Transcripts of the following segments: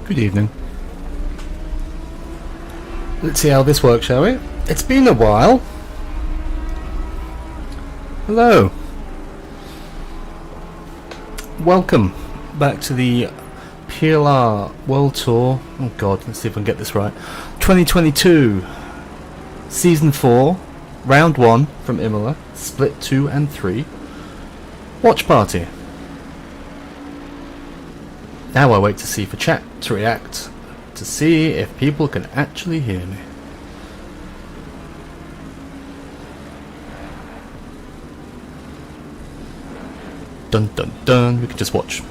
Good evening. Let's see how this works, shall we? It's been a while. Hello. Welcome back to the PLR World Tour. Oh god, let's see if I can get this right. 2022 Season 4, Round 1 from Imola, Split 2 and 3. Watch party. Now I wait to see for chat to react, to see if people can actually hear me. Dun dun dun. We can just watch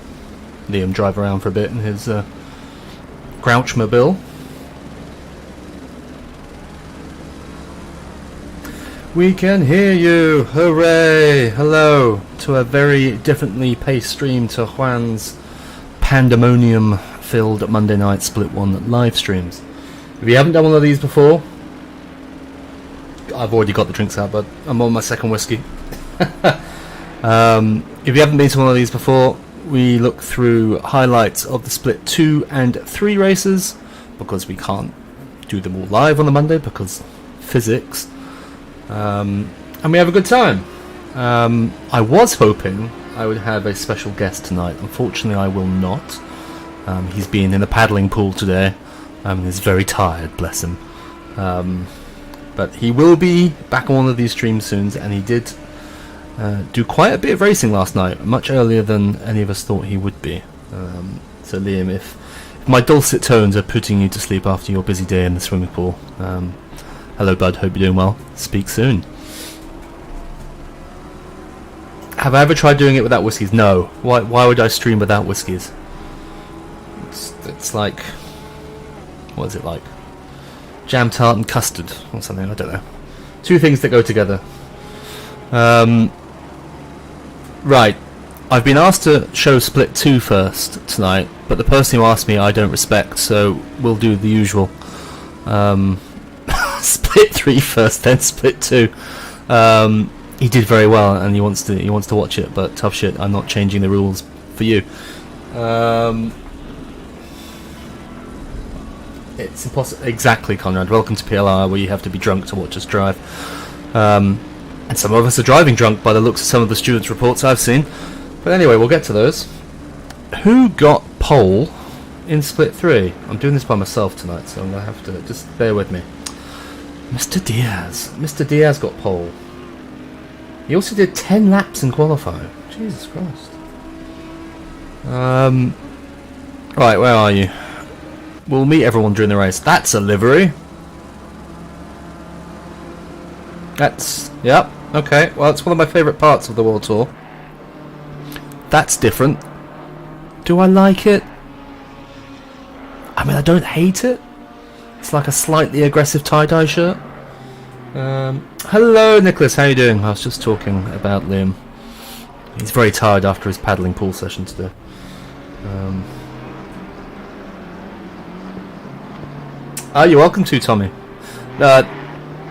Liam drive around for a bit in his Grouchmobile. We can hear you! Hooray! Hello to a very differently paced stream to Juan's pandemonium-filled Monday night Split 1 live streams. If you haven't done one of these before, I've already got the drinks out, but I'm on my second whiskey. If you haven't been to one of these before, we look through highlights of the Split 2 and 3 races, because we can't do them all live on the Monday, because physics. And we have a good time. I was hoping I would have a special guest tonight. Unfortunately, I will not. He's been in a paddling pool today. He's very tired, bless him. But he will be back on one of these streams soon, and he did do quite a bit of racing last night, much earlier than any of us thought he would be. So Liam, if my dulcet tones are putting you to sleep after your busy day in the swimming pool, hello bud, hope you're doing well. Speak soon. Have I ever tried doing it without whiskies? No. Why would I stream without whiskies? It's like, what is it like? Jam tart and custard or something, I don't know. Two things that go together. Right. I've been asked to show Split 2 first tonight, but the person who asked me I don't respect, so we'll do the usual. Split 3 first, then Split 2. He did very well, and he wants to watch it, but tough shit, I'm not changing the rules for you. It's impossible. Exactly, Conrad. Welcome to PLR, where you have to be drunk to watch us drive. And some of us are driving drunk by the looks of some of the students' reports I've seen. But anyway, we'll get to those. Who got pole in Split 3? I'm doing this by myself tonight, so I'm going to have to just bear with me. Mr. Diaz. Mr. Diaz got pole. He also did 10 laps in qualifying. Jesus Christ. Right, where are you? We'll meet everyone during the race. That's a livery. That's... Yep. Okay. Well, it's one of my favourite parts of the World Tour. That's different. Do I like it? I mean, I don't hate it. It's like a slightly aggressive tie-dye shirt. Hello, Nicholas. How you doing? I was just talking about Liam. He's very tired after his paddling pool session today. You're welcome to, Tommy.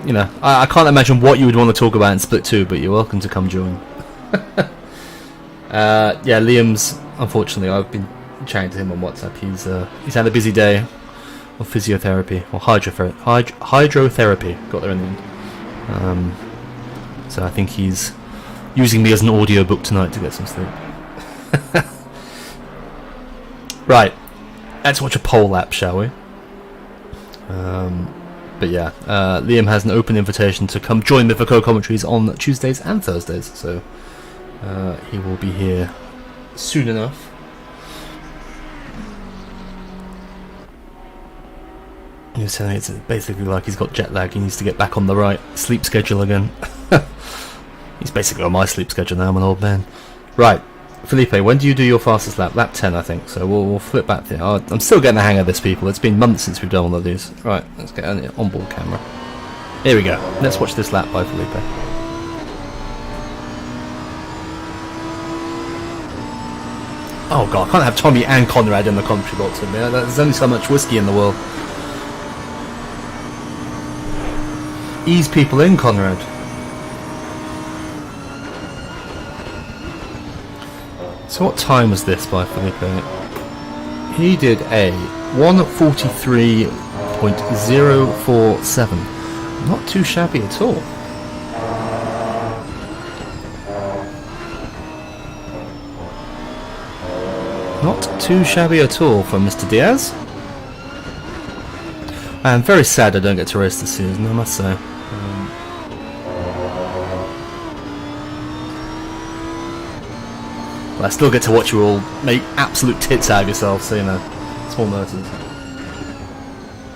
You know, I can't imagine what you would want to talk about in Split 2, but you're welcome to come join. Yeah, Liam's, unfortunately, I've been chatting to him on WhatsApp. He's had a busy day of physiotherapy, or hydrotherapy, got there in the end. So I think he's using me as an audiobook tonight to get some sleep. Right, let's watch a pole lap, shall we? But yeah, Liam has an open invitation to come join me for co-commentaries on Tuesdays and Thursdays, so he will be here soon enough. He was telling me it's basically like he's got jet lag, he needs to get back on the right sleep schedule again. He's basically on my sleep schedule now, I'm an old man. Right, Felipe, when do you do your fastest lap? Lap 10, I think, so we'll flip back there. I'm still getting the hang of this, people. It's been months since we've done one of these. Right, let's get an onboard camera. Here we go. Let's watch this lap by Felipe. Oh god, I can't have Tommy and Conrad in the commentary box with me. There's only so much whiskey in the world. Ease people in, Conrad. So what time was this by Felipe? He did a 1:43.047. Not too shabby at all. Not too shabby at all from Mr. Diaz. I am very sad I don't get to race this season, I must say. But I still get to watch you all make absolute tits out of yourselves, so you know, small motors.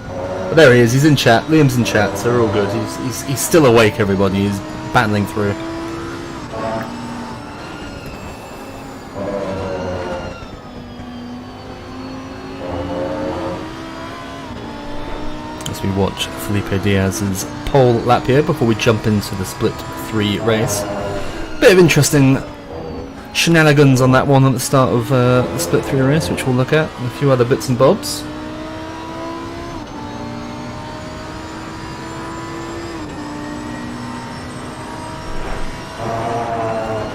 But there he is, he's in chat, Liam's in chat, so we're all good. He's still awake, everybody, he's battling through. As we watch Felipe Diaz's pole lap here before we jump into the Split 3 race. Bit of interesting shenanigans on that one at the start of the Split 3 race, which we'll look at, and a few other bits and bobs.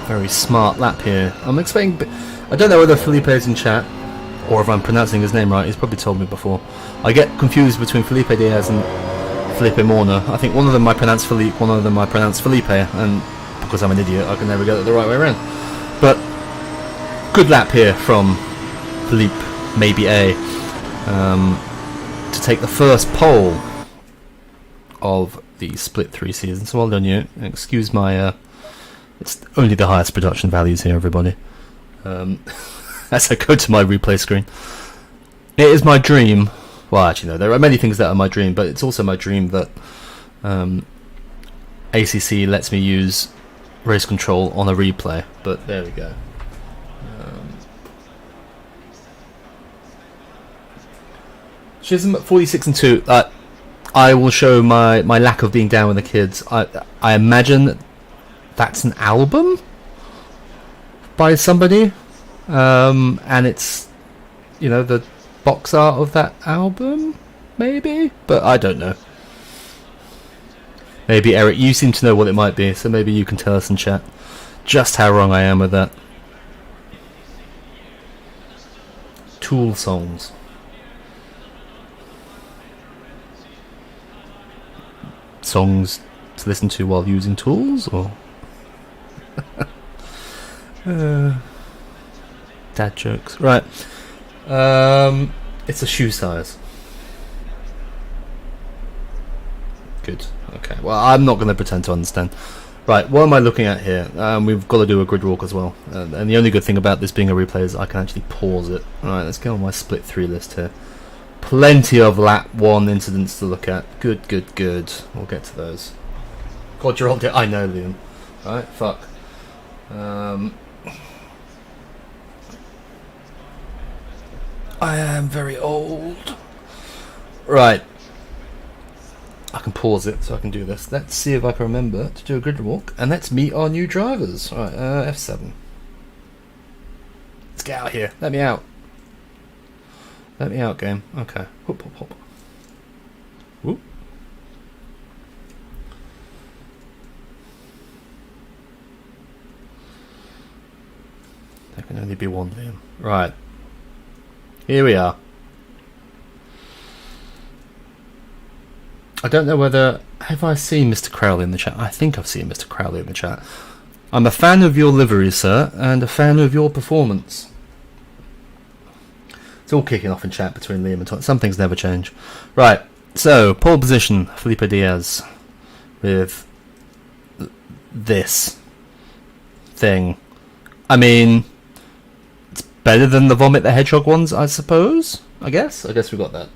Very smart lap here. I'm expecting... I don't know whether Felipe's in chat, or if I'm pronouncing his name right. He's probably told me before. I get confused between Felipe Diaz and Felipe Morna. I think one of them I pronounce Felipe, one of them I pronounce Felipe, and because I'm an idiot, I can never get it the right way around. But good lap here from Felipe, maybe A, to take the first pole of the Split 3 season. So well done you. Excuse my... it's only the highest production values here, everybody. As I go to my replay screen. It is my dream. Well, actually, no, there are many things that are my dream, but it's also my dream that ACC lets me use race control on a replay. But there we go. Chisholm at 46 and 2. I will show my lack of being down with the kids. I imagine that's an album by somebody, and it's, you know, the box art of that album, maybe, but I don't know. Maybe Eric, you seem to know what it might be, so maybe you can tell us in chat just how wrong I am with that. Tool songs. Songs to listen to while using tools, or dad jokes, right? It's a shoe size. Good. Okay. Well, I'm not going to pretend to understand. Right. What am I looking at here? We've got to do a grid walk as well. And the only good thing about this being a replay is I can actually pause it. All right. Let's go on my Split 3 list here. Plenty of lap 1 incidents to look at. Good, good, good. We'll get to those. God, you're old. I know, Liam. Alright, fuck. I am very old. Right. I can pause it so I can do this. Let's see if I can remember to do a grid walk. And let's meet our new drivers. Alright, F7. Let's get out here. Let me out. Let me out, game. Okay. Hop, hop, hop. Whoop. There can only be one, Liam. Right. Here we are. I don't know whether... Have I seen Mr. Crowley in the chat? I think I've seen Mr. Crowley in the chat. I'm a fan of your livery, sir, and a fan of your performance. It's all kicking off in chat between Liam and Tom. Some things never change. Right, so, pole position, Felipe Diaz. With this thing. I mean, it's better than the Vomit the Hedgehog ones, I suppose? I guess we got that.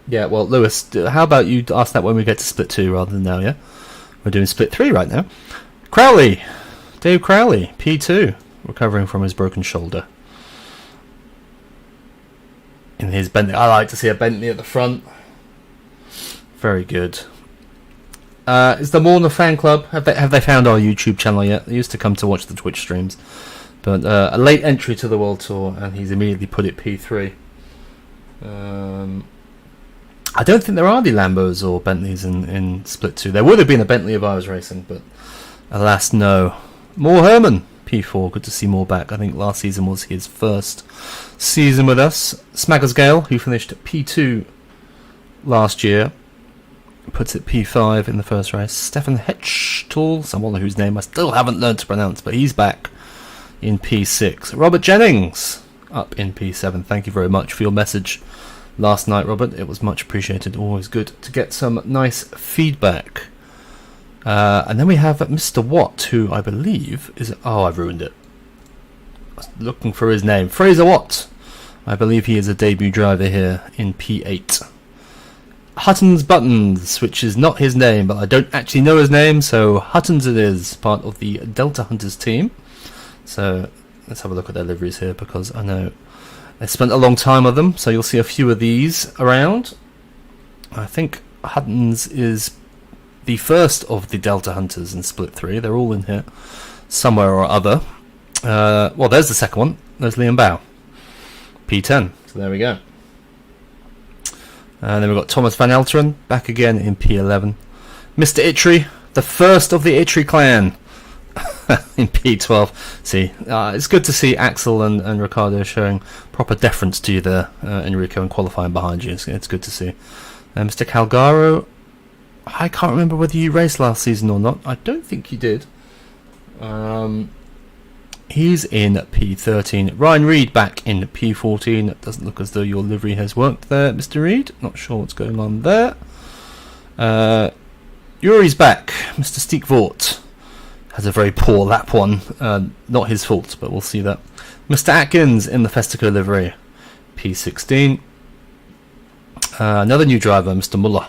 Yeah, well, Lewis, how about you ask that when we get to Split 2 rather than now, yeah? We're doing Split 3 right now. Crowley! Dave Crowley, P2, recovering from his broken shoulder. In his Bentley. I like to see a Bentley at the front. Very good. Is the Morna fan club? Have they found our YouTube channel yet? They used to come to watch the Twitch streams. But a late entry to the World Tour, and he's immediately put it P3. I don't think there are any Lambos or Bentleys in Split 2. There would have been a Bentley if I was racing, but alas, no. More Herman. P4. Good to see more back. I think last season was his first season with us. Smaggers Gale, who finished P2 last year, puts it P5 in the first race. Stefan Hetchtal, someone whose name I still haven't learned to pronounce, but he's back in P6. Robert Jennings up in P7. Thank you very much for your message last night, Robert. It was much appreciated. Always good to get some nice feedback. And then we have Mr. Watt, who I believe is... Oh, I've ruined it. I was looking for his name. Fraser Watt. I believe he is a debut driver here in P8. Hutton's Buttons, which is not his name, but I don't actually know his name, so Hutton's it is, part of the Delta Hunters team. So let's have a look at their liveries here, because I know they spent a long time with them, so you'll see a few of these around. I think Hutton's is the first of the Delta Hunters in Split 3. They're all in here somewhere or other. Well, there's the second one. There's Liam Bow. P10. So there we go. And then we've got Thomas Van Elteren back again in P11. Mr. Itri, the first of the Itri clan, in P12. See, it's good to see Axel and Ricardo showing proper deference to you there, Enrico, and qualifying behind you. It's good to see. Mr. Calgaro, I can't remember whether you raced last season or not. I don't think you did. He's in P13. Ryan Reed back in P14. It doesn't look as though your livery has worked there, Mr. Reed. Not sure what's going on there. Yuri's back. Mr. Steekvort has a very poor lap one. Not his fault, but we'll see that. Mr. Atkins in the Festico livery. P16. Another new driver, Mr. Muller.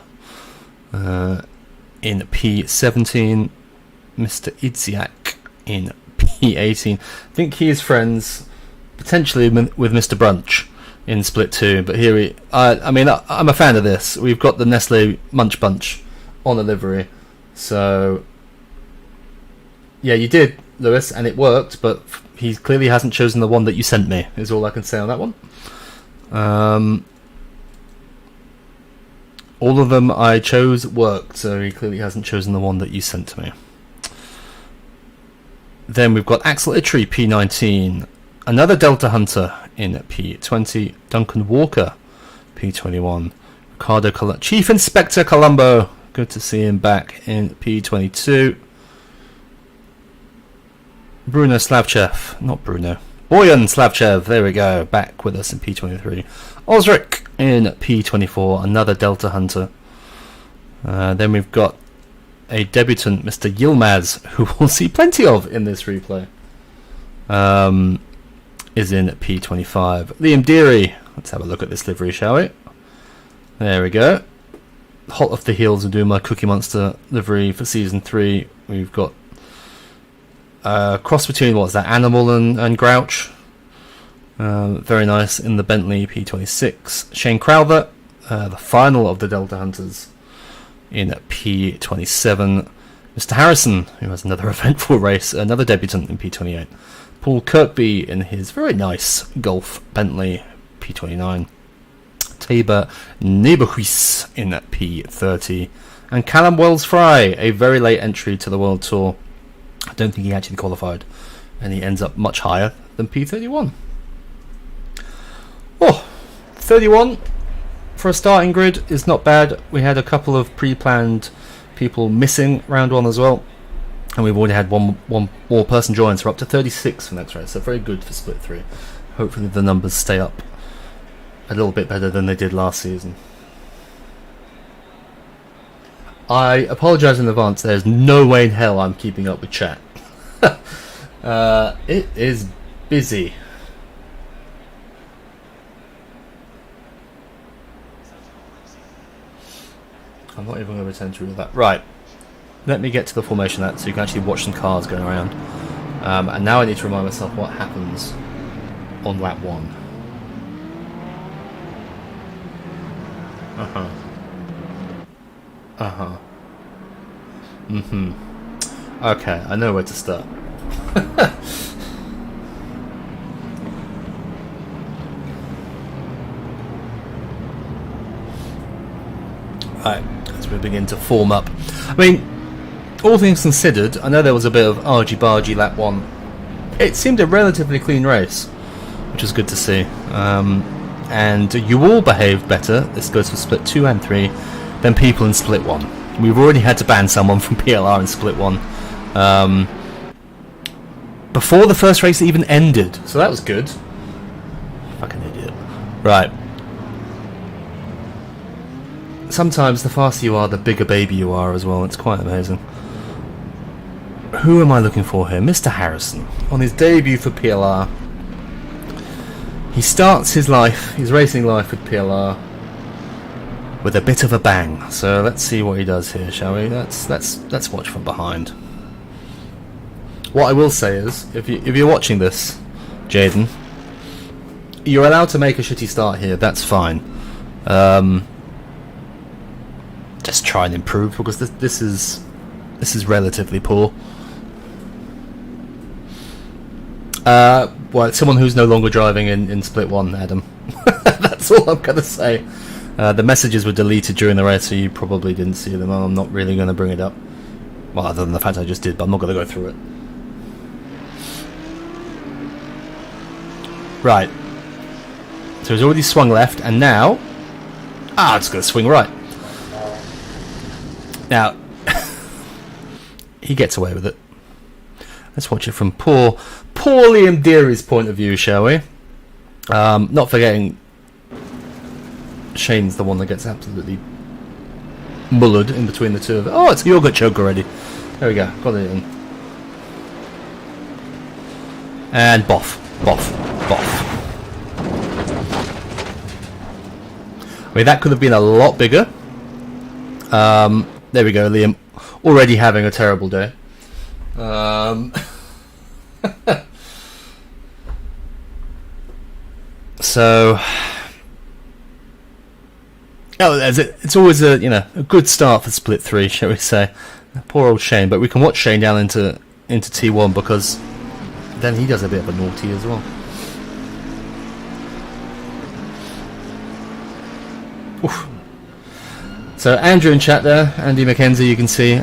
In P17. Mr. Idziak in P18. I think he is friends potentially with Mr. Brunch in Split 2, but here I'm a fan of this. We've got the Nestle Munch Bunch on the livery, so yeah, you did, Lewis, and it worked, but he clearly hasn't chosen the one that you sent me, is all I can say on that one. All of them I chose worked, so he clearly hasn't chosen the one that you sent to me. Then we've got Axel Itri, P19. Another Delta Hunter in P20. Duncan Walker, P21. Ricardo Chief Inspector Colombo. Good to see him back in P22. Bruno Slavchev. Not Bruno. Boyan Slavchev. There we go. Back with us in P23. Osric in P24. Another Delta Hunter. Then we've got a debutant, Mr. Yilmaz, who we'll see plenty of in this replay, is in P25. Liam Deary, let's have a look at this livery, shall we? There we go. Hot off the heels of doing my Cookie Monster livery for Season 3. We've got a cross between, what's that, Animal and Grouch. Very nice in the Bentley P26. Shane Crowther, the final of the Delta Hunters, in P27. Mr. Harrison, who has another eventful race, another debutant in P28. Paul Kirkby in his very nice Golf Bentley P29. Tabor Neberhuis in P30. And Callum Wells-Fry, a very late entry to the World Tour. I don't think he actually qualified, and he ends up much higher than P31. Oh, 31 for a starting grid is not bad. We had a couple of pre-planned people missing round one as well, and we've already had one more person join, so we're up to 36 for next race, so very good for Split 3. Hopefully the numbers stay up a little bit better than they did last season. I apologise in advance, there's no way in hell I'm keeping up with chat. It is busy. I'm not even going to pretend to read that. Right, let me get to the formation of that so you can actually watch some cars going around. And now I need to remind myself what happens on lap 1. Okay, I know where to start. Right, as we begin to form up. I mean, all things considered, I know there was a bit of argy-bargy lap 1 it seemed a relatively clean race, which was good to see. And you all behaved better, this goes for split 2 and 3, than people in split 1. We've already had to ban someone from PLR in split 1 before the first race even ended, so that was good. Fucking idiot. Right. Sometimes the faster you are, the bigger baby you are as well. It's quite amazing. Who am I looking for here? Mr. Harrison. On his debut for PLR. He starts his life, his racing life with PLR, with a bit of a bang. So let's see what he does here, shall we? Let's watch from behind. What I will say is, if you're watching this, Jaden, you're allowed to make a shitty start here. That's fine. Just try and improve, because this is relatively poor. Well, it's someone who's no longer driving in split 1, Adam. That's all I'm gonna say. The messages were deleted during the race, so you probably didn't see them. I'm not really going to bring it up. Well, other than the fact I just did, but I'm not going to go through it. Right. So he's already swung left, and now... it's going to swing right. Now, he gets away with it. Let's watch it from poor Liam Deary's point of view, shall we? Not forgetting Shane's the one that gets absolutely mullered in between the two of them. Oh, it's a yogurt choke already. There we go, got it in. And boff. I mean, that could have been a lot bigger. There we go, Liam. Already having a terrible day. So, it's always a good start for split 3, shall we say? Poor old Shane, but we can watch Shane down into T1, because then he does a bit of a naughty as well. Oof. So Andrew in chat there, Andy McKenzie, you can see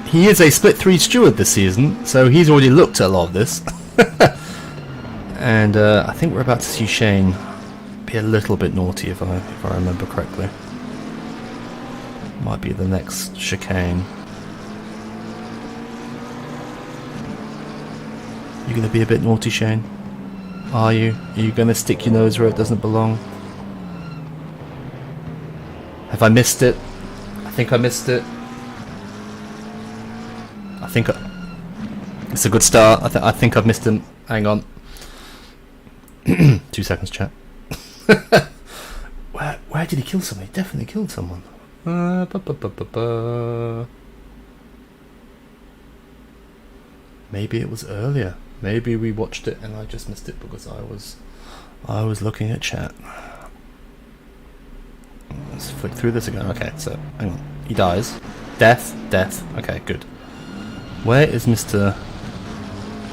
he is a split 3 steward this season, so he's already looked at a lot of this. And I think we're about to see Shane be a little bit naughty, if I remember correctly. Might be the next chicane. You gonna be a bit naughty, Shane? Are you? Are you gonna stick your nose where it doesn't belong? Have I missed it? I think I missed it. I think it's a good start. I think I've missed him. Hang on. 2 seconds, chat. Where did he kill someone? He definitely killed someone. Maybe it was earlier. Maybe we watched it and I just missed it because I was looking at chat. Let's flick through this again. Okay, so hang on. He dies. Death. Okay, good. Where is Mr.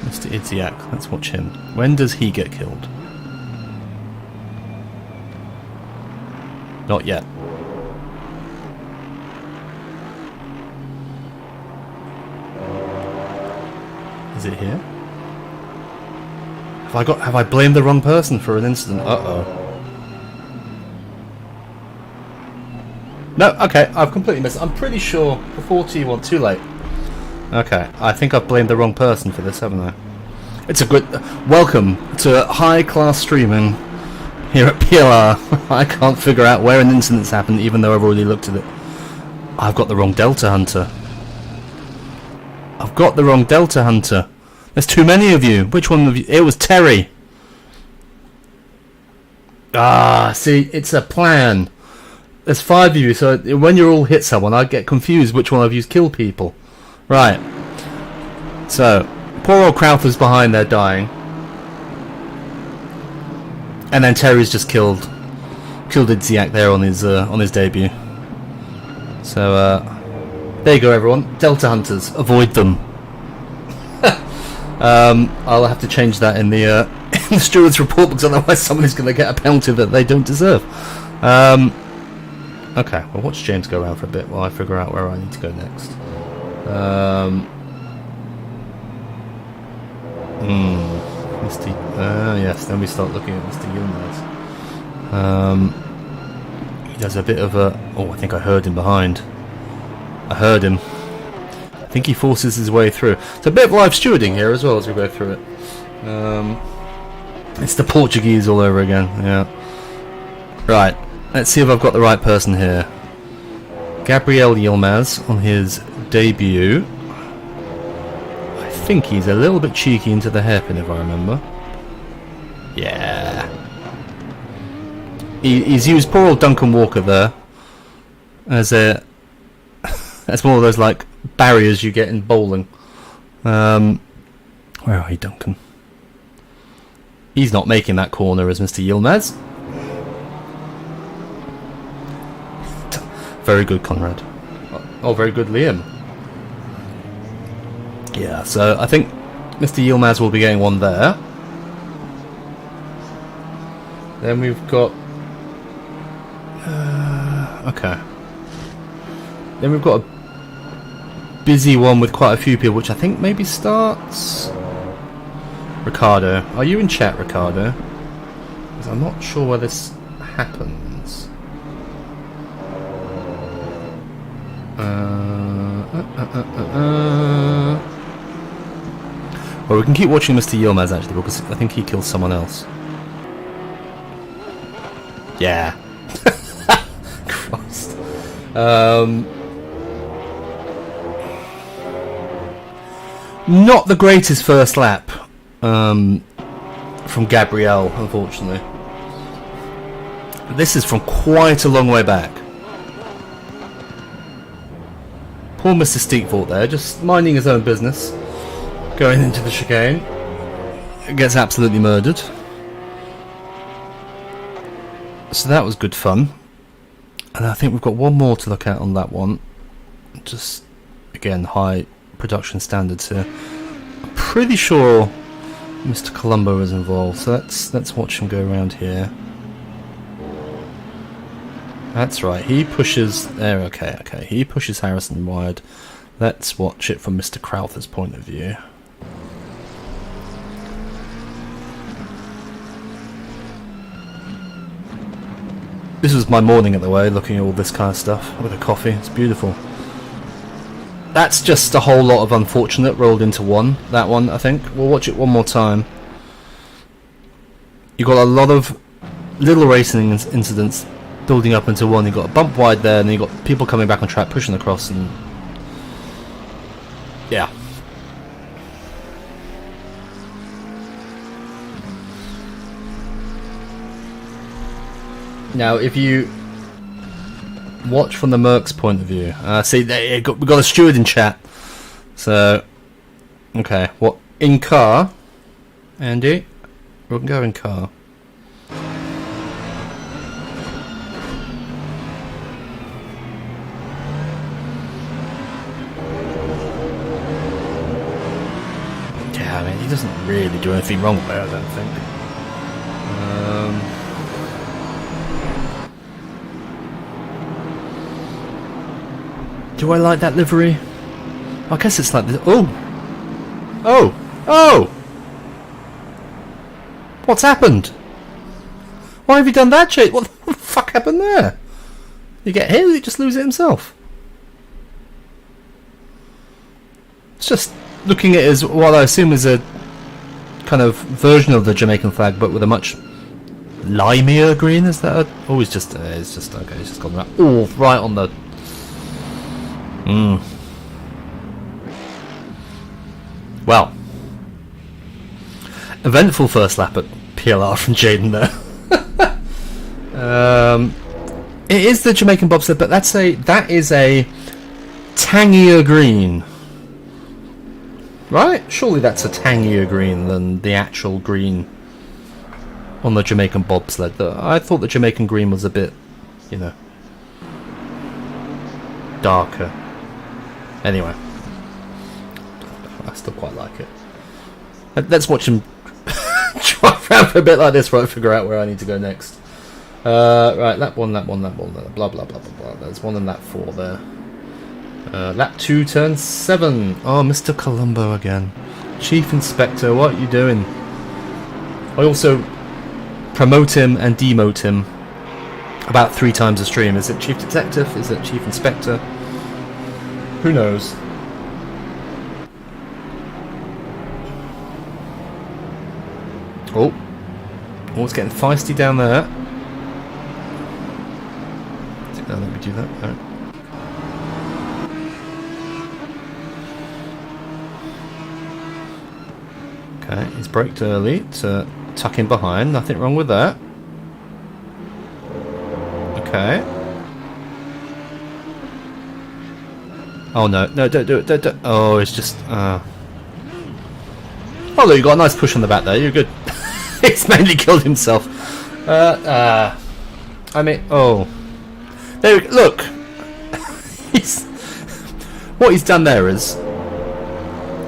Idziak? Let's watch him. When does he get killed? Not yet. Is it here? Have I blamed the wrong person for an incident? Uh-oh. No, okay, I've completely missed it. I'm pretty sure before T1, too late. Okay, I think I've blamed the wrong person for this, haven't I? It's a good... welcome to high-class streaming here at PLR. I can't figure out where an incident's happened, even though I've already looked at it. I've got the wrong Delta Hunter. There's too many of you. Which one of you? It was Terry. See, it's a plan. There's 5 of you, so when you all hit someone, I get confused which one of you's killed people. Right. So, poor old Crowther's behind there dying. And then Terry's just killed Idziak there on his debut. So, there you go, everyone. Delta Hunters, avoid them. I'll have to change that in the steward's report, because otherwise somebody's going to get a penalty that they don't deserve. Okay, well, watch James go around for a bit while I figure out where I need to go next. Oh yes, then we start looking at Mr. Yilmaz. He does a bit of a... Oh, I think I heard him behind. I heard him. I think he forces his way through. It's a bit of live stewarding here as well as we go through it. It's the Portuguese all over again, yeah. Right, let's see if I've got the right person here. Gabriel Yilmaz on his debut. I think he's a little bit cheeky into the hairpin if I remember. Yeah. He's used poor old Duncan Walker there as a... That's one of those like barriers you get in bowling. Where are you, Duncan? He's not making that corner as Mr. Yilmaz. Very good, Conrad. Oh, very good, Liam. Yeah, so I think Mr. Yilmaz will be getting one there. Then we've got... okay. Then we've got a busy one with quite a few people, which I think maybe starts... Ricardo. Are you in chat, Ricardo? Because I'm not sure where this happens. Well, we can keep watching Mr. Yilmaz actually, because I think he kills someone else. Yeah. Christ. Not the greatest first lap from Gabriel, unfortunately. This is from quite a long way back. Poor Mr. Steepfort there, just minding his own business, going into the chicane. Gets absolutely murdered. So that was good fun. And I think we've got one more to look at on that one. Just, again, high production standards here. I'm pretty sure Mr. Colombo is involved, so let's watch him go around here. That's right, he pushes... There, okay. He pushes Harrison wide. Let's watch it from Mr. Crowther's point of view. This was my morning at the way, looking at all this kind of stuff with a coffee. It's beautiful. That's just a whole lot of unfortunate rolled into one. That one, I think. We'll watch it one more time. You got a lot of little racing incidents building up into one. You got a bump wide there, and then you got people coming back on track, pushing across, and yeah. Now, if you watch from the Mercs point of view, see, we've got a steward in chat. So, okay, what in car, Andy? We can go in car. Yeah, I mean, he doesn't really do anything wrong there, I don't think. Do I like that livery? I guess it's like this. Oh! What's happened? Why have you done that shit? What the fuck happened there? You get hit, or you just lose it himself? It's just looking at it as what I assume is a kind of version of the Jamaican flag, but with a much limier green. Is that always just? It's just okay. It's just gone right. Oh, right on the. Well, eventful first lap at PLR from Jaden there. It is the Jamaican bobsled, but that is a tangier green, right? Surely that's a tangier green than the actual green on the Jamaican bobsled. I thought the Jamaican green was a bit, you know, darker. Anyway, I still quite like it. Let's watch him drive around for a bit like this while I figure out where I need to go next. Right, lap 1, blah blah blah blah blah. There's 1 and lap 4 there. Lap 2, turn 7. Oh, Mr. Colombo again. Chief Inspector, what are you doing? I also promote him and demote him about 3 times a stream. Is it Chief Detective? Is it Chief Inspector? Who knows? Oh, it's getting feisty down there. Let me do that. All right. Okay, he's braked early to tuck in behind. Nothing wrong with that. Okay. Oh no, don't do it, don't. Oh, it's just. Oh, look, you got a nice push on the back there. You're good. He's mainly killed himself. I mean, oh. There, look. What he's done there is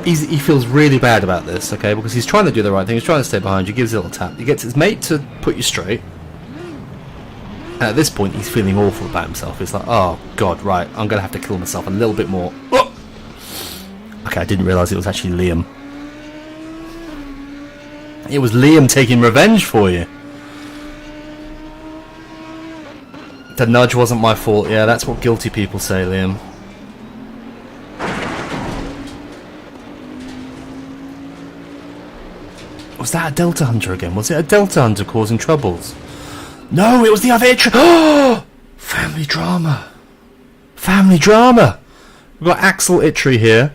he feels really bad about this, okay, because he's trying to do the right thing. He's trying to stay behind you, gives a little tap. He gets his mate to put you straight. And at this point, he's feeling awful about himself. He's like, oh god, right, I'm gonna have to kill myself a little bit more. Oh! Okay, I didn't realise it was actually Liam. It was Liam taking revenge for you. The nudge wasn't my fault. Yeah, that's what guilty people say, Liam. Was that a Delta Hunter again? Was it a Delta Hunter causing troubles? No, it was the other Itri. Oh! Family drama. Family drama. We've got Axel Itri here.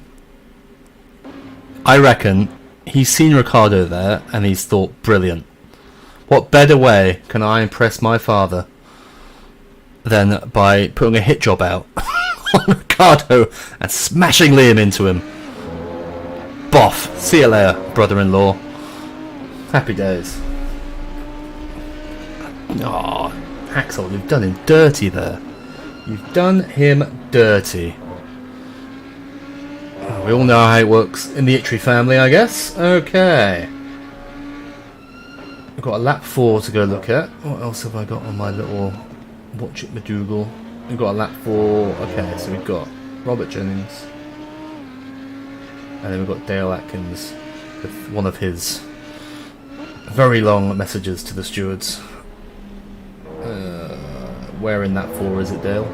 I reckon he's seen Ricardo there and he's thought, brilliant. What better way can I impress my father than by putting a hit job out on Ricardo and smashing Liam into him. Boff. See you later, brother-in-law. Happy days. Oh, Axel, you've done him dirty there. You've done him dirty. Oh, we all know how it works in the Itri family, I guess. Okay. We've got a lap 4 to go look at. What else have I got on my little watch it McDougal? We've got a lap 4. Okay, so we've got Robert Jennings. And then we've got Dale Atkins with one of his very long messages to the stewards. Where in that 4 is it, Dale?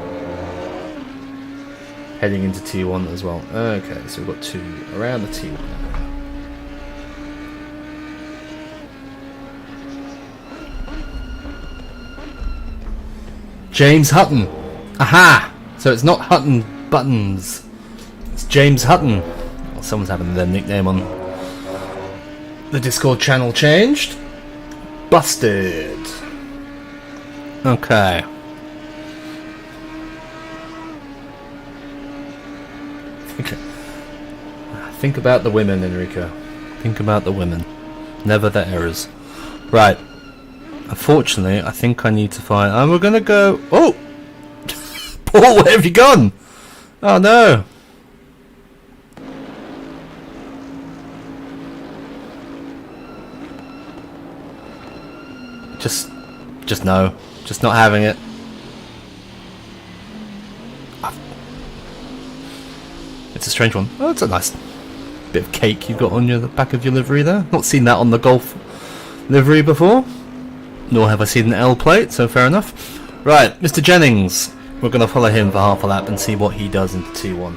Heading into T1 as well. Okay, so we've got 2 around the T1 area. James Hutton. Aha! So it's not Hutton Buttons. It's James Hutton. Well, someone's having their nickname on the Discord channel changed. Busted. Okay. Think about the women, Enrico. Think about the women. Never their errors. Right. Unfortunately, I think I need to find... And we're going to go... Oh! Paul, where have you gone? Oh, no. Just no. Just not having it. It's a strange one. Oh, it's a nice bit of cake you've got on the back of your livery there. Not seen that on the Golf livery before. Nor have I seen an L plate, so fair enough. Right, Mr. Jennings. We're going to follow him for half a lap and see what he does into T1.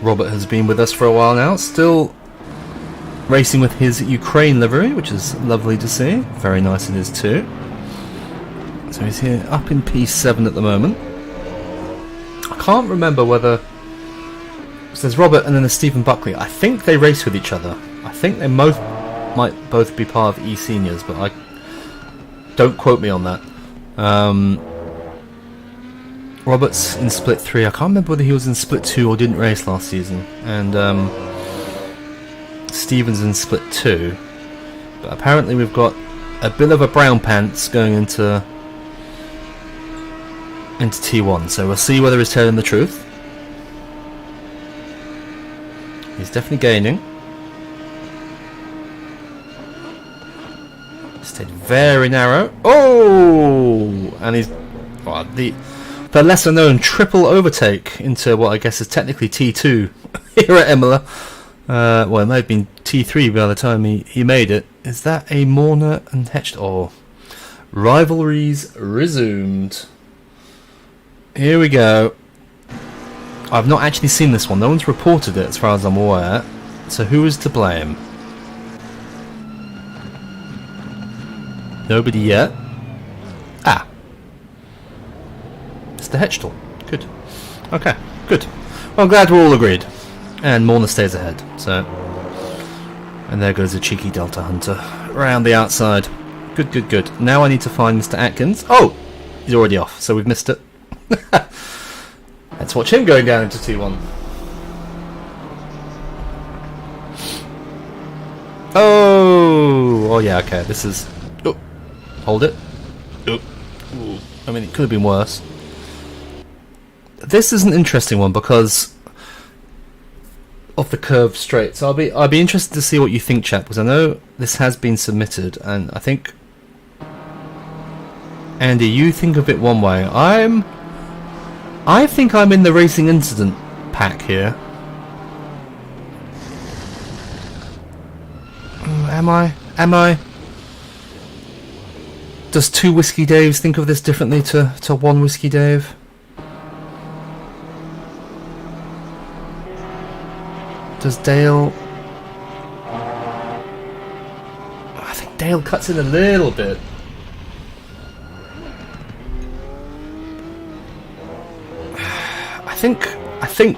Robert has been with us for a while now, still racing with his Ukraine livery, which is lovely to see. Very nice it is too. So he's here up in P7 at the moment. I can't remember whether... So there's Robert and then there's Stephen Buckley. I think they race with each other. I think they might both be part of E-Seniors, but I don't quote me on that. Robert's in Split 3. I can't remember whether he was in Split 2 or didn't race last season. And Stephen's in Split 2. But apparently we've got a bit of a brown pants going into T1. So we'll see whether he's telling the truth. He's definitely gaining. Stayed very narrow. Oh! And he's well, the lesser known triple overtake into what I guess is technically T2 here at Imola. Well, it might have been T3 by the time he made it. Is that a Morna and Hetched? Oh, rivalries resumed. Here we go. I've not actually seen this one. No one's reported it as far as I'm aware. So who is to blame? Nobody yet. Ah. Mr. Hetchtel. Good. Okay, good. Well, I'm glad we're all agreed. And Morna stays ahead, so... And there goes a cheeky Delta Hunter. Around the outside. Good, good, good. Now I need to find Mr. Atkins. Oh! He's already off, so we've missed it. Let's watch him going down into T1. Oh! Oh yeah, okay, this is... Oh. Hold it. Oh. Ooh. I mean, it could have been worse. This is an interesting one because of the curved straight. So I'll be interested to see what you think, chap, because I know this has been submitted, and I think Andy, you think of it one way. I think I'm in the racing incident pack here. Am I? Does two Whiskey Daves think of this differently to one Whiskey Dave? Does Dale... I think Dale cuts in a little bit. I think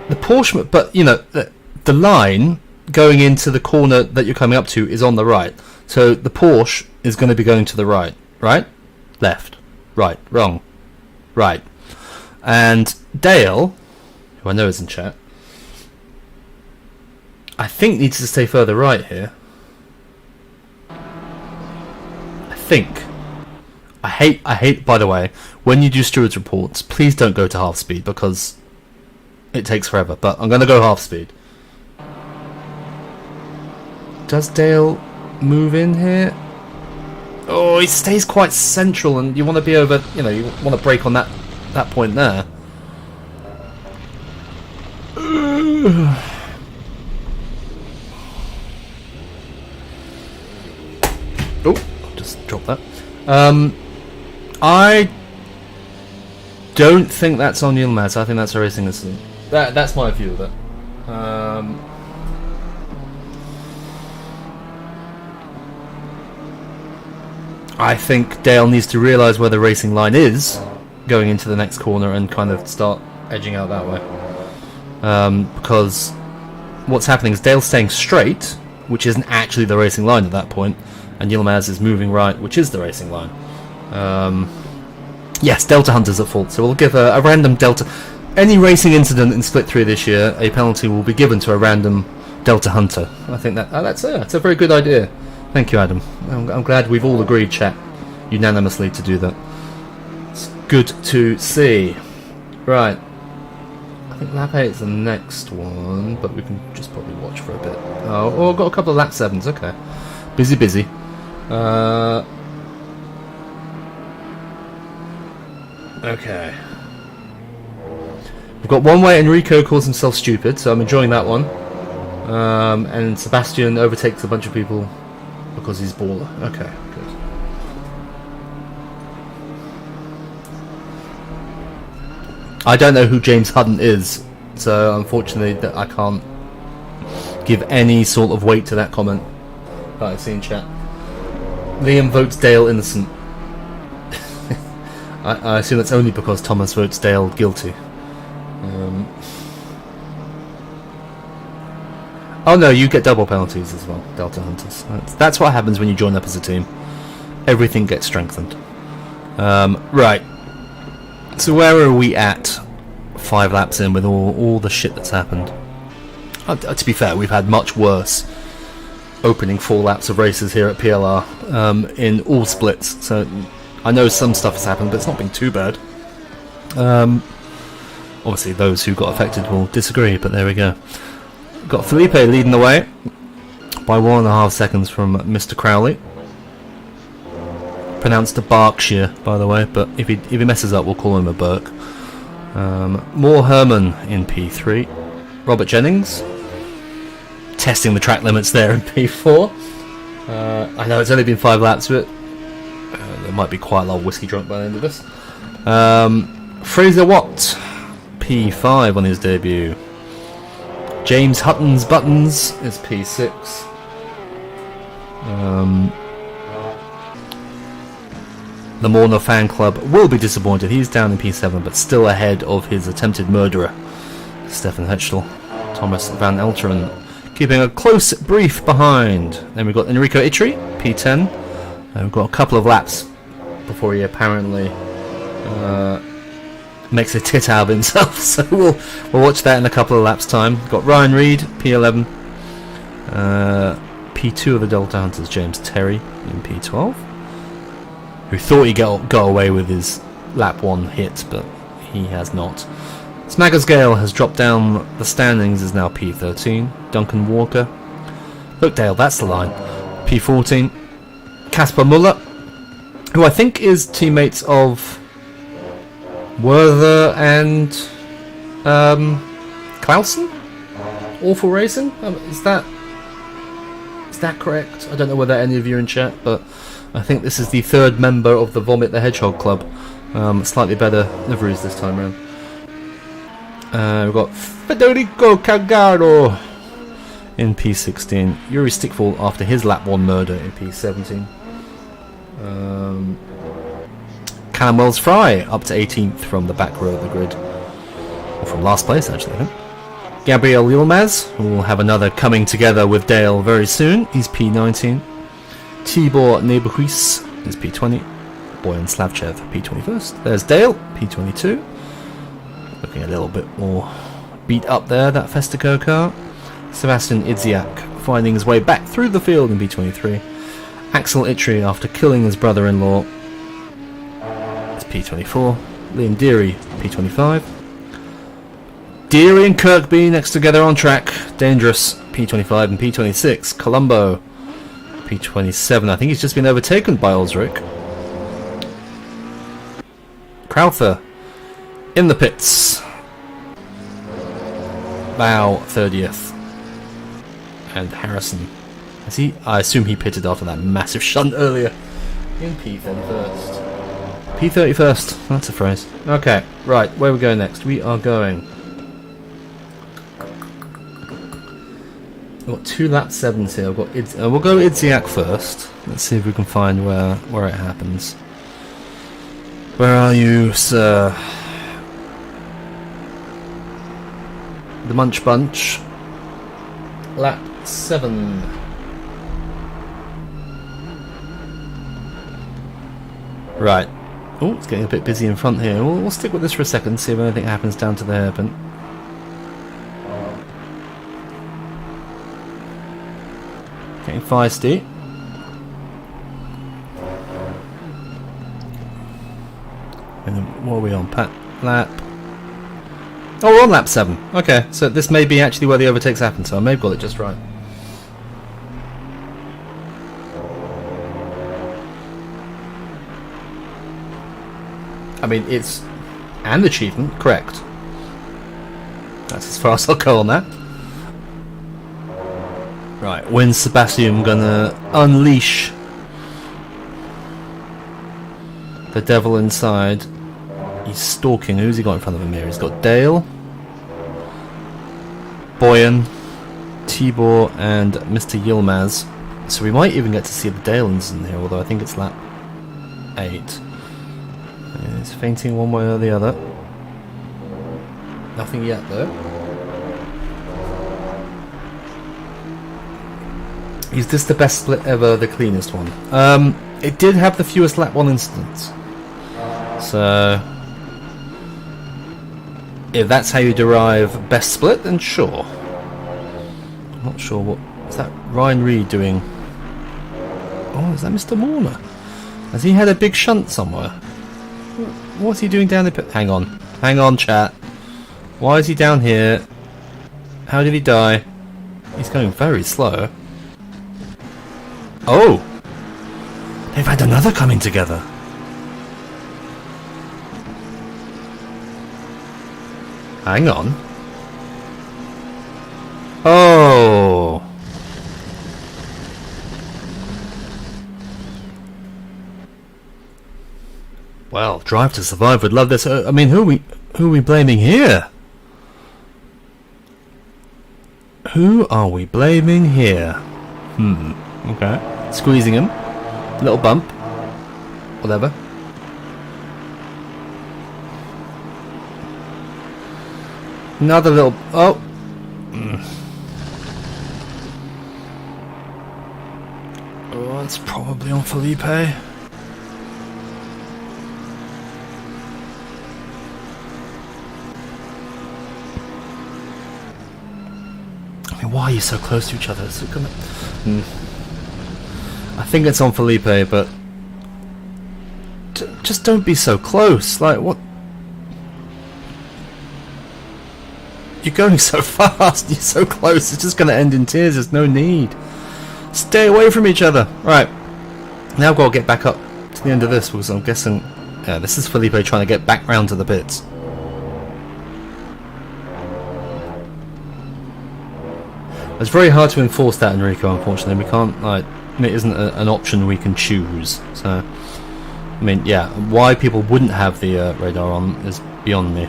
the Porsche, but you know, the line going into the corner that you're coming up to is on the right. So the Porsche is going to be going to the right. Right? Left. Right. Wrong. Right. And Dale, who I know is in chat, I think needs to stay further right here. I think. I hate, by the way, when you do stewards reports, please don't go to half speed because it takes forever, but I'm going to go half speed. Does Dale move in here? Oh, he stays quite central, and you want to be over, you know, you want to brake on that point there. Oh, just drop that. I don't think that's on Yilmaz. I think that's a racing incident. That's my view of it. I think Dale needs to realise where the racing line is going into the next corner and kind of start edging out that way. Because what's happening is Dale's staying straight, which isn't actually the racing line at that point, and Yilmaz is moving right, which is the racing line. Yes, Delta Hunter's at fault, so we'll give a random Delta... Any racing incident in Split 3 this year, a penalty will be given to a random Delta Hunter. I think that's a very good idea. Thank you, Adam. I'm glad we've all agreed, chat, unanimously to do that. It's good to see. Right. I think lap 8 is the next one, but we can just probably watch for a bit. Oh, I've got a couple of lap 7s, okay. Busy. Okay. We've got one where Enrico calls himself stupid, so I'm enjoying that one. And Sebastian overtakes a bunch of people because he's baller. Okay, good. I don't know who James Hudden is, so unfortunately I can't give any sort of weight to that comment that I see in chat. Liam votes Dale innocent. I assume that's only because Thomas votes Dale guilty. Oh no, you get double penalties as well, Delta Hunters. That's what happens when you join up as a team. Everything gets strengthened. Right. So where are we at 5 laps in with all the shit that's happened? To be fair, we've had much worse opening 4 laps of races here at PLR in all splits, so I know some stuff has happened, but it's not been too bad. Obviously those who got affected will disagree, but there we go. Got Felipe leading the way by 1.5 seconds from Mr. Crowley. pronounced a Berkshire, by the way, but if he messes up, we'll call him a Burke. More Herman in P3. Robert Jennings, testing the track limits there in P4. I know it's only been 5 laps, but there might be quite a lot of whiskey drunk by the end of this. Fraser Watt, P5 on his debut. James Hutton's Buttons is P6. The Morner fan club will be disappointed. He's down in P7, but still ahead of his attempted murderer, Stefan Hechtel. Thomas Van Elteren keeping a close brief behind. Then we've got Enrico Itri, P10. We've got a couple of laps before he apparently makes a tit out of himself. So we'll watch that in a couple of laps' time. We've got Ryan Reed, P11. P2 of the Delta Hunters, James Terry in P12. Who thought he got away with his lap 1 hit, but he has not. Smaggers Gale has dropped down the standings, is now P13. Duncan Walker. Lookdale, that's the line. P14. Kasper Muller, who I think is teammates of Werther and Clausen? Awful Racing? Is that correct? I don't know whether any of you are in chat, but I think this is the 3rd member of the Vomit the Hedgehog Club. Slightly better liveries this time around. We've got Federico Cagaro in P16. Yuri Stickfall after his lap 1 murder in P17. Callum Wells Fry up to 18th from the back row of the grid. Or from last place, actually, I think. Gabriel Yilmaz, who will have another coming together with Dale very soon. He's P19. Tibor Nebuchis is P20. Boyan Slavchev, P21st. There's Dale, P22. Looking a little bit more beat up there, that Festico car. Sebastian Idziak finding his way back through the field in P23. Axel Itri after killing his brother-in-law. It's P24. Liam Deary, P25. Deary and Kirkby next together on track. Dangerous, P25 and P26. Colombo, P27. I think he's just been overtaken by Osric. Crowther in the pits. Bow 30th. And Harrison. I assume he pitted after that massive shunt earlier. In P31st. P31st. That's a phrase. Okay, right. Where we go next? We are going. We've got 2 lap 7s here. We'll go Idziak first. Let's see if we can find where it happens. Where are you, sir? The Munch Bunch. Lap 7. Right. Oh, it's getting a bit busy in front here. We'll stick with this for a second, see if anything happens down to the hairpin. Getting feisty. And what are we on? Lap. Oh, we're on lap 7. Okay, so this may be actually where the overtakes happen, so I may have got it just right. I mean, it's an achievement, correct. That's as far as I'll go on that. Right, when's Sebastian gonna unleash the devil inside? He's stalking. Who's he got in front of him here? He's got Dale, Boyan, Tibor, and Mr. Yilmaz. So we might even get to see the Dale incident here, although I think it's lap 8. He's fainting one way or the other. Nothing yet, though. Is this the best split ever, the cleanest one? It did have the fewest lap 1 incidents. So, if that's how you derive best split, then sure. I'm not sure what... Is that Ryan Reed doing? Oh, is that Mr. Morner? Has he had a big shunt somewhere? What's he doing down the pit? Hang on. Hang on, chat. Why is he down here? How did he die? He's going very slow. Oh! They've had another coming together. Hang on. Oh. Well, Drive to Survive would love this. I mean, who are we blaming here? Who are we blaming here? Okay. Squeezing him. Little bump. Whatever. Another little... Oh. Oh, it's probably on Felipe. I mean, why are you so close to each other? It's gonna... I think it's on Felipe, but... just don't be so close. Like, what... You're going so fast, you're so close, it's just going to end in tears, there's no need. Stay away from each other. Right, now I've got to get back up to the end of this, because I'm guessing... Yeah, this is Felipe trying to get back round to the pits. It's very hard to enforce that, Enrico, unfortunately. We can't, like... It isn't an option we can choose, so... I mean, yeah, why people wouldn't have the radar on is beyond me.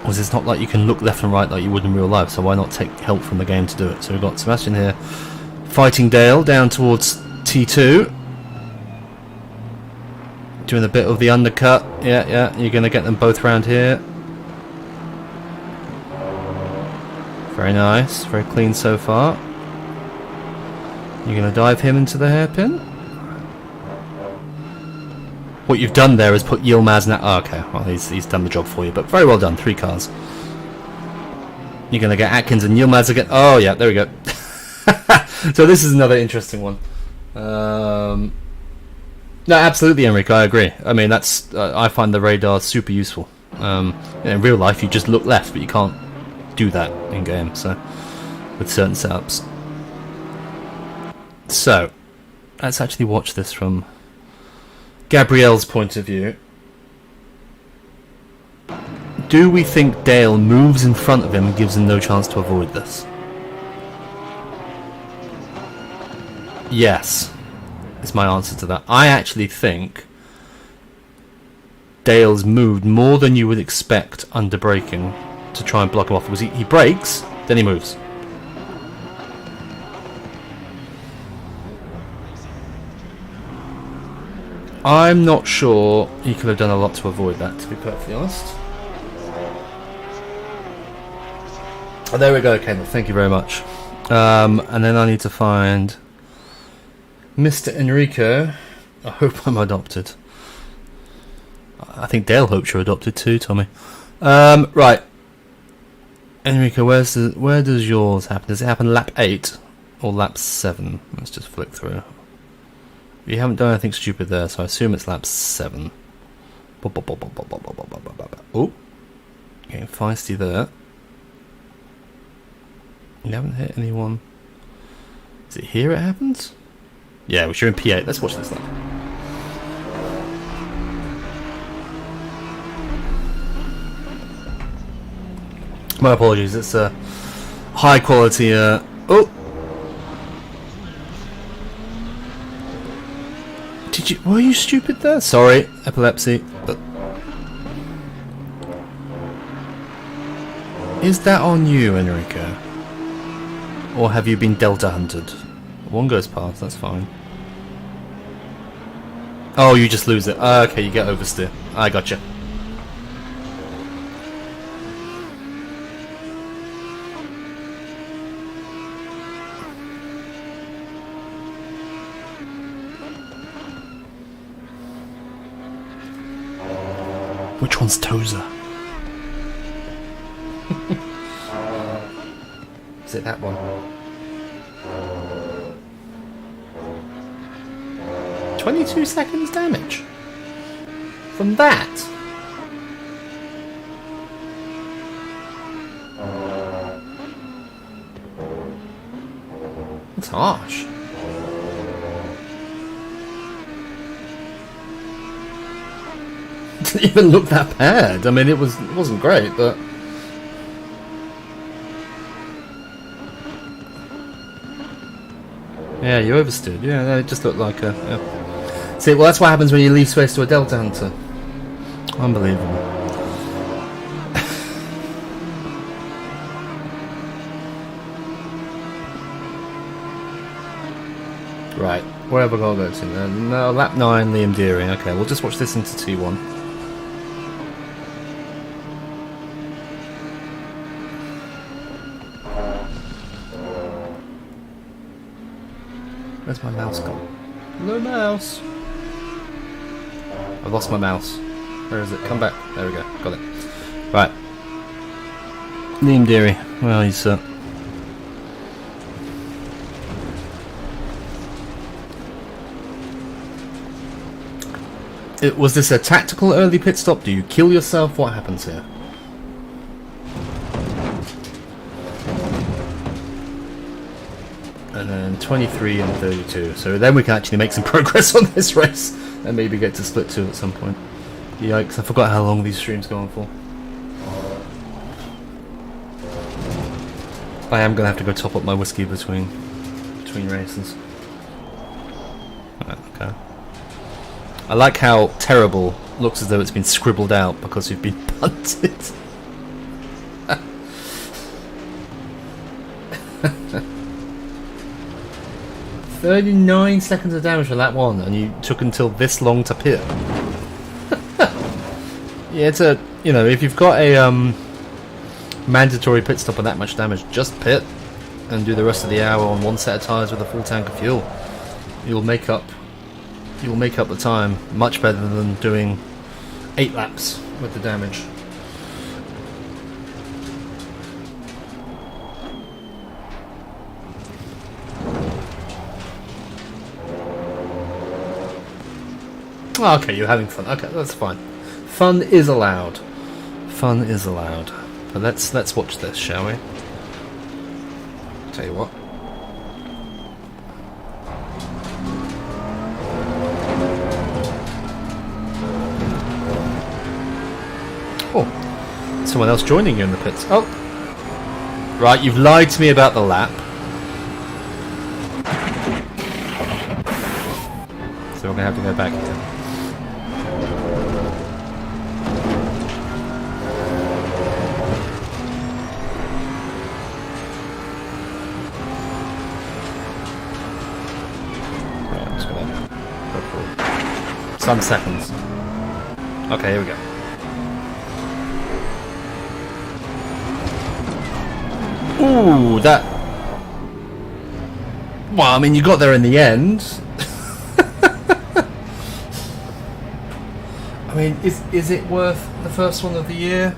Because it's not like you can look left and right like you would in real life, so why not take help from the game to do it? So we've got Sebastian here fighting Dale down towards T2. Doing a bit of the undercut. Yeah, you're going to get them both round here. Very nice, very clean so far. You're going to dive him into the hairpin. What you've done there is put Yilmaz now. Oh, okay, well he's done the job for you, but very well done. 3 cars. You're going to get Atkins and Yilmaz again. Oh yeah, there we go. So this is another interesting one. No, absolutely, Enrico, I agree. I mean, that's I find the radar super useful. In real life, you just look left, but you can't do that in game. So with certain setups. So let's actually watch this from Gabrielle's point of view. Do we think Dale moves in front of him and gives him no chance to avoid this? Yes, is my answer to that. I actually think Dale's moved more than you would expect under braking to try and block him off, because he brakes, then he moves. I'm not sure he could have done a lot to avoid that, to be perfectly honest. Oh, there we go, Kendall. Thank you very much. And then I need to find Mr. Enrico. I hope I'm adopted. I think Dale hopes you're adopted too, Tommy. Right. Enrico, where does yours happen? Does it happen lap 8 or lap 7? Let's just flick through. You haven't done anything stupid there, so I assume it's lap 7. Oh, getting feisty there. You haven't hit anyone. Is it here it happens? Yeah, we're in P8. Let's watch this lap. My apologies, it's a high quality. Oh! Were you stupid there? Sorry, epilepsy. But is that on you, Enrico? Or have you been Delta hunted? One goes past, that's fine. Oh, you just lose it. Okay, you get oversteer. I gotcha. Which one's Tozer? Is it that one? 22 seconds damage? From that? That's harsh. Didn't even look that bad. I mean, it wasn't great, but yeah, you overstood. Yeah, no, it just looked like a. Yeah. See, well, that's what happens when you leave space to a Delta Hunter. Unbelievable. Right, where have I got to go to then? No, lap 9, Liam Deering. Okay, we'll just watch this into T1. Where's my mouse gone? No mouse! I've lost my mouse. Where is it? Come back. There we go. Got it. Right. Liam Deary. Well, he's... was this a tactical early pit stop? Do you kill yourself? What happens here? And then 23 and 32. So then we can actually make some progress on this race and maybe get to split 2 at some point. Yikes, I forgot how long these streams go on for. I am going to have to go top up my whiskey between races. Right, okay. I like how terrible looks as though it's been scribbled out because you've been punted. 39 seconds of damage for that one, and you took until this long to pit. Yeah, it's a, you know, if you've got a mandatory pit stop and that much damage, just pit and do the rest of the hour on one set of tyres with a full tank of fuel. You'll make up the time much better than doing 8 laps with the damage. Oh, okay, you're having fun. Okay, that's fine. Fun is allowed. Fun is allowed. But let's watch this, shall we? Tell you what. Oh, someone else joining you in the pits. Oh, right, you've lied to me about the lap. So we're gonna have to go back here. Some seconds. Okay, here we go. Ooh, that... Well, I mean, you got there in the end. I mean, is it worth the first one of the year?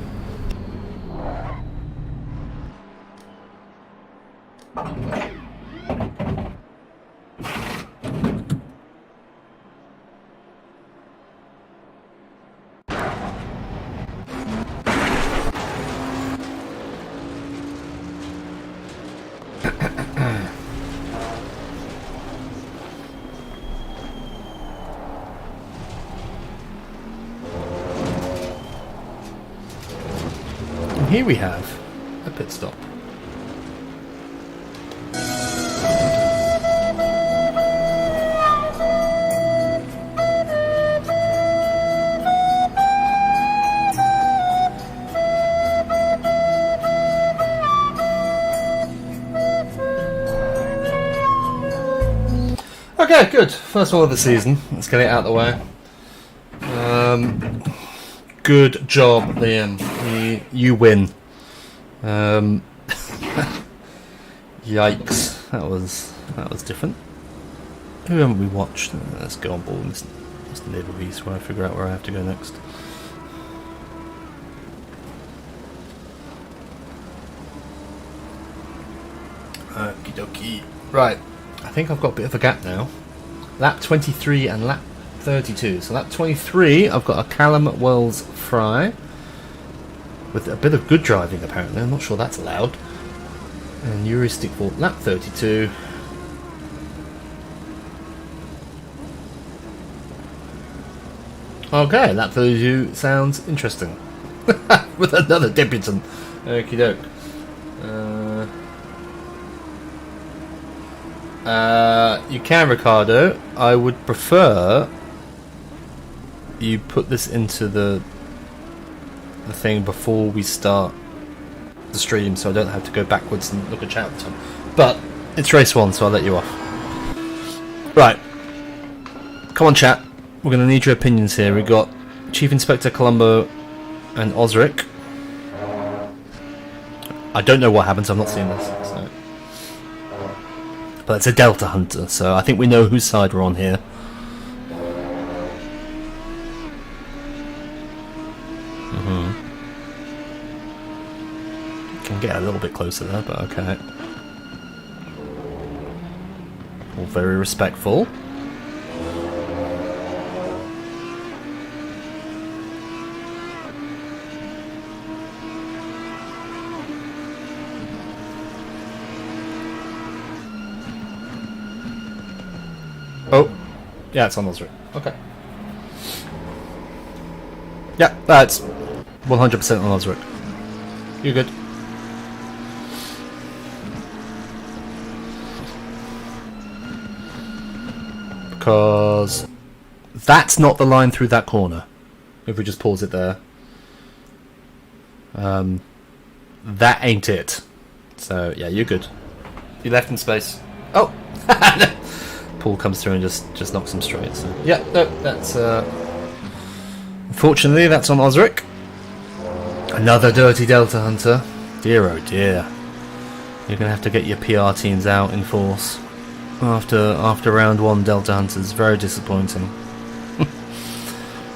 Here we have a pit stop. Okay, good. First one of the season. Let's get it out of the way. Good job, Liam. You win. Yikes. That was different. Who haven't we watched? Let's go on board this Naval Beast where I figure out where I have to go next. Okie dokie. Right. I think I've got a bit of a gap now. Lap 23 and lap 32. So lap 23, I've got a Callum Wells Fry with a bit of good driving apparently. I'm not sure that's allowed. And heuristic for lap 32. Okay, that for you sounds interesting. With another debutant. Okie doke. You can, Ricardo. I would prefer you put this into the thing before we start the stream, so I don't have to go backwards and look at chat all the time. But it's race 1, so I'll let you off. Right. Come on, chat. We're going to need your opinions here. We've got Chief Inspector Columbo and Osric. I don't know what happens. I've not seen this. So. But it's a Delta Hunter, so I think we know whose side we're on here. Can get a little bit closer there, but okay. All very respectful. Oh, yeah, it's on Osric. Okay. Yeah, that's 100% on Osric. You're good. Because that's not the line through that corner. If we just pause it there. That ain't it. So, yeah, you're good. You left in space. Oh! Paul comes through and just knocks him straight. So. Yeah, no, that's... Unfortunately, that's on Osric. Another dirty Delta Hunter. Dear oh dear. You're going to have to get your PR teams out in force. After round 1, Delta Hunters. Very disappointing.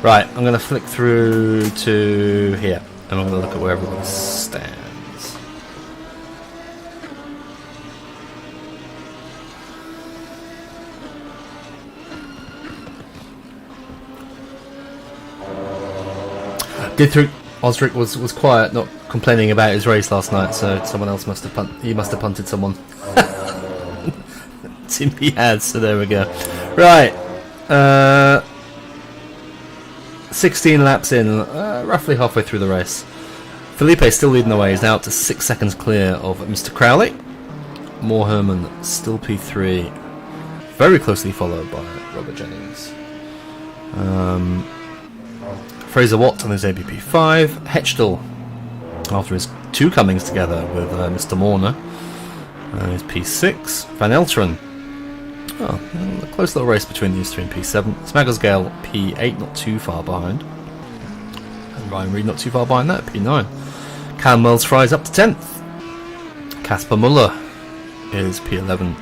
Right, I'm going to flick through to here. And I'm going to look at where everyone stands. Osric was quiet, not complaining about his race last night, so someone else must have he must have punted someone. Seems he has, so there we go. Right, 16 laps in, roughly halfway through the race. Felipe still leading the way. He's now up to 6 seconds clear of Mr. Crowley. Moore Herman still P3, very closely followed by Robert Jennings. Fraser Watt on his ABP 5. Hechtel, after his 2 comings together with Mr. Morner, his P6. Van Elteren. Oh, a close little race between these 3 in P7. Smagglesgale P8, not too far behind. And Ryan Reed not too far behind that, P9. Callum Wells Fry's up to 10th. Casper Muller is P11.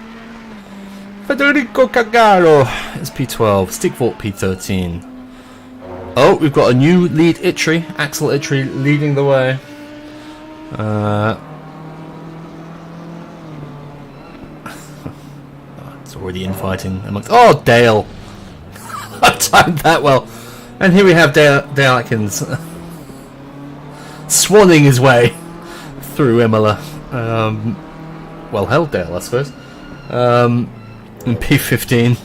Federico Cagaro is P12. Stigfort P13. Oh, we've got a new lead Itri. Axel Itri leading the way. It's already infighting amongst... Oh, Dale! I timed that well. And here we have Dale Atkins swanning his way through Imola. Well held Dale, I suppose. In P15.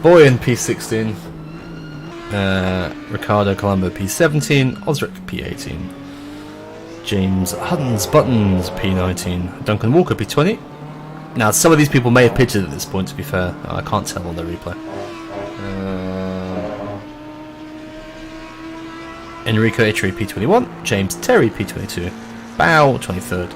Boy in P16. Ricardo Colombo P17, Osric P18, James Huddens Buttons P19, Duncan Walker P20. Now some of these people may have pitched at this point, to be fair. I can't tell on the replay. Enrico Itri P21, James Terry P22, Bao 23rd,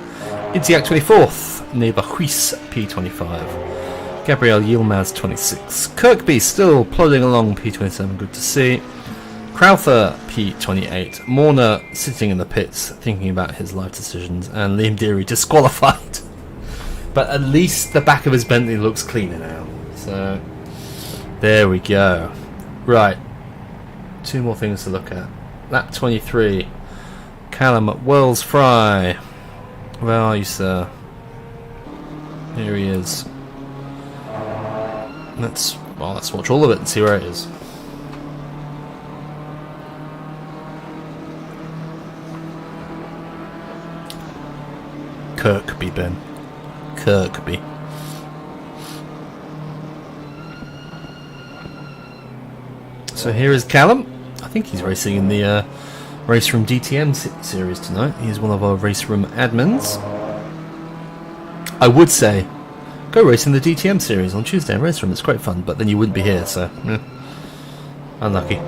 Idziak 24th, Neighbour Huis P25, Gabriel Yilmaz 26. Kirkby still plodding along P27, good to see. Crowther P28. Morner sitting in the pits thinking about his life decisions. And Liam Deary disqualified. But at least the back of his Bentley looks cleaner now. So there we go. Right. 2 more things to look at. Lap 23. Callum Wells Fry. Where are you, sir? Here he is. Let's watch all of it and see where it is. Kirkby, Ben. Kirkby. So here is Callum. I think he's racing in the Race Room DTM series tonight. He's one of our Race Room admins. I would say, go race in the DTM series on Tuesday in Race Room. It's great fun, but then you wouldn't be here, so unlucky.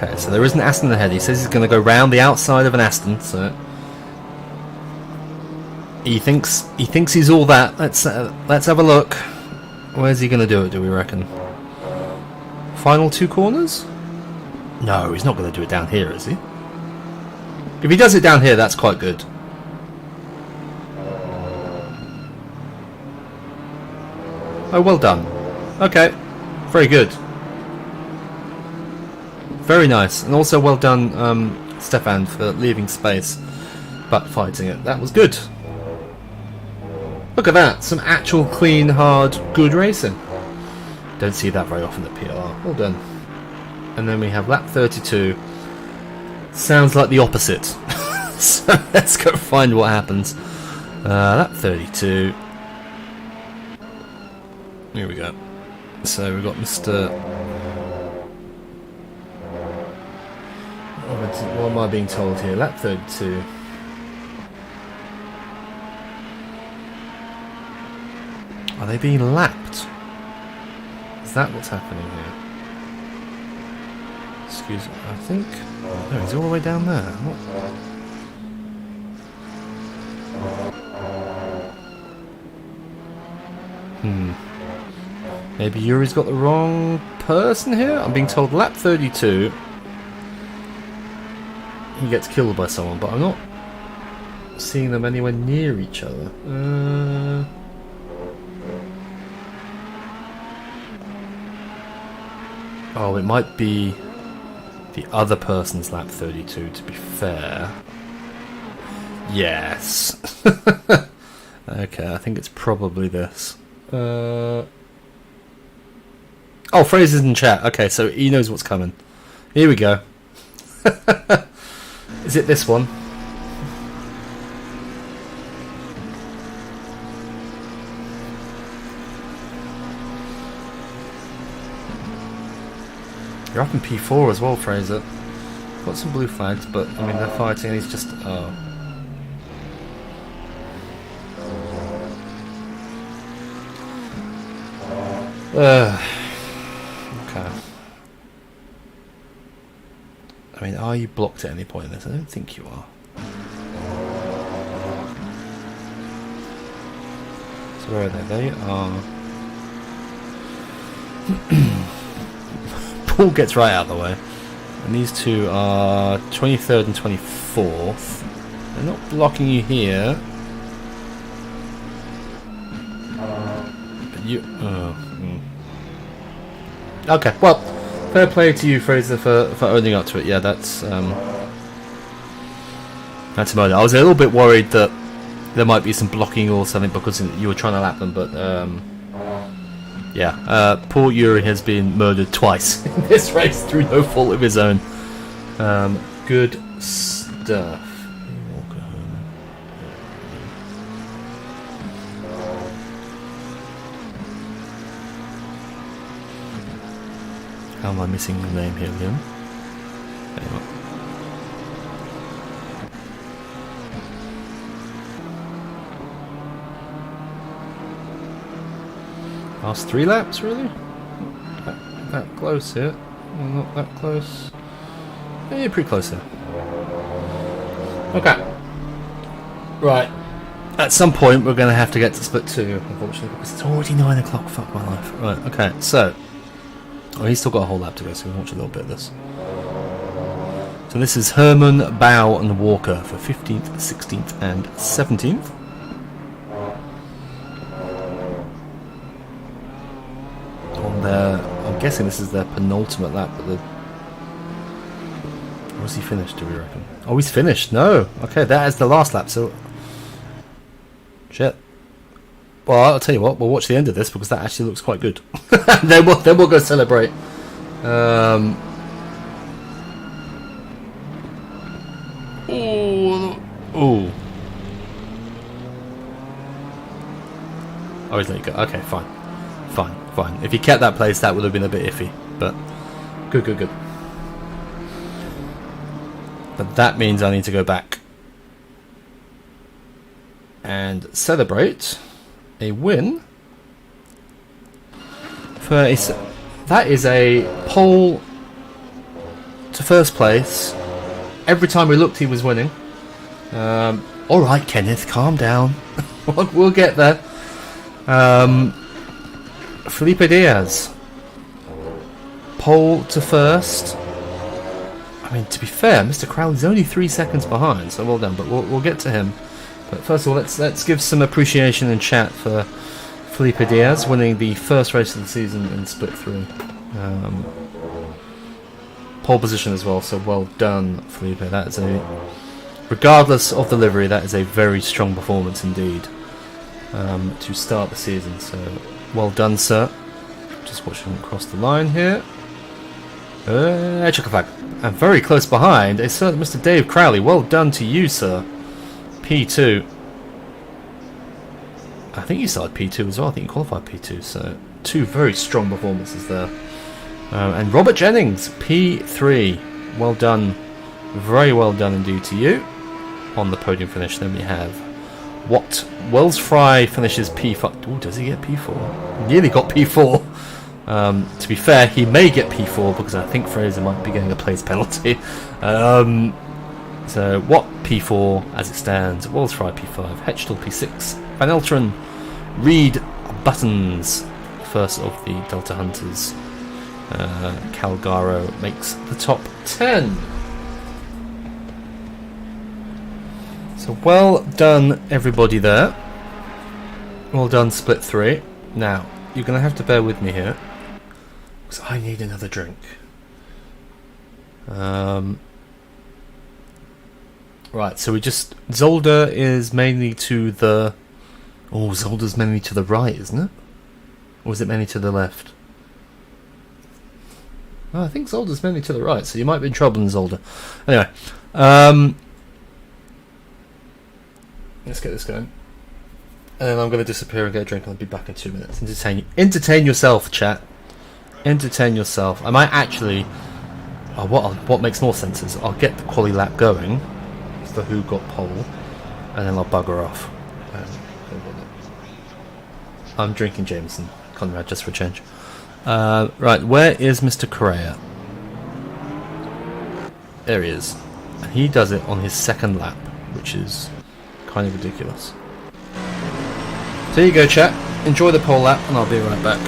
Okay, so there is an Aston ahead. He says he's going to go round the outside of an Aston, so he thinks he's all that. Let's have a look. Where's he going to do it, do we reckon? Final 2 corners? No, he's not going to do it down here, is he? If he does it down here, that's quite good. Oh, well done. Okay, very good. Very nice, and also well done, Stefan, for leaving space but fighting it. That was good. Look at that, some actual clean, hard, good racing. Don't see that very often at PLR. Well done. And then we have lap 32. Sounds like the opposite. So let's go find what happens. Lap 32. Here we go. So we've got Mr. What am I being told here? Lap 32. Are they being lapped? Is that what's happening here? Excuse me, I think... No, he's all the way down there. What? Maybe Yuri's got the wrong person here? I'm being told lap 32 he gets killed by someone, but I'm not seeing them anywhere near each other. Oh, it might be the other person's lap 32, to be fair. Yes. Okay, I think it's probably this. Oh, Fraser's in chat. Okay, so he knows what's coming. Here we go. Is it this one? You're up in P4 as well, Fraser. Got some blue flags, but I mean they're fighting and he's just... Oh. Okay. I mean, are you blocked at any point in this? I don't think you are. So where are they? They are... Paul gets right out of the way. And these two are 23rd and 24th. They're not blocking you here. But you... Okay, well, fair play to you, Fraser, for owning up to it. Yeah, that's about it. I was a little bit worried that there might be some blocking or something because you were trying to lap them, but yeah, poor Yuri has been murdered twice in this race through no fault of his own. Good stuff. How am I missing the name here, Liam? Anyway. Last 3 laps, really? That close here. Well, not that close. Yeah, you're pretty close here. Okay. Right. At some point, we're going to have to get to split 2, unfortunately, because it's already 9 o'clock. Fuck my life. Right, okay, so... Oh, he's still got a whole lap to go, so we'll watch a little bit of this. So this is Herman, Bow and Walker for 15th, 16th and 17th. On their... I'm guessing this is their penultimate lap, but the... Or is he finished, do we reckon? Oh, he's finished! No! Okay, that is the last lap, so... Shit. Well, I'll tell you what, we'll watch the end of this because that actually looks quite good. then we'll go celebrate. Ooh. Oh, he's let you go. Okay, fine. Fine. If he kept that place, that would have been a bit iffy. But good. But that means I need to go back and celebrate a win for a... That is a pole to first place. Every time we looked, he was winning. All right, Kenneth, calm down. We'll get there. Felipe Diaz, pole to first. I mean, to be fair, Mr. Crowley's only 3 seconds behind, so well done. But we'll get to him. But first of all, let's give some appreciation in chat for Felipe Diaz winning the first race of the season in Split 3. Pole position as well, so well done, Felipe. That is regardless of the livery, that is a very strong performance indeed to start the season. So well done, sir. Just watching him cross the line here. And very close behind, a certain Mr. Dave Crowley. Well done to you, sir. P2. I think you started P2 as well. I think you qualified P2. So 2 very strong performances there. And Robert Jennings, P3. Well done. Very well done indeed to you. On the podium finish, then we have Wells Fry finishes P5. Ooh, does he get P4? Nearly got P4. To be fair, he may get P4 because I think Fraser might be getting a place penalty. So P4 as it stands. Wells Fry P5. Hetchtel P6. Van Elteren, Reed Buttons, first of the Delta Hunters. Calgaro makes the top 10. So well done everybody there. Well done Split 3. Now, you're going to have to bear with me here, because I need another drink. Right, so Zolder is mainly to the... Oh, Zolder's mainly to the right, isn't it? Or is it mainly to the left? Oh, I think Zolder's mainly to the right, so you might be in trouble in Zolder. Anyway, let's get this going. And then I'm going to disappear and get a drink, and I'll be back in 2 minutes. Entertain yourself, chat. Entertain yourself. I might actually... Oh, what makes more sense is I'll get the quali lap going for who got pole, and then I'll bugger off. I'm drinking Jameson, Conrad, just for a change. Right, where is Mr. Correa? There he is. And he does it on his second lap, which is kind of ridiculous. So there you go, chat. Enjoy the pole lap, and I'll be right back.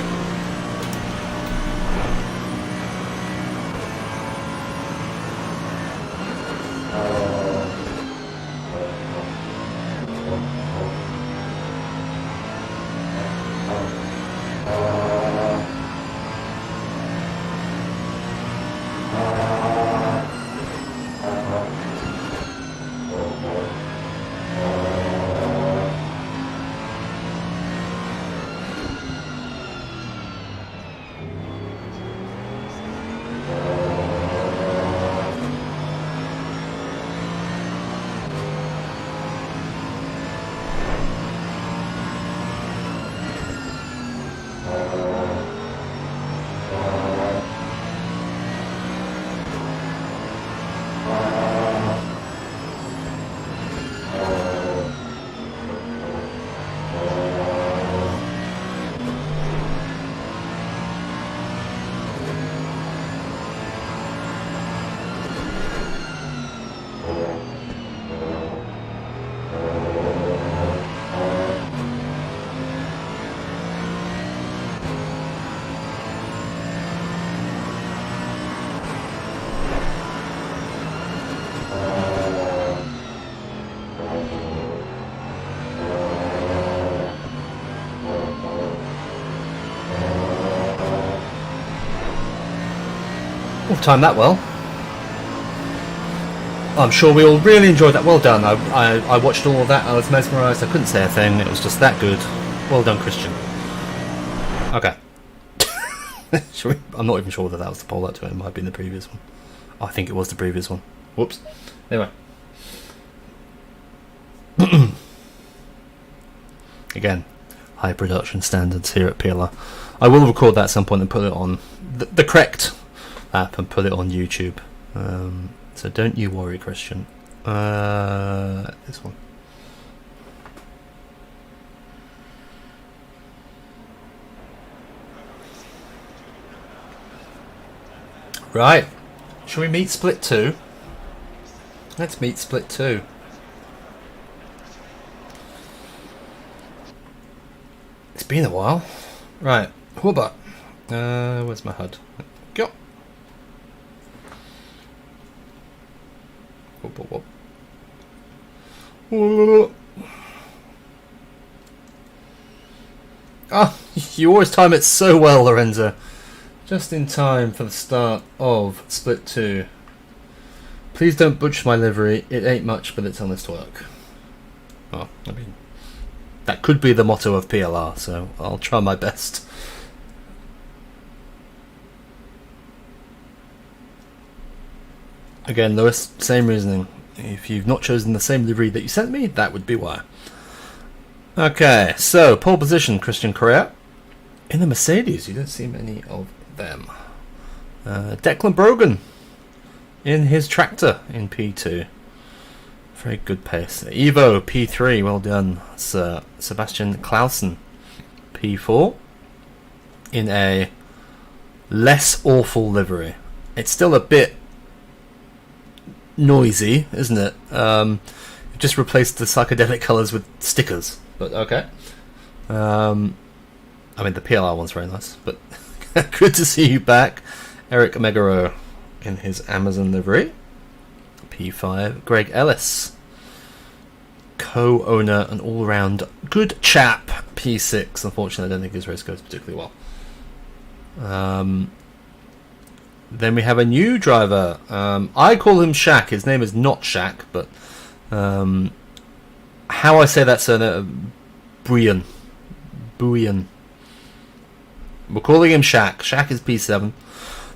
Timed that well. I'm sure we all really enjoyed that. Well done. I watched all of that. I was mesmerised. I couldn't say a thing. It was just that good. Well done, Christian. Okay. I'm not even sure whether that was the poll that it might have been the previous one. I think it was the previous one. Whoops. Anyway. Again, high production standards here at PLR. I will record that at some point and put it on the correct app and put it on YouTube. So don't you worry, Christian. This one. Right. Shall we meet Split 2? Let's meet Split 2. It's been a while. Right. Whoop. Where's my HUD? Go. Whoop. Ah, you always time it so well, Lorenzo. Just in time for the start of Split 2. Please don't butcher my livery. It ain't much, but it's honest work. Well, I mean, that could be the motto of PLR, so I'll try my best. Again, Lewis, same reasoning. If you've not chosen the same livery that you sent me, that would be why. Okay, so pole position, Christian Correa. In the Mercedes, you don't see many of them. Declan Brogan in his tractor in P2. Very good pace. Evo P3, well done, Sir Sebastian Clausen. P4 in a less awful livery. It's still a bit noisy, isn't it? Just replaced the psychedelic colours with stickers, but okay. I mean, the PLR one's very nice, but good to see you back. Eric Megaro in his Amazon livery. P5. Greg Ellis, co-owner and all-round good chap. P6. Unfortunately, I don't think his race goes particularly well. Then we have a new driver. I call him Shaq. His name is not Shaq, but how I say that surname, Buian. We're calling him Shaq. Shaq is P7.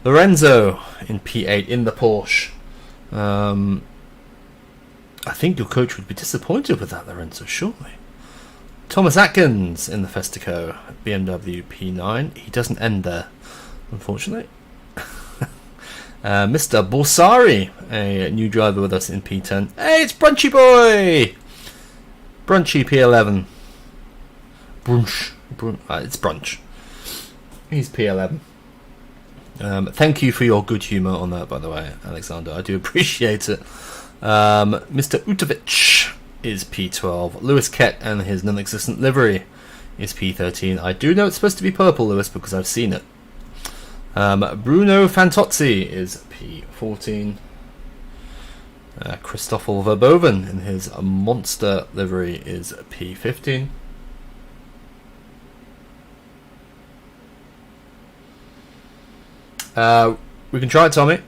Lorenzo in P8 in the Porsche. I think your coach would be disappointed with that, Lorenzo, surely. Thomas Atkins in the Festico, BMW P9. He doesn't end there, unfortunately. Mr. Borsari, a new driver with us in P10. Hey, it's Brunchy Boy! Brunchy P11. It's Brunch. He's P11. Thank you for your good humour on that, by the way, Alexander. I do appreciate it. Mr. Utovic is P12. Lewis Kett and his non-existent livery is P13. I do know it's supposed to be purple, Lewis, because I've seen it. Bruno Fantozzi is P14. Christoffel Verboven in his monster livery is P15. We can try it, Tommy.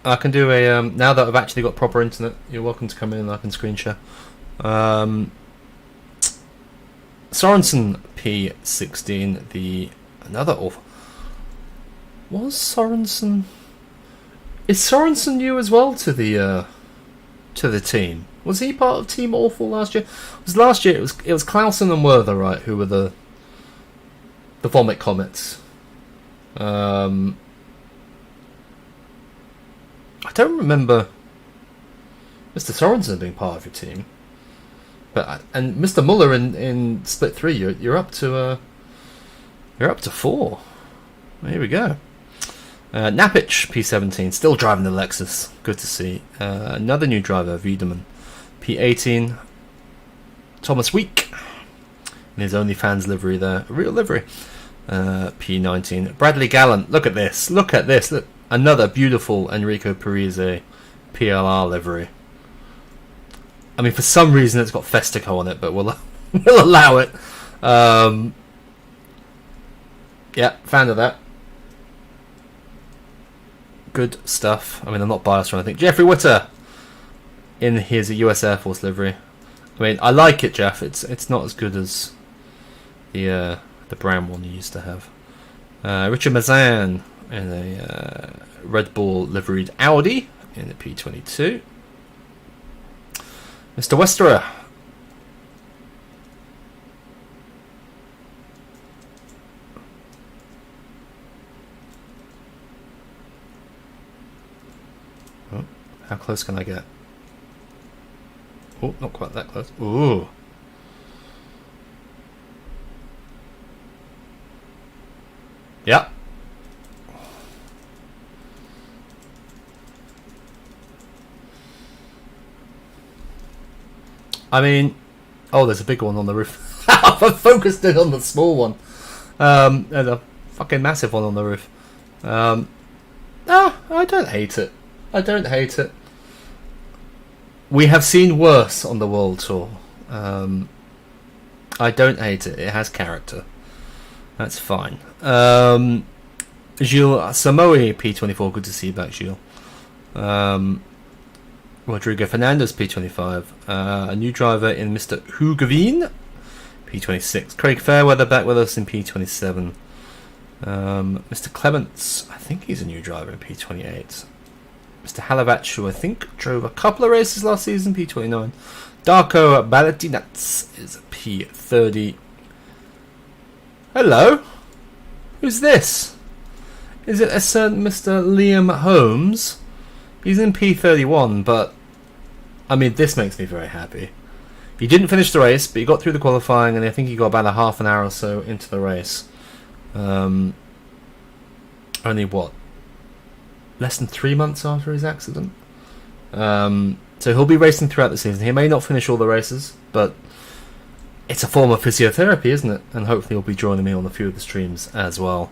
I can do a now that I've actually got proper internet. You're welcome to come in and I can screen share. Sorensen P16. Another awful. Was Sorensen? Is Sorensen new as well to the team? Was he part of Team Awful last year? Because last year it was Clausen and Werther, right, who were the Vomit Comets. I don't remember Mr. Sorensen being part of your team, and Mr. Muller in Split 3. You're up to 4. There we go. Napich P17, still driving the Lexus. Good to see. Another new driver, Wiedemann P18. Thomas Week in his OnlyFans livery there, a real livery. P19. Bradley Gallant. Look at this. Look. Another beautiful Enrico Parise PLR livery. I mean, for some reason it's got Festico on it, but we'll allow it. Yeah, fan of that. Good stuff. I mean, I'm not biased or anything. Jeffrey Witter in his US Air Force livery. I mean, I like it, Jeff. It's not as good as the brown one you used to have. Richard Mazan in a Red Bull liveried Audi in the P22. Mr. Westerer How close can I get? Oh, not quite that close. Ooh. Yeah. I mean, oh, there's a big one on the roof. I focused in on the small one. There's a fucking massive one on the roof. I don't hate it. I don't hate it. We have seen worse on the World Tour. I don't hate it. It has character. That's fine. Gilles Samoe P24. Good to see you back, Gilles. Rodrigo Fernandez P25. A new driver in Mr. Hugavine P26. Craig Fairweather back with us in P27. Mr. Clements, I think he's a new driver in P28. Mr. Halavach, who I think drove a couple of races last season, P29. Darko Balatinats is P30. Hello? Who's this? Is it a certain Mr. Liam Holmes? He's in P31, but I mean, this makes me very happy. He didn't finish the race, but he got through the qualifying, and I think he got about a half an hour or so into the race. Only what? Less than 3 months after his accident. So he'll be racing throughout the season. He may not finish all the races, but it's a form of physiotherapy, isn't it? And hopefully he'll be joining me on a few of the streams as well.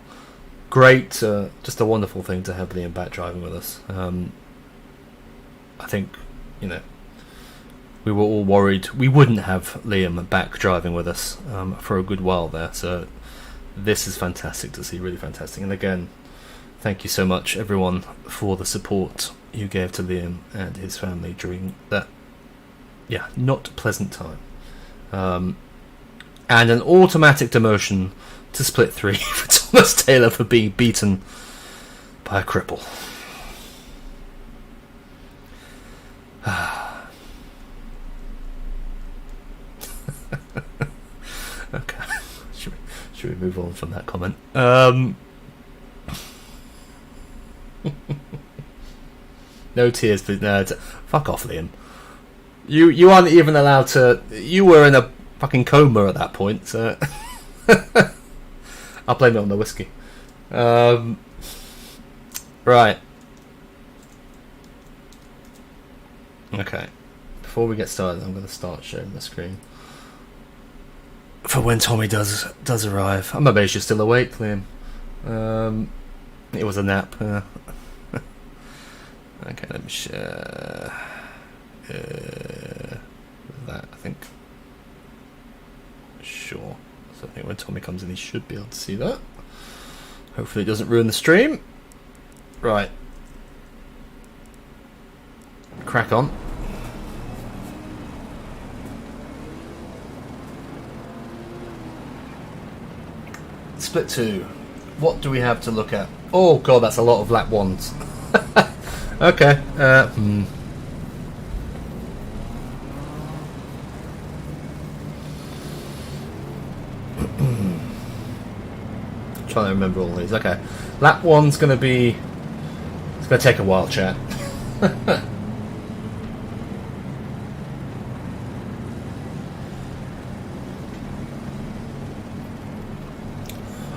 Great, just a wonderful thing to have Liam back driving with us. I think, you know, we were all worried we wouldn't have Liam back driving with us for a good while there. So this is fantastic to see, really fantastic. And again, thank you so much, everyone, for the support you gave to Liam and his family during that, not pleasant time. And an automatic demotion to split 3 for Thomas Taylor for being beaten by a cripple. Okay, should we move on from that comment? No tears, please. No, fuck off, Liam. You aren't even allowed to. You were in a fucking coma at that point, so I'll blame it on the whiskey. Right. Okay. Before we get started, I'm going to start sharing the screen for when Tommy does arrive. I'm amazed you're still awake, Liam. It was a nap. Okay, let me share that, I think. Sure. So I think when Tommy comes in, he should be able to see that. Hopefully it doesn't ruin the stream. Right. Crack on. Split 2. What do we have to look at? Oh god, that's a lot of lap 1s. Okay. Trying to remember all these. Okay. Lap 1's going to be... It's going to take a while, chat.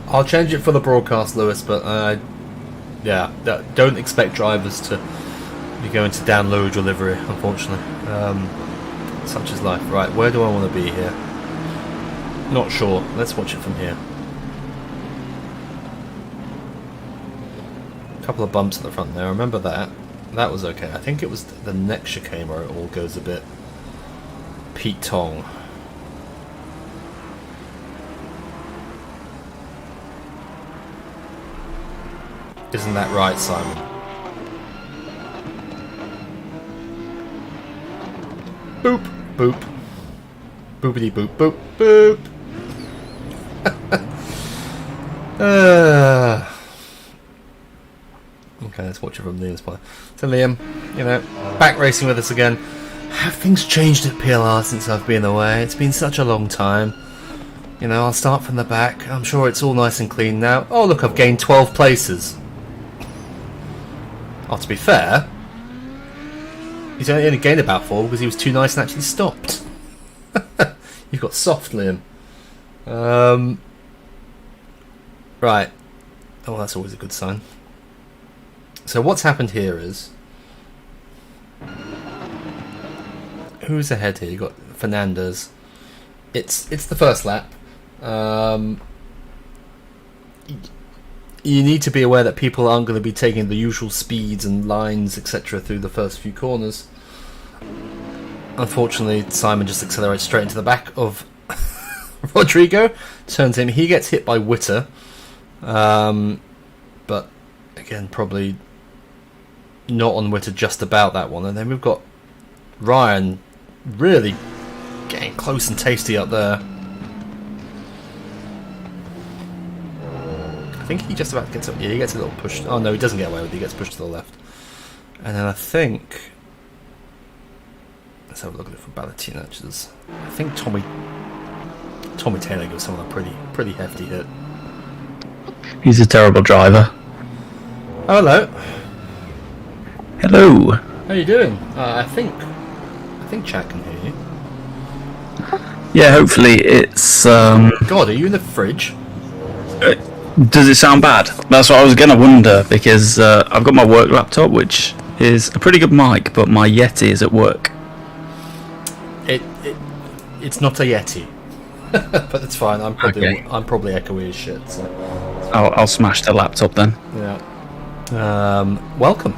I'll change it for the broadcast, Lewis, but don't expect drivers to be going to download your livery, unfortunately. Such is life. Right, where do I want to be here? Not sure. Let's watch it from here. A couple of bumps at the front there. I remember that. That was okay. I think it was the next chicane where it all goes a bit Pete Tong. Isn't that right, Simon? Boop, boop. Boopity boop, boop, boop. Okay, let's watch it from Liam's point. So Liam, you know, back racing with us again. Have things changed at PLR since I've been away? It's been such a long time. You know, I'll start from the back. I'm sure it's all nice and clean now. Oh, look, I've gained 12 places. Oh, to be fair, He's only gained about 4 because he was too nice and actually stopped. You've got soft, Liam. Right. Oh, that's always a good sign. So what's happened here is... Who's ahead here? You've got Fernandez. It's the first lap. You need to be aware that people aren't going to be taking the usual speeds and lines, etc., through the first few corners. Unfortunately, Simon just accelerates straight into the back of Rodrigo, turns him. He gets hit by Witter, but again, probably not on Witter just about that one. And then we've got Ryan really getting close and tasty up there. I think he just about gets up. Yeah, he gets a little pushed. Oh no, he doesn't get away with it. He gets pushed to the left. And then I think... Let's have a look at it for Balatinac's. I think Tommy Taylor gives someone a pretty hefty hit. He's a terrible driver. Oh, hello. Hello. How you doing? I think chat can hear you. Yeah, hopefully it's... God, are you in the fridge? Does it sound bad? That's what I was going to wonder, because I've got my work laptop, which is a pretty good mic, but my Yeti is at work. It's not a Yeti. But that's fine. I'm probably echoey as shit. So. I'll smash the laptop then. Yeah. Welcome.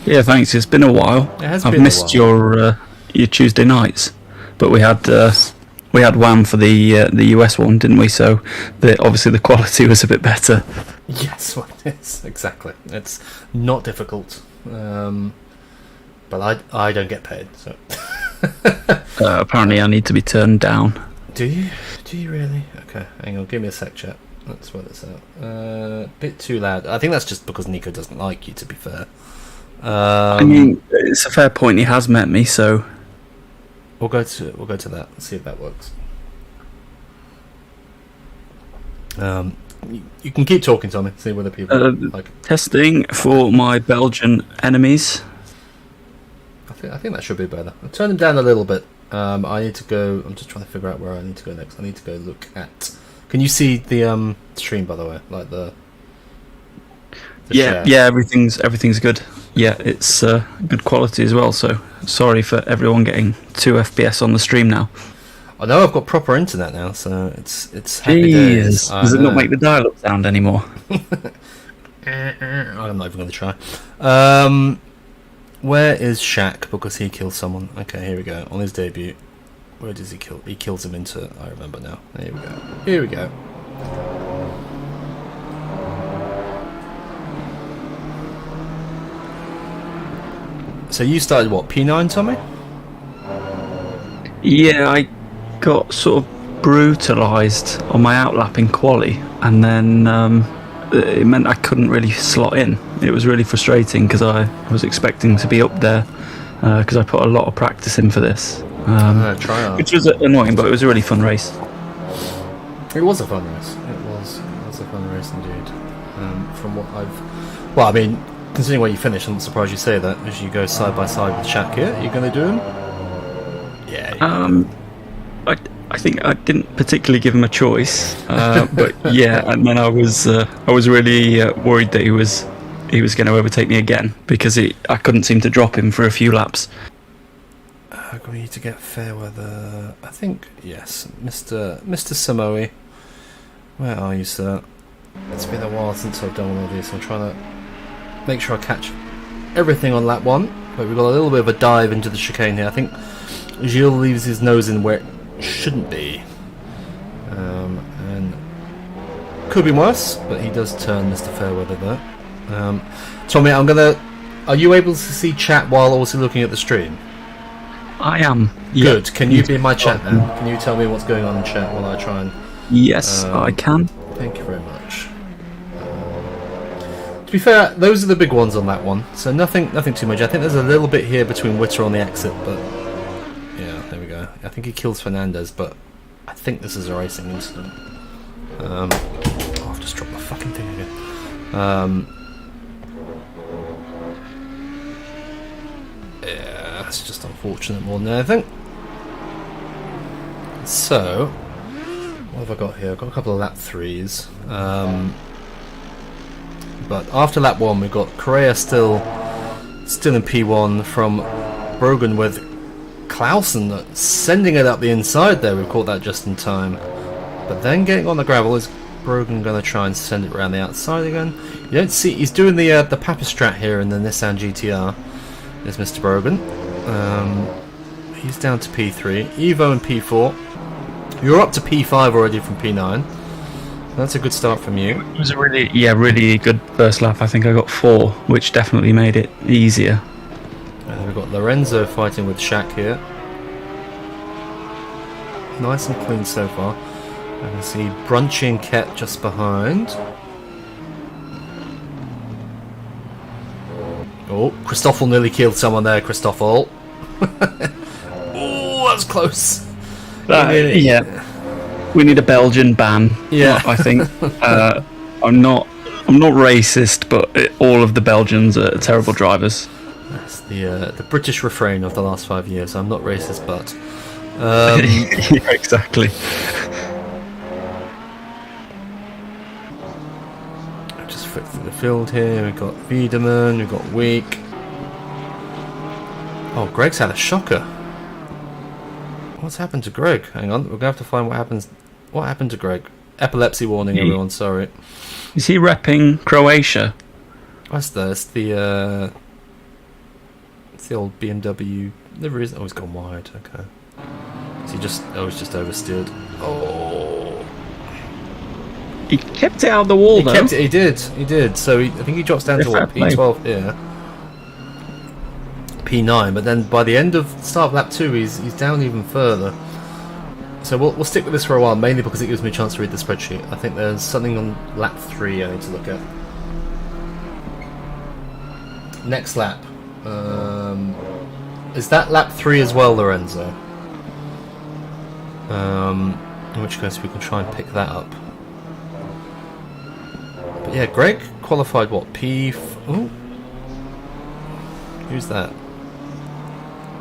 Yeah, thanks. It's been a while. I've missed your Tuesday nights, but we had Wham for the US one, didn't we? So obviously the quality was a bit better. Yes, well, it's exactly. It's not difficult, but I don't get paid. So apparently, I need to be turned down. Do you? Do you really? Okay, hang on. Give me a sec, chat. Let's work this out. Bit too loud. I think that's just because Nico doesn't like you. To be fair. I mean, it's a fair point. He has met me, so we'll go to that. Let's see if that works. You can keep talking, Tommy. See whether people like it. Testing for my Belgian enemies. I think that should be better. I'll turn them down a little bit. I need to go. I'm just trying to figure out where I need to go next. I need to go look at. Can you see the stream, by the way? Like the yeah, share? yeah. Everything's good. Yeah, it's good quality as well. So sorry for everyone getting 2 FPS on the stream now. I know I've got proper internet now, so it's happy days. Does it not make the dial-up sound anymore? I'm not even going to try. Where is Shaq? Because he killed someone. Okay, here we go. On his debut. Where does he kill? He kills him into... I remember now. Here we go. Here we go. So you started what? P9, Tommy? Yeah, I got sort of brutalised on my outlap in quali, and then it meant I couldn't really slot in. It was really frustrating because I was expecting to be up there because I put a lot of practice in for this, which was annoying, but it was a really fun race. It was a fun race. It was a fun race indeed. From what I've... Well, I mean, considering where you finished, I'm not surprised you say that. As you go side by side with Shaq here, are you going to do him? Yeah. I think I didn't particularly give him a choice, but yeah, and then I was really worried that he was going to overtake me again because I couldn't seem to drop him for a few laps. We need to get fair weather. I think yes, Mr. Samoe. Where are you, sir? It's been a while since I've done one of these. I'm trying to make sure I catch everything on lap 1. But we've got a little bit of a dive into the chicane here. I think Gilles leaves his nose in where it shouldn't be, and could be worse. But he does turn Mr. Fairweather there. Tommy, are you able to see chat while also looking at the stream? I am. Good. Yeah. Can you be in my chat then? Can you tell me what's going on in chat while I try and... Yes, I can. Thank you very much. To be fair, those are the big ones on that one, so nothing too much. I think there's a little bit here between Witter on the exit, but yeah, there we go. I think he kills Fernandez, but I think this is a racing incident. I've just dropped my fucking thing again. Yeah, it's just unfortunate more than anything. So, what have I got here? I've got a couple of lap 3s. But after lap 1, we've got Correa still in P1 from Brogan, with Clausen sending it up the inside there. We've caught that just in time. But then getting on the gravel, is Brogan going to try and send it around the outside again? You don't see, he's doing the Papastrat here in the Nissan GTR. There's Mr. Brogan. He's down to P3. Evo and P4. You're up to P5 already from P9. That's a good start from you. It was a really good first lap. I think I got 4, which definitely made it easier. And then we've got Lorenzo fighting with Shaq here. Nice and clean so far. I can see Brunchy and Ket just behind. Oh, Christoffel nearly killed someone there, Christoffel. Oh, that was close. Yeah. We need a Belgian ban. Yeah. I think. I'm not racist, but all of the Belgians are terrible drivers. That's the British refrain of the last 5 years. I'm not racist, but yeah, exactly. Just flick through the field here. We've got Wiedemann, we've got Week. Oh, Greg's had a shocker. What's happened to Greg? Hang on, we're gonna have to find what happens. What happened to Greg? Epilepsy warning, everyone. Sorry. Is he repping Croatia? What's that? It's the old BMW livery. Oh, he's gone wide. Okay. So he's just oversteered. Oh. He kept it out of the wall, though. He did. So I think he drops down to what, P12 here. P9, but then by the end of start of lap 2, he's down even further. So we'll stick with this for a while, mainly because it gives me a chance to read the spreadsheet. I think there's something on lap 3 I need to look at. Next lap. Is that lap 3 as well, Lorenzo? In which case we can try and pick that up. But yeah, Greg qualified what? Ooh. Who's that?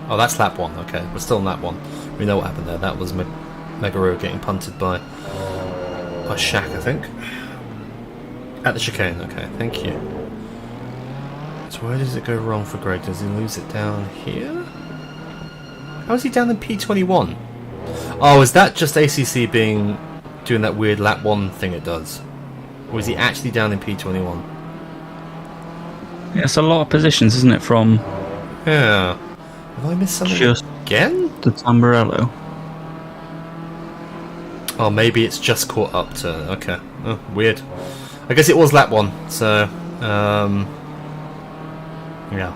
Oh, that's lap 1. Okay, we're still in lap 1. We know what happened there. That was Megaro getting punted by Shaq, I think. At the chicane. Okay, thank you. So where does it go wrong for Greg? Does he lose it down here? How is he down in P21? Oh, is that just ACC doing that weird lap 1 thing it does? Or is he actually down in P21? Yeah, it's a lot of positions, isn't it, from... Yeah. Have I missed something just again? The Tamburello. Oh, maybe it's just caught up to... Okay. Oh, weird. I guess it was lap 1, so... yeah.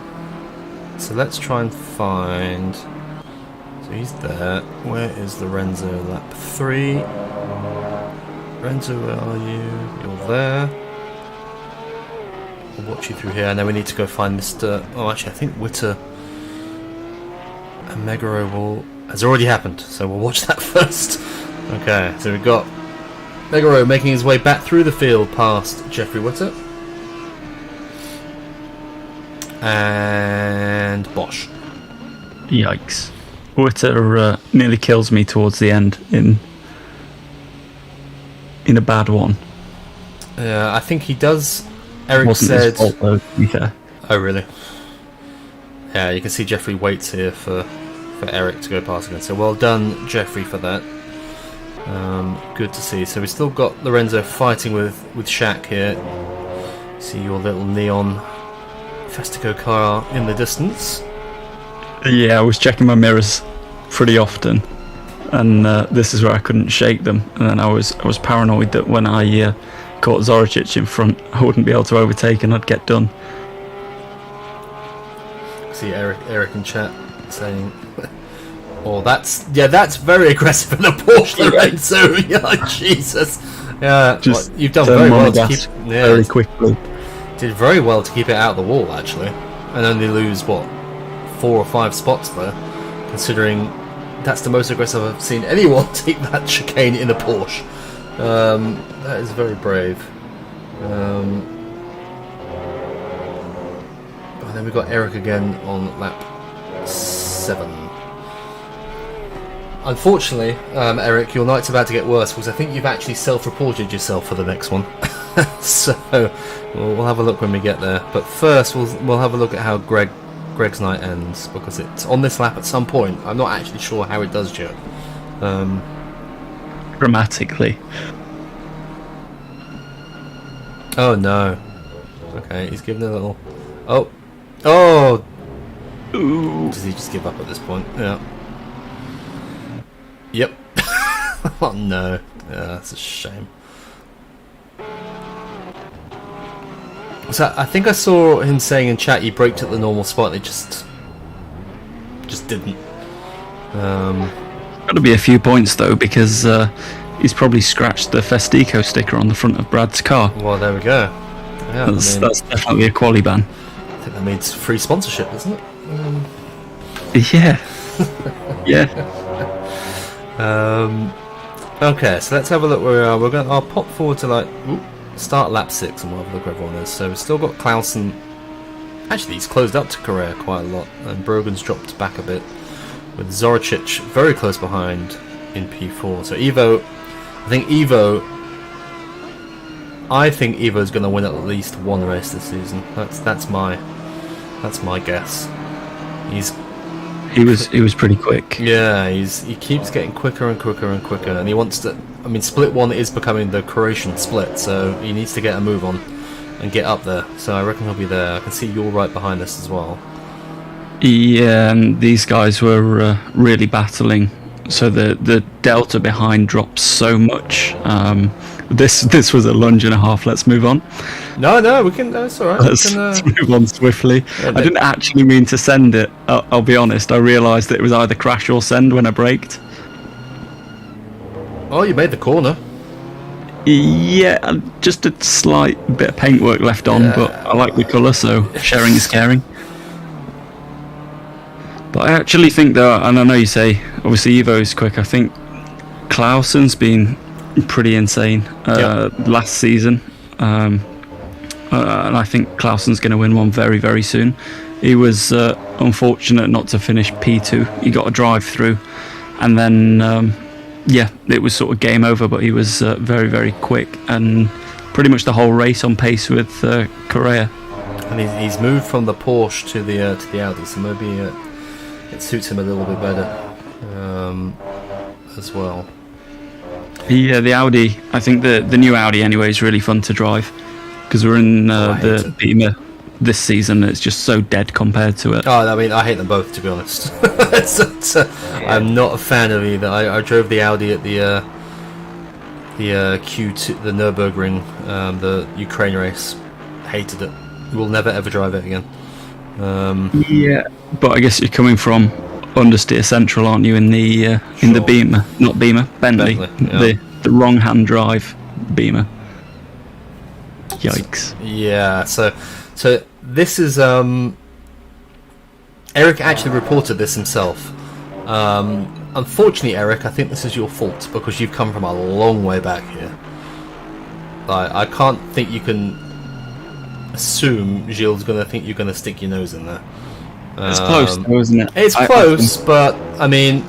So let's try and find... So he's there. Where is Lorenzo? Lap 3. Lorenzo, where are you? You're there. We'll watch you through here, and then we need to go find Mr... Oh, actually, I think Witter and Megaro has already happened, so we'll watch that first. Okay, so we've got Megaro making his way back through the field past Jeffrey Witter. And Bosch. Yikes. Witter nearly kills me towards the end in a bad one. I think he does. Eric Wasn't said... his fault, though, to be fair. Oh, really? Yeah, you can see Jeffrey waits here for Eric to go past again. So well done, Jeffrey, for that. Good to see. So we've still got Lorenzo fighting with Shaq here. See your little neon Festico car in the distance. Yeah, I was checking my mirrors pretty often, and this is where I couldn't shake them. And then I was paranoid that when I caught Zoricic in front, I wouldn't be able to overtake and I'd get done. See Eric in chat saying, "Oh, that's very aggressive in a Porsche, Lorenzo." Yeah, Jesus. Yeah, Just you've done very well to keep very quickly. Did very well to keep it out of the wall, actually, and only lose 4 or 5 spots there, considering that's the most aggressive I've seen anyone take that chicane in a Porsche. That is very brave. And then we've got Eric again on lap 7. Unfortunately, Eric, your night's about to get worse because I think you've actually self-reported yourself for the next one. So we'll have a look when we get there. But first, we'll have a look at how Greg's night ends, because it's on this lap at some point. I'm not actually sure how it does, Joe. Dramatically. Oh no. Okay, he's giving a little. Oh. Ooh. Does he just give up at this point? Yeah. Yep. Oh no. Yeah, that's a shame. So I think I saw him saying in chat he braked at the normal spot. It just didn't. Got to be a few points though, because he's probably scratched the Festico sticker on the front of Brad's car. Well, there we go. Yeah, that's definitely a quali ban. I think that means free sponsorship, doesn't it? Yeah. Yeah. Okay, so let's have a look where we are. I'll pop forward to start lap 6 and we'll have a look where everyone is. So we've still got Clausen. Actually, he's closed up to Correa quite a lot, and Brogan's dropped back a bit, with Zoricic very close behind in P4. So I think Evo's going to win at least one race this season. That's my guess. He was pretty quick. Yeah, he keeps getting quicker and quicker and quicker, and he wants to. I mean, Split 1 is becoming the Croatian split, so he needs to get a move on and get up there. So I reckon he'll be there. I can see you're right behind us as well. Yeah, and these guys were really battling. So the delta behind drops so much. This was a lunge and a half. Let's move on. No, we can. That's all right. Let's move on swiftly. I didn't actually mean to send it. I'll be honest. I realised that it was either crash or send when I braked. Oh, you made the corner. Yeah, just a slight bit of paintwork left on, but I like the colour, so sharing is caring. But I actually think though, and I know you say obviously Evo's quick. I think Clausen's been pretty insane last season, and I think Clausen's going to win one very, very soon. He was unfortunate not to finish P2. He got a drive through, and then it was sort of game over. But he was very, very quick, and pretty much the whole race on pace with Correa. And he's moved from the Porsche to the Audi, so maybe it suits him a little bit better as well. Yeah, the Audi. I think the new Audi anyway is really fun to drive, because we're in the Beamer this season. It's just so dead compared to it. Oh, I mean, I hate them both, to be honest. I'm not a fan of either. I drove the Audi at the Q2, the Nürburgring, the Ukraine race. Hated it. Will never ever drive it again. Yeah, but I guess you're coming from understeer central, aren't you? In the in the Beamer, not Beamer, Bentley. Yeah. The wrong hand drive Beamer. Yikes. Yeah. So this is Eric actually reported this himself. Unfortunately, Eric, I think this is your fault because you've come from a long way back here. I can't think you can assume Gilles going to think you're going to stick your nose in there. It's close, though, isn't it? It's close, but I mean,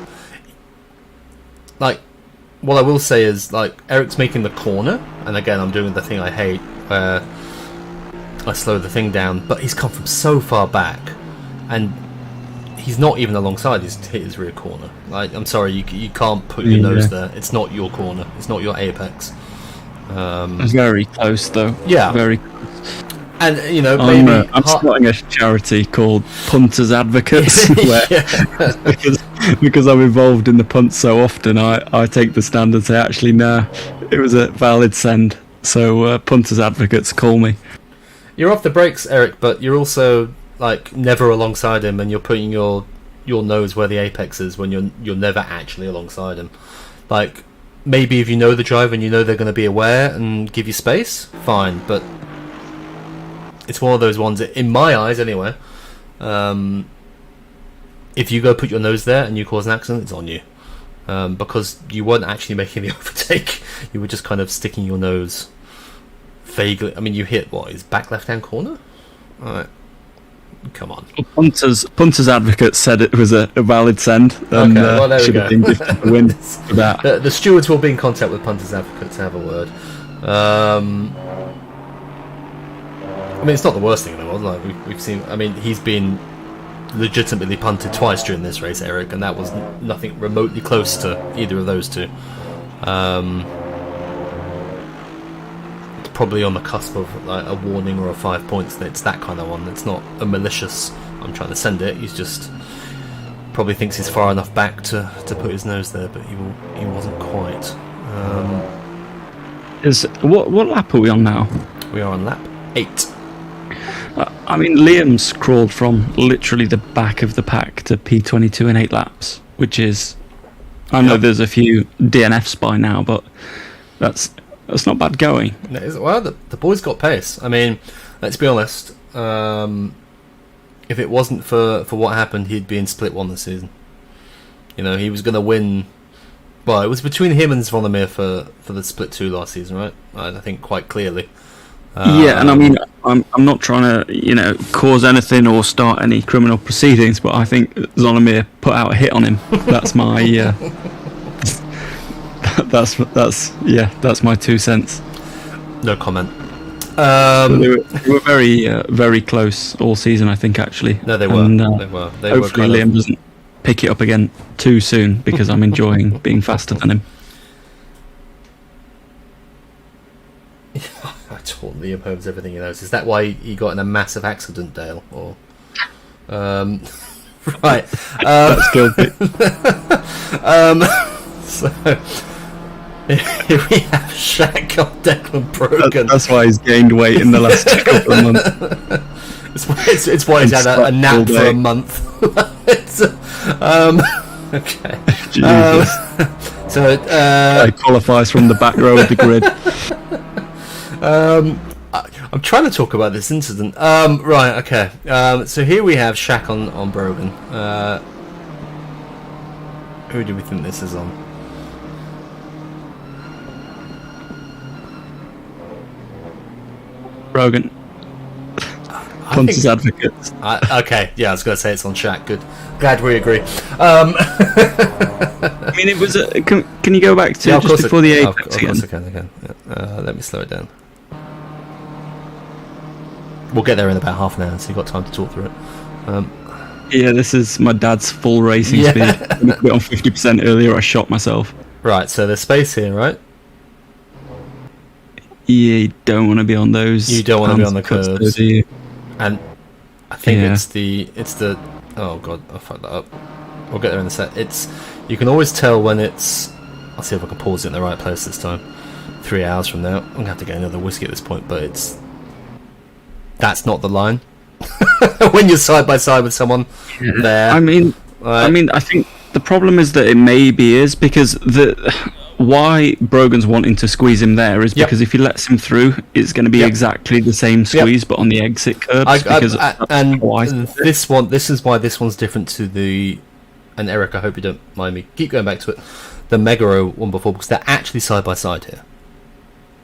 what I will say is, Eric's making the corner, and again, I'm doing the thing I hate, where I slow the thing down, but he's come from so far back, and he's not even alongside his rear corner. I'm sorry, you can't put your nose there. It's not your corner. It's not your apex. It's very close, though. Yeah. Very close. And, maybe... I'm starting a charity called Punters Advocates, where because I'm involved in the punts so often, I take the stand and say, actually, no, it was a valid send. So, Punters Advocates, call me. You're off the brakes, Eric, but you're also, never alongside him, and you're putting your nose where the apex is when you're never actually alongside him. Maybe if you know the driver and you know they're going to be aware and give you space, fine, but it's one of those ones, in my eyes anyway, if you go put your nose there and you cause an accident, it's on you. Because you weren't actually making the overtake, you were just kind of sticking your nose vaguely. I mean, you hit, his back left-hand corner? Alright. Come on. Punters advocates said it was a valid send. And, Okay, well, there we should go. have been gifted the win for that. The stewards will be in contact with punters advocates to have a word. I mean, it's not the worst thing in the world. Like we've seen. I mean, he's been legitimately punted twice during this race, Eric, and that was nothing remotely close to either of those two. It's probably on the cusp of like a warning or a 5 points. It's that kind of one. It's not a malicious. I'm trying to send it. He's just probably thinks he's far enough back to put his nose there, but he wasn't quite. What lap are we on now? We are on lap 8. I mean, Liam's crawled from literally the back of the pack to P22 in 8 laps, which is... I know there's a few DNFs by now, but that's not bad going. Well, the boy's got pace. I mean, let's be honest. If it wasn't for what happened, he'd be in Split 1 this season. You know, he was going to win... Well, it was between him and Zvonimir for the Split 2 last season, right? I think quite clearly. Yeah, and I mean, I'm not trying to, cause anything or start any criminal proceedings, but I think Zvonimir put out a hit on him. That's my that's my 2 cents. No comment. They were very very close all season, I think, actually. No, they were. And, they were. Hopefully, Liam doesn't pick it up again too soon, because I'm enjoying being faster than him. I told Liam Holmes everything he knows. Is that why he got in a massive accident, Dale? Or, right. That's guilty. So here we have Shaq on Declan Brogan. That's why he's gained weight in the last couple of months. It's why he's had a nap for a month. Okay. Jesus. So He qualifies from the back row of the grid. I'm trying to talk about this incident. Right, okay. So here we have Shaq on Brogan. Who do we think this is on? Brogan. Punters advocates. Okay, yeah, I was going to say it's on Shaq. Good. Glad we agree. I mean, it was can you go back to just before the apex again? Of course I can. Yeah. Let me slow it down. We'll get there in about half an hour, so you've got time to talk through it. Yeah, this is my dad's full racing speed. When I put it on 50% earlier, I shot myself. Right, so there's space here, right? Yeah, you don't want to be on those. You don't want to be on the cuts, curves. do you? And I think it's the oh god, I fucked that up. We'll get there in a sec. You can always tell when it's. I'll see if I can pause it in the right place this time. 3 hours from now, I'm gonna have to get another whiskey at this point, but that's not the line. When you're side by side with someone there. I mean, I think the problem is that it maybe is because why Brogan's wanting to squeeze him there is because if he lets him through, it's going to be exactly the same squeeze, but on the exit curbs. This is why this one's different to the. And Eric, I hope you don't mind me. Keep going back to it. The Megaro one before, because they're actually side by side here,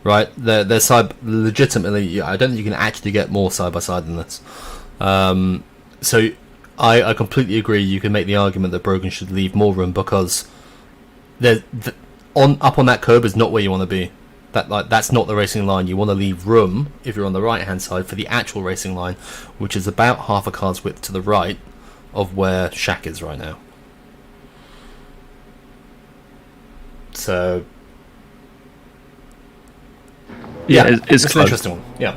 right? They're side legitimately. I don't think you can actually get more side by side than this. So I completely agree. You can make the argument that Brogan should leave more room because up on that curb is not where you want to be. That's not the racing line. You want to leave room if you're on the right hand side for the actual racing line, which is about half a car's width to the right of where Shaq is right now. So yeah, it's an interesting one. Yeah.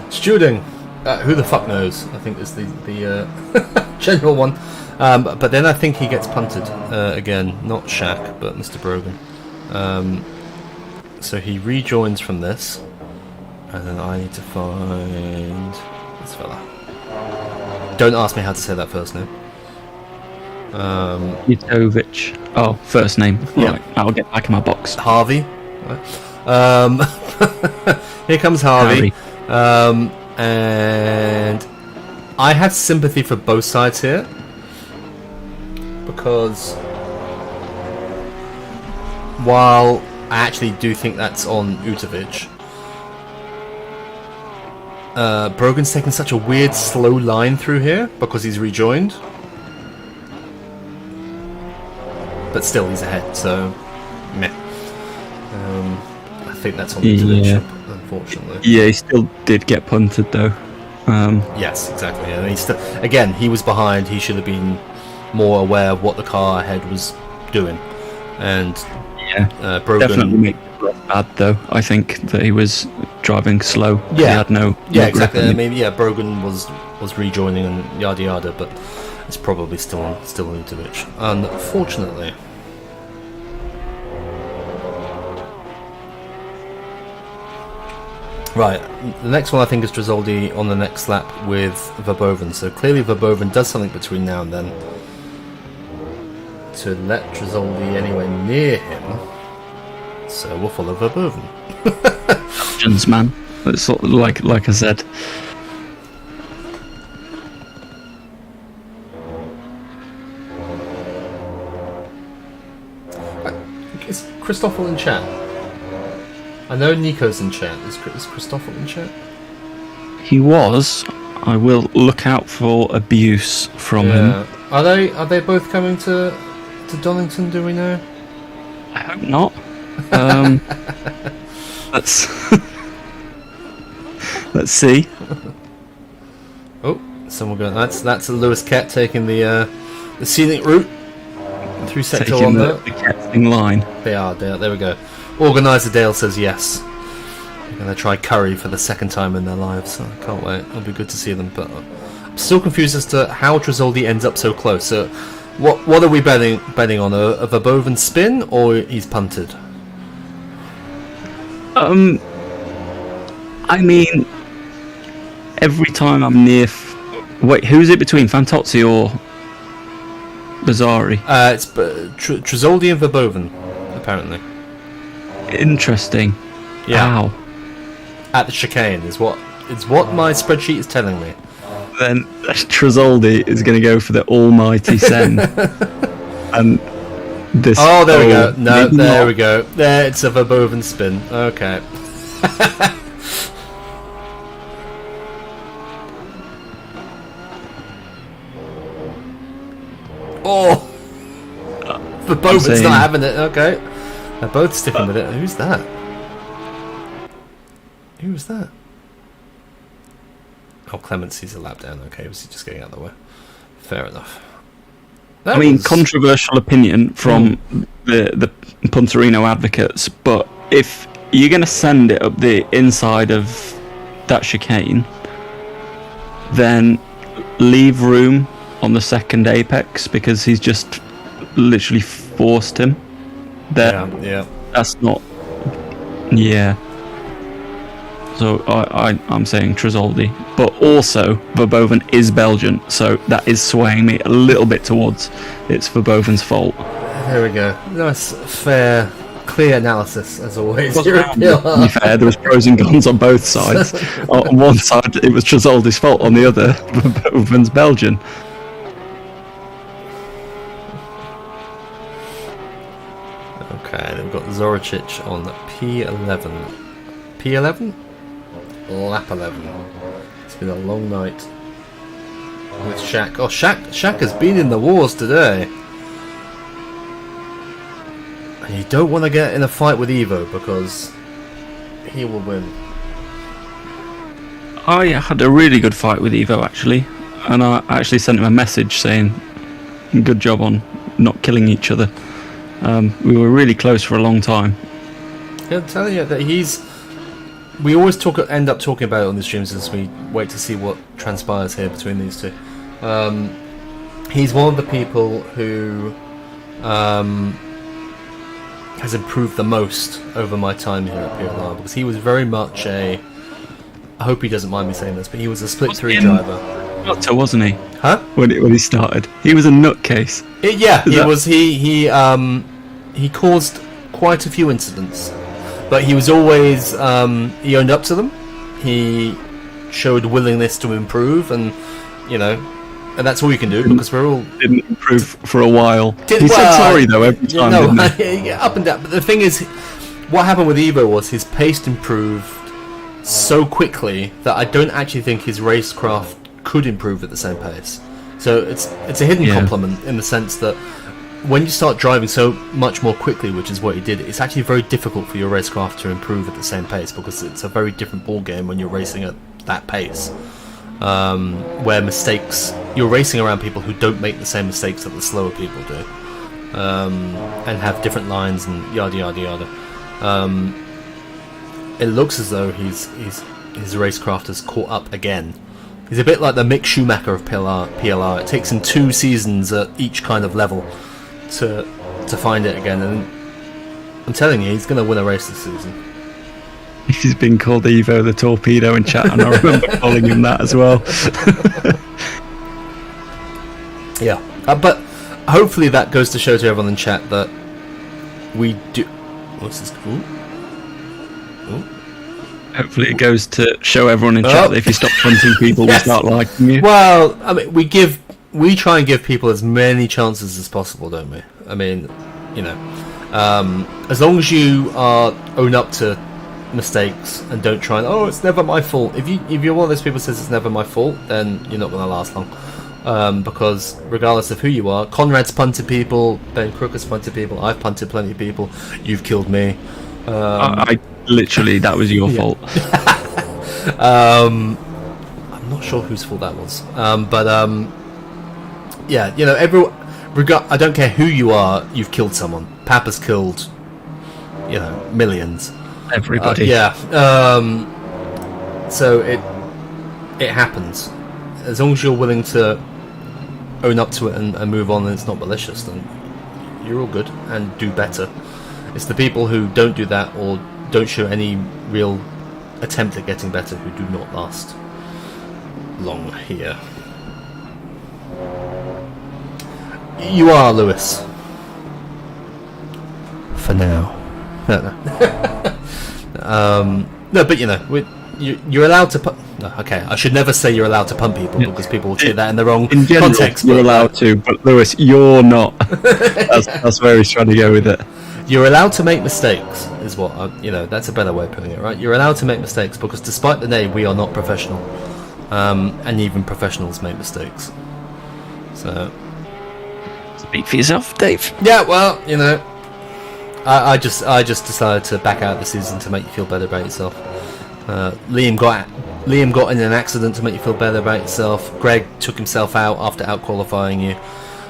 Stewarding, who the fuck knows? I think is the general one. But then I think he gets punted again, not Shaq, but Mr. Brogan. So he rejoins from this, and then I need to find this fella. Don't ask me how to say that first name. Yutovich. Oh, first name. Yeah. Right, I'll get back in my box. Harvey. Right. Here comes Harvey. And I have sympathy for both sides here because while I actually do think that's on Utovic. Brogan's taken such a weird slow line through here because he's rejoined. But still, he's ahead, so meh. I think that's on Utovic, unfortunately. Yeah, he still did get punted though. Yes, exactly. And he was behind. He should have been more aware of what the car ahead was doing. And Brogan definitely makes it look bad though. I think that he was driving slow. Yeah, he had no exactly. grip. I mean, Brogan was rejoining and yada yada, but it's probably still on Utovic, unfortunately. Right, the next one I think is Trizoldi on the next lap with Verboven. So clearly Verboven does something between now and then to let Trizoldi anywhere near him. So we'll follow Verboven. Belgians, man. It's sort of like I said. Is Christoffel in chat? I know Nico's in chat. Is Christoffel in chat? He was. I will look out for abuse from him. Are they both coming to Donington? Do we know? I hope not. Let's see. Oh, someone going. That's Lewis Kett taking the scenic route through sector Taking 1 the there. Ketting line. They are. There we go. Organiser Dale says yes. They're going to try Curry for the second time in their lives. I can't wait. It'll be good to see them. But I'm still confused as to how Trizoldi ends up so close. So, what are we betting on? A Verboven spin or he's punted? I mean, every time I'm near. Wait, who's it between? Fantozzi or Bazzari? It's Trizoldi and Verboven, apparently. Interesting. Yeah. Wow. At the chicane is what my spreadsheet is telling me. Then Trizoldi is going to go for the almighty Sen. And this. Oh, there we go. No, maybe there not. we go. There, it's a Verboven spin. Okay. Oh, Verboven's not having it. Okay, they're both sticking with it. Who's that? Who was that? Oh, Clemency's a lap down. Okay, was he just getting out of the way? Fair enough. I mean, controversial opinion from the Punterino advocates, but if you're going to send it up the inside of that chicane, then leave room on the second apex because he's just literally forced him there. Yeah. That's not. Yeah. So I'm saying Trizoldi, but also Verboven is Belgian, so that is swaying me a little bit towards it's Verboven's fault. There we go. Nice, fair, clear analysis as always. To be fair, there was pros and cons on both sides. On one side, it was Trizoldi's fault. On the other, Verboven's Belgian. Okay, then we've got Zoricic on P11. P11? Lap 11. It's been a long night with Shaq. Oh, Shaq has been in the wars today. And you don't want to get in a fight with Evo because he will win. I had a really good fight with Evo actually, and I actually sent him a message saying, "Good job on not killing each other." We were really close for a long time. Yeah, I'm telling you that we always end up talking about it on the streams as we wait to see what transpires here between these two. He's one of the people who has improved the most over my time here at PLR because he was very much I hope he doesn't mind me saying this, but he was a split 3 driver. Nutter, wasn't he? Huh? When he started, he was a nutcase. He caused quite a few incidents, but he was always he owned up to them. He showed willingness to improve, and and that's all you can do because we're all didn't improve for a while. He said sorry though every time. No, yeah, up and down. But the thing is, what happened with Evo was his pace improved so quickly that I don't actually think his racecraft could improve at the same pace. So it's a hidden compliment in the sense that when you start driving so much more quickly, which is what he did, it's actually very difficult for your racecraft to improve at the same pace, because it's a very different ball game when you're racing at that pace. Where you're racing around people who don't make the same mistakes that the slower people do, and have different lines and yada yada yada. It looks as though his racecraft has caught up again. He's a bit like the Mick Schumacher of PLR. It takes him 2 seasons at each kind of level to find it again, and I'm telling you, he's going to win a race this season. He's been called Evo the Torpedo in chat, and I remember calling him that as well. Yeah, but hopefully that goes to show to everyone in chat that we do. What's this? Ooh. Hopefully it goes to show everyone in chat that if you stop punting people, we start liking you. Well, I mean, we try and give people as many chances as possible, don't we? I mean, you know, as long as you own up to mistakes and don't try and it's never my fault. If you're one of those people who says it's never my fault, then you're not going to last long. Because regardless of who you are, Conrad's punted people, Ben Crook has punted people, I've punted plenty of people, you've killed me. I literally, that was your fault. I'm not sure whose fault that was, yeah, you know, I don't care who you are, you've killed someone. Papa's killed, you know, millions. Everybody. So it happens. As long as you're willing to own up to it and move on, and it's not malicious, then you're all good and do better. It's the people who don't do that or don't show any real attempt at getting better who do not last long here. You are, Lewis. For now. No, but you know, you're allowed to pump. No, okay, I should never say you're allowed to pump people, because people will take that in the wrong context. You're allowed to, but Lewis, you're not. That's where he's trying to go with it. You're allowed to make mistakes, is what that's a better way of putting it, right? You're allowed to make mistakes, because despite the name, we are not professional, and even professionals make mistakes. So, speak for yourself, Dave. Yeah, well, you know, I just decided to back out of the season to make you feel better about yourself. Liam got in an accident to make you feel better about yourself. Greg took himself out after out qualifying you.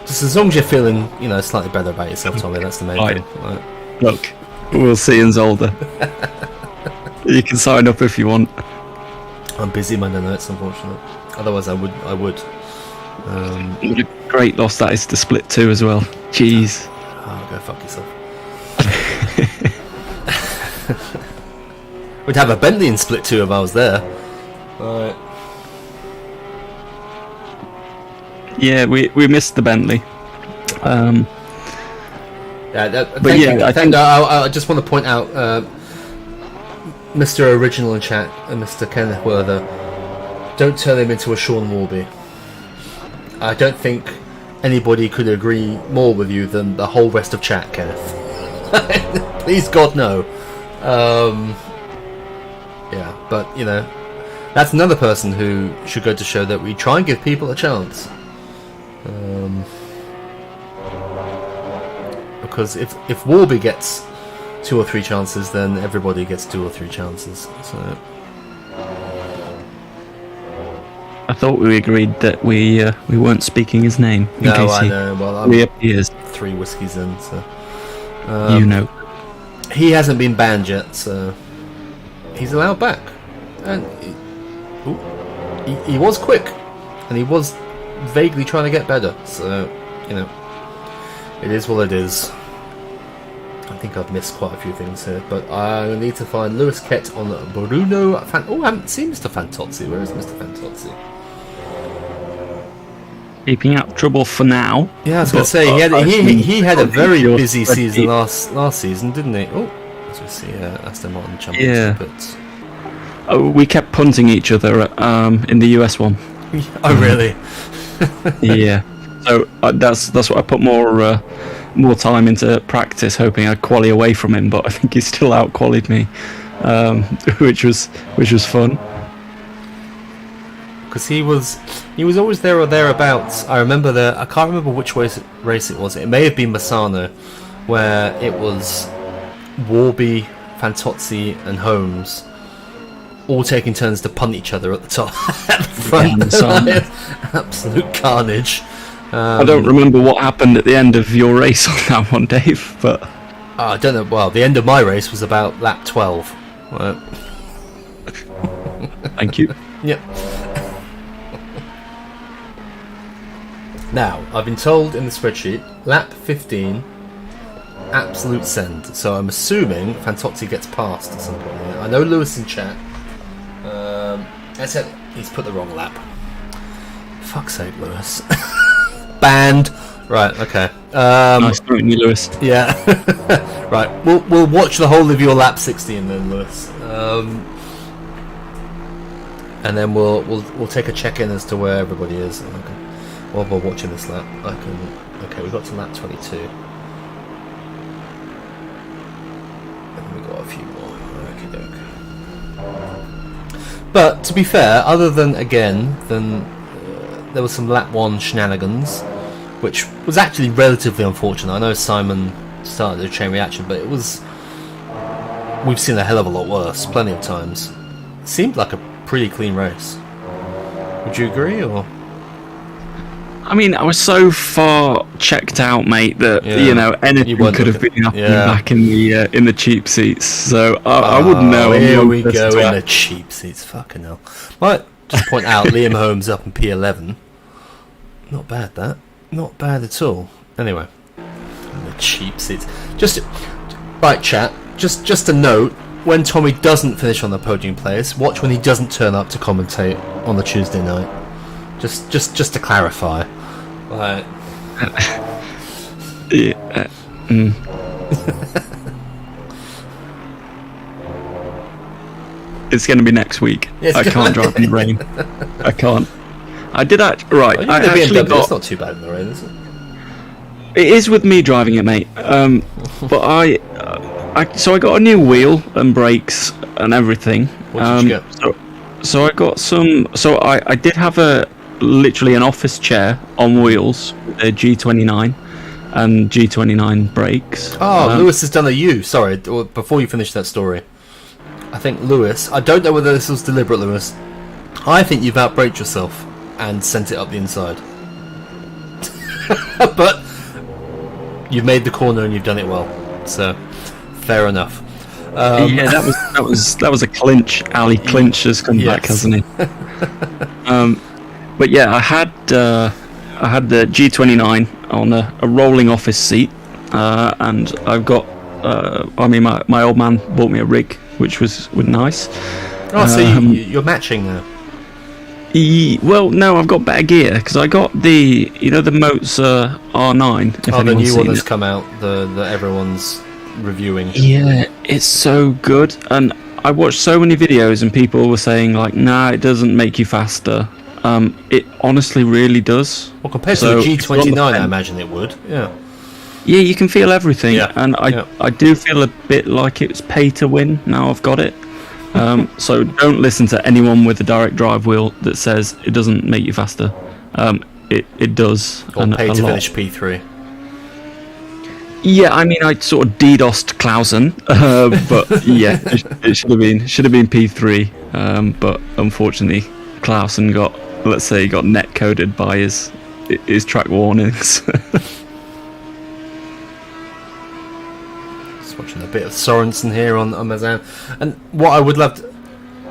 Just as long as you're feeling, you know, slightly better about yourself, Tommy, that's the main thing. Right. Look, we'll see in Zolder. You can sign up if you want. I'm busy Monday nights, unfortunately. Otherwise, I would. What a great loss that is to Split 2 as well. Jeez. Oh, go fuck yourself. We'd have a Bentley in Split 2 if I was there. Right. Yeah, we missed the Bentley. I just want to point out, Mr. Original in chat and Mr. Kenneth Werther, don't turn him into a Sean Warby. I don't think anybody could agree more with you than the whole rest of chat, Kenneth. Please, God, no. Yeah, but, you know, that's another person who should go to show that we try and give people a chance. Because if Warby gets 2 or 3 chances, then everybody gets 2 or 3 chances. So I thought we agreed that we weren't speaking his name. No, I know. Well, I'm reappears 3 whiskeys in, so you know, he hasn't been banned yet, so he's allowed back, and he was quick, and he was vaguely trying to get better. So, you know, it is what it is. I think I've missed quite a few things here, but I need to find Lewis Kett on Bruno. I haven't seen Mr. Fantozzi. Where is Mr. Fantozzi? Keeping up trouble for now. Yeah, I was going to say he had a very busy season last season, didn't he? Oh, as we see, Aston Martin Championship. Yeah. Oh, we kept punting each other in the US one. Oh, really? Yeah. So that's what I put more more time into practice, hoping I'd quali away from him, but I think he still out-qualied me, which was fun. Because he was always there or thereabouts. I remember I can't remember which race it was. It may have been Massano, where it was Warby, Fantozzi, and Holmes all taking turns to punt each other at the top, at the front. Absolute carnage. I don't remember what happened at the end of your race on that one, Dave, but I don't know. Well, the end of my race was about lap 12. Right. Thank you. Yep. Now, I've been told in the spreadsheet, lap 15, absolute send. So I'm assuming Fantozzi gets passed at some point. I know Lewis in chat. Except he's put the wrong lap. Fuck's sake, Lewis. Banned. Right, okay. Nice meeting you, Lewis. Yeah. Right, we'll watch the whole of your lap 16 then, Lewis. And then we'll take a check-in as to where everybody is. Okay. While we're watching this lap, okay, we got to lap 22. And we got a few more. Okie doke. But to be fair, other than there was some lap 1 shenanigans, which was actually relatively unfortunate. I know Simon started a chain reaction, but we've seen a hell of a lot worse, plenty of times. It seemed like a pretty clean race. Would you agree, or? I mean, I was so far checked out, mate, that anything could have been happening back in the cheap seats. So I wouldn't know. Here we go in the cheap seats. Fucking hell! Might just point out Liam Holmes up in P11. Not bad, that. Not bad at all. Anyway, in the cheap seats. Right, chat. Just a note. When Tommy doesn't finish on the podium place, watch when he doesn't turn up to commentate on the Tuesday night. Just to clarify. Right. It's going to be next week. I can't drive in the rain. I can't. I did that right. I actually got. It's not too bad in the rain, is it? It is with me driving it, mate. But I got a new wheel and brakes and everything. What did you get? So I got some. So I did have literally an office chair on wheels, a G29 and G29 brakes. Oh, Lewis has done a U. Sorry, before you finish that story, I think Lewis. I don't know whether this was deliberate, Lewis. I think you've outbraked yourself and sent it up the inside. But you've made the corner and you've done it well. So fair enough. Yeah, that was a clinch. Ali Clinch has come back, hasn't he? But yeah, I had the G29 on a rolling office seat, and I've got. My old man bought me a rig, which was nice. Oh, so you're matching now. Well, no, I've got better gear because I got the Mozart R9. The new one that's come out, that everyone's reviewing. Yeah, it's so good, and I watched so many videos, and people were saying like, "Nah, it doesn't make you faster." It honestly really does. Well, compared to the G29, I imagine it would. Yeah. Yeah, you can feel everything, and I do feel a bit like it's pay to win. Now I've got it. So don't listen to anyone with a direct drive wheel that says it doesn't make you faster. It does. Or pay to finish P3. Yeah, I mean, I sort of DDoSed Clausen, but yeah, it should have been P3. But unfortunately, Clausen got net coded by his track warnings. Watching a bit of Sorensen here on Mazan, and what I would love to,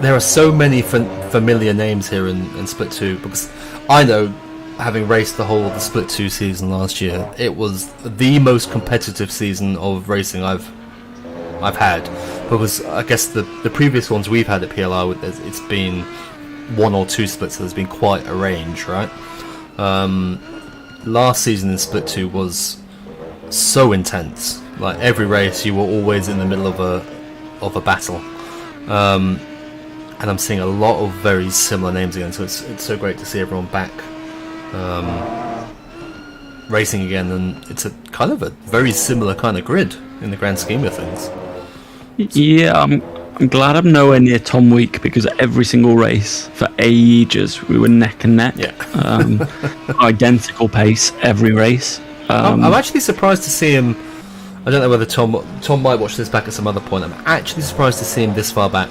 there are so many familiar names here in Split 2, because I know, having raced the whole of the Split 2 season last year, it was the most competitive season of racing I've had, because I guess the previous ones we've had at PLR, it's been one or two splits, so there's been quite a range, right? Last season in Split 2 was so intense. Like every race, you were always in the middle of a battle, and I'm seeing a lot of very similar names again. So it's so great to see everyone back racing again, and it's a kind of a very similar kind of grid in the grand scheme of things. Yeah, I'm glad I'm nowhere near Tom Week, because every single race for ages we were neck and neck. Yeah. Identical pace every race. I'm actually surprised to see him. I don't know whether Tom might watch this back at some other point. I'm actually surprised to see him this far back,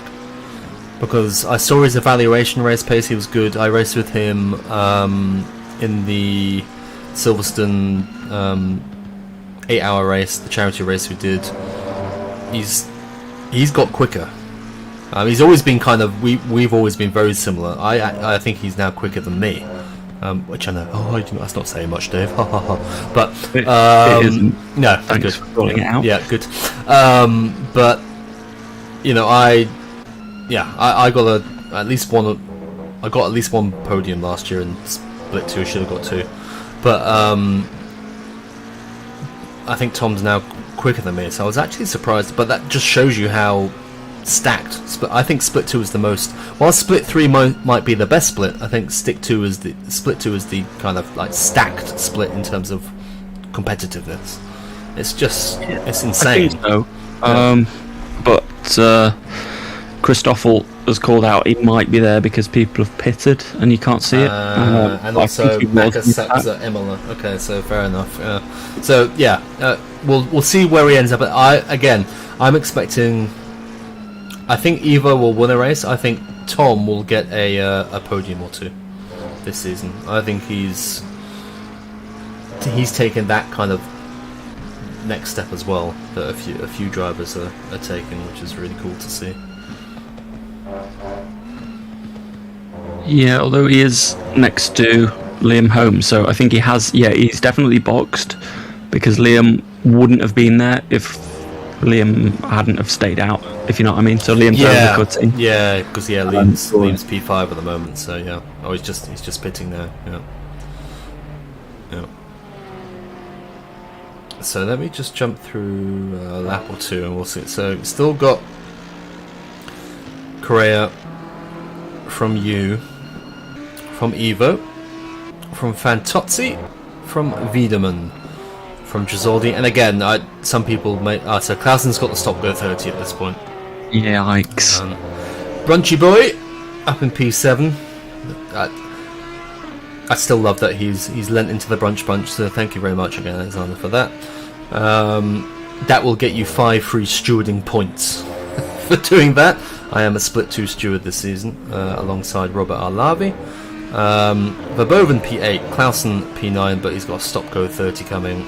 because I saw his evaluation race pace. He was good. I raced with him in the Silverstone 8-hour race, the charity race we did. He's got quicker. He's always been kind of. We've always been very similar. I think he's now quicker than me, which I know. Oh, that's not saying much, Dave. But it isn't. No, Thanks good. for calling it out. Yeah, good. But you know, I got at least one. I got at least one podium last year in Split 2. Should have got 2, but I think Tom's now quicker than me, so I was actually surprised. But that just shows you how stacked. I think Split 2 is the most. While Split 3 might be the best split, I think Split 2 is the kind of like stacked split in terms of competitiveness. It's just it's insane. I think so. But Christoffel has called out he might be there because people have pitted and you can't see it. And also Mecca sucks at Imola. Okay, so fair enough. So yeah, we'll see where he ends up. I'm expecting. I think Evo will win a race. I think Tom will get a podium or 2 this season. I think he's taken that kind of next step as well that a few drivers are taking, which is really cool to see. Yeah, although he is next to Liam Holmes, so I think he has. Yeah, he's definitely boxed, because Liam wouldn't have been there if Liam hadn't have stayed out, if you know what I mean. So Liam's overcutting. Yeah, because Liam's P5 at the moment. So yeah, he's just pitting there. Yeah. So let me just jump through a lap or 2, and we'll see. So still got Correa from you, from Evo, from Fantozzi, from Wiedemann, from Gisoldi, and again, some people may. So Clausen's got the stop go 30 at this point. Yeah, yikes. Brunchy Boy up in P7. I still love that he's lent into the brunch bunch. So thank you very much again, Alexander, for that. That will get you 5 free stewarding points for doing that. I am a Split 2 steward this season, alongside Robert Arlavi. Verboven P8, Clausen P9, but he's got a stop go 30 coming.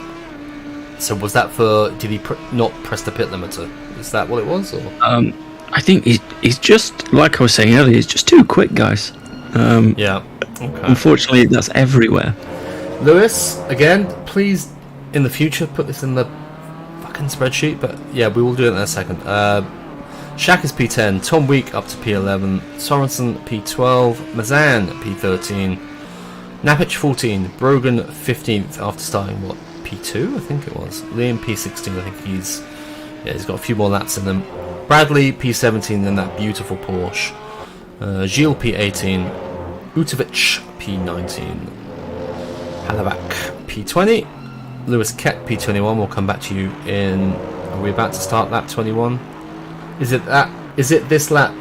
So was that for? Did he not press the pit limiter? Is that what it was? Or? I think he's just, like I was saying earlier, he's just too quick, guys. Yeah. Okay. Unfortunately, that's everywhere. Lewis, again, please in the future put this in the fucking spreadsheet. But yeah, we will do it in a second. Shaq is P10, Tom Week up to P11, Sorensen P12, Mazan P13, Napic 14, Brogan 15th after starting P2, I think it was. Liam P16, I think he's got a few more laps in them. Bradley P17 in that beautiful Porsche. Gilles P18, Utovic P19, Halavac P20, Lewis Kett P21. We'll come back to you in. Are we about to start lap 21? Is it that? Is it this lap,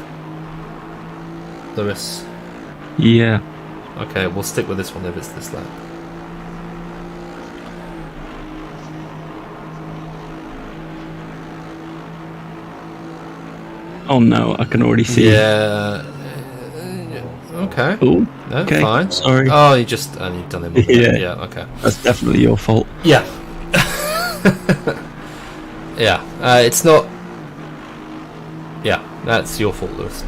Lewis? Yeah. Okay, we'll stick with this one if it's this lap. Oh no, I can already see. Yeah. Okay. Ooh, No, okay. fine. Sorry. Oh, you've done it. Yeah. Okay. That's definitely your fault. Yeah. Yeah. It's not. Yeah, that's your fault, Lewis.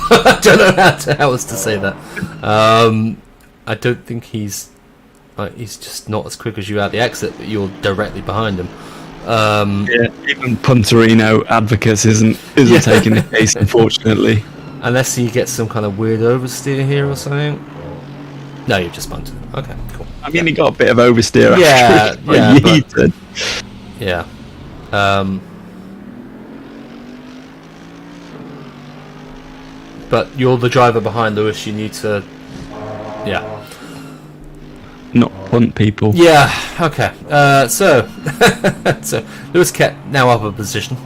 I don't know how else to say that. I don't think he's just not as quick as you at the exit, but you're directly behind him. Yeah, even Punterino Advocates isn't taking the case, unfortunately. Unless he gets some kind of weird oversteer here or something. No, you've just punted him. Okay, cool. I mean, he got a bit of oversteer. Yeah, after yeah. But you're the driver behind Lewis. You need to, yeah. not punt people. Yeah, okay. So Lewis kept now up a position.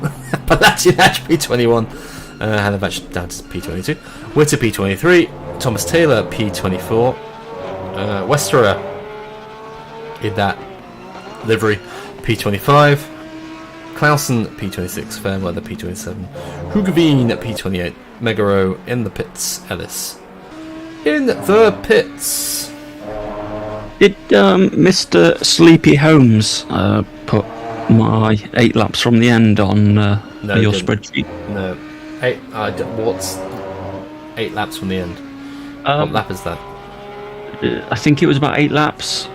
Palatinach P21, Hanavach down to P22. Witter P23, Thomas Taylor P24, Westerer in that livery P25, Clausen P26, Fairweather P27, Hugavine P28, Megaro in the pits, Ellis in the pits. Did Mr. Sleepy Holmes put my 8 laps from the end on No, your he didn't. spreadsheet? No. What's 8 laps from the end? What lap is that? I think it was about 8 laps.